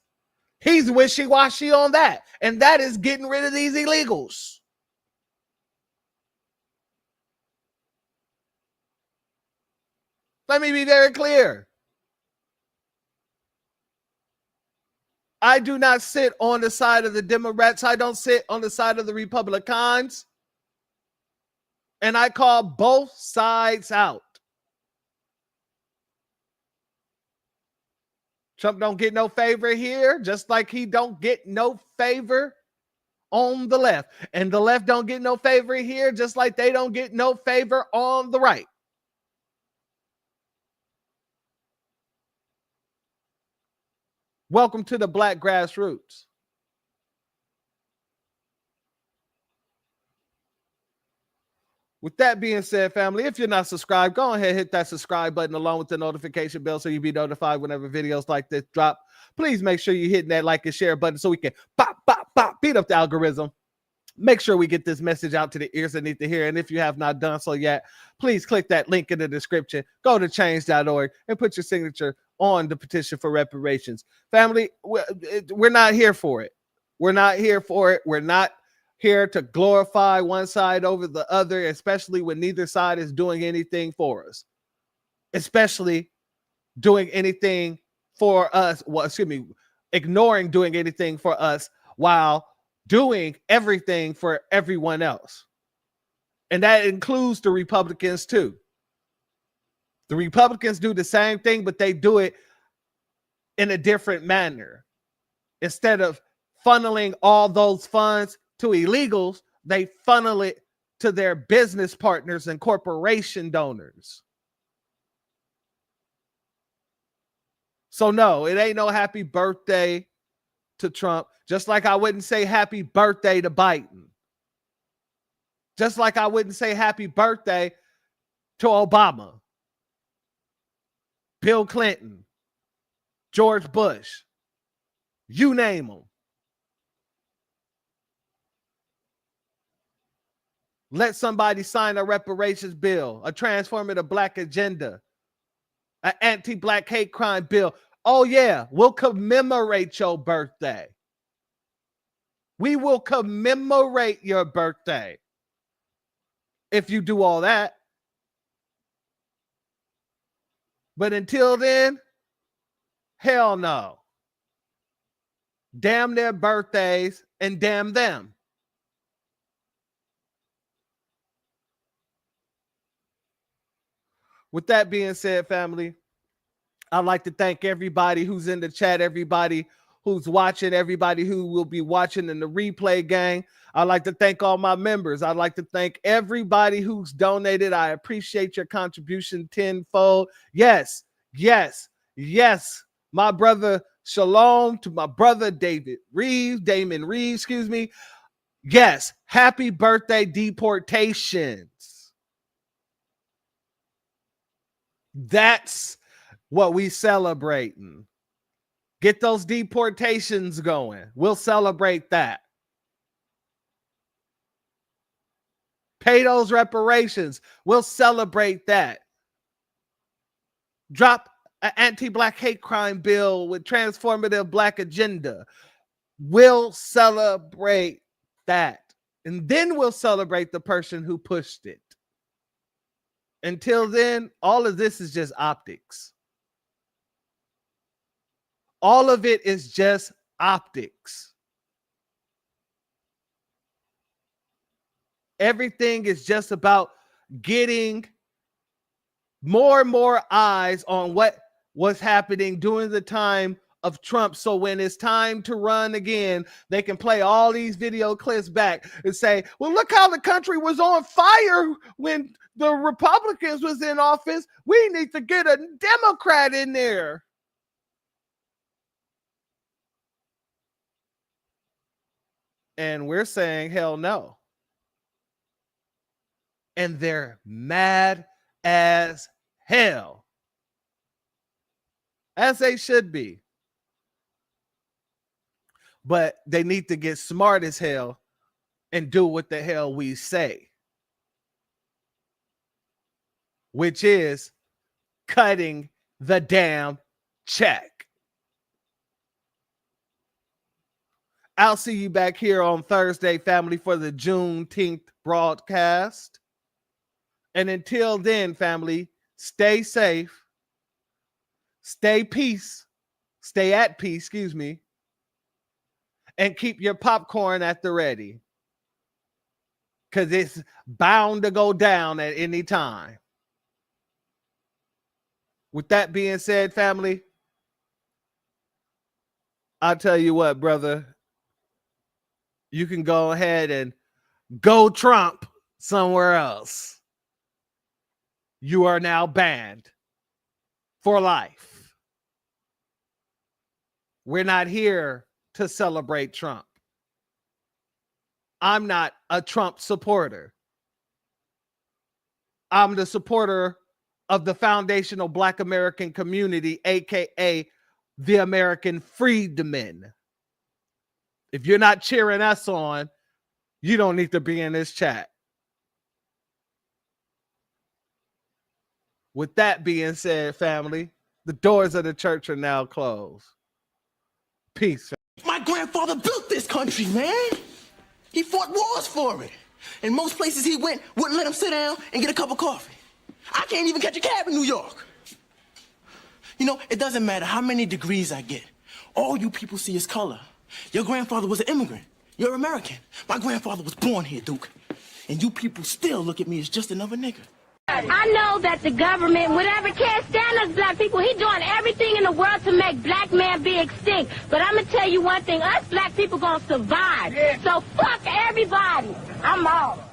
He's wishy-washy on that. And that is getting rid of these illegals. Let me be very clear. I do not sit on the side of the Democrats. I don't sit on the side of the Republicans. And I call both sides out. Trump don't get no favor here, just like he don't get no favor on the left. And the left don't get no favor here, just like they don't get no favor on the right. Welcome to the Black Grassroots. With that being said, family, if you're not subscribed, go ahead and hit that subscribe button along with the notification bell so you'll be notified whenever videos like this drop. Please make sure you're hitting that like and share button so we can beat up the algorithm. Make sure we get this message out to the ears that need to hear. And if you have not done so yet, please click that link in the description. Go to change.org and put your signature on the petition for reparations. Family, we're not here for it. We're not here for it. We're not here to glorify one side over the other, especially when neither side is doing anything for us, especially doing anything for us. Well, excuse me, ignoring doing anything for us while doing everything for everyone else. And that includes the Republicans too. The Republicans do the same thing, but they do it in a different manner. Instead of funneling all those funds to illegals, they funnel it to their business partners and corporation donors. So no, it ain't no happy birthday to Trump, just like I wouldn't say happy birthday to Biden. Just like I wouldn't say happy birthday to Obama, Bill Clinton, George Bush, you name them. Let somebody sign a reparations bill, a transformative black agenda, an anti-black hate crime bill. Oh yeah, we'll commemorate your birthday. We will commemorate your birthday if you do all that. But until then, hell no. Damn their birthdays and damn them. With that being said, family, I'd like to thank everybody who's in the chat, everybody who's watching, everybody who will be watching in the replay gang. I'd like to thank all my members. I'd like to thank everybody who's donated. I appreciate your contribution tenfold. Yes, yes, yes. My brother Shalom, to my brother Damon Reeves, excuse me. Yes, happy birthday, Deportations. That's what we celebrating. Get those deportations going. We'll celebrate that. Pay those reparations. We'll celebrate that. Drop an anti-black hate crime bill with transformative black agenda. We'll celebrate that. And then we'll celebrate the person who pushed it. Until then, all of this is just optics. All of it is just optics. Everything is just about getting more and more eyes on what was happening during the time of Trump. So when it's time to run again, they can play all these video clips back and say, well, look how the country was on fire when the Republicans was in office. We need to get a Democrat in there. And we're saying, hell no. And they're mad as hell. As they should be. But they need to get smart as hell and do what the hell we say. Which is cutting the damn check. I'll see you back here on Thursday, family, for the Juneteenth broadcast. And until then, family, stay safe, stay at peace, excuse me, and keep your popcorn at the ready, because it's bound to go down at any time. With that being said, family, I'll tell you what, brother, you can go ahead and go Trump somewhere else. You are now banned for life. We're not here to celebrate Trump. I'm not a Trump supporter. I'm the supporter of the foundational Black American community, aka the American freedmen. If you're not cheering us on, you don't need to be in this chat. With that being said, family, the doors of the church are now closed. Peace. My grandfather built this country, man. He fought wars for it. And most places he went wouldn't let him sit down and get a cup of coffee. I can't even catch a cab in New York. You know, it doesn't matter how many degrees I get. All you people see is color. Your grandfather was an immigrant. You're American. My grandfather was born here, Duke. And you people still look at me as just another nigga. I know that the government, whatever, can't stand us black people. He's doing everything in the world to make black man be extinct. But I'm going to tell you one thing. Us black people going to survive. Yeah. So fuck everybody. I'm out.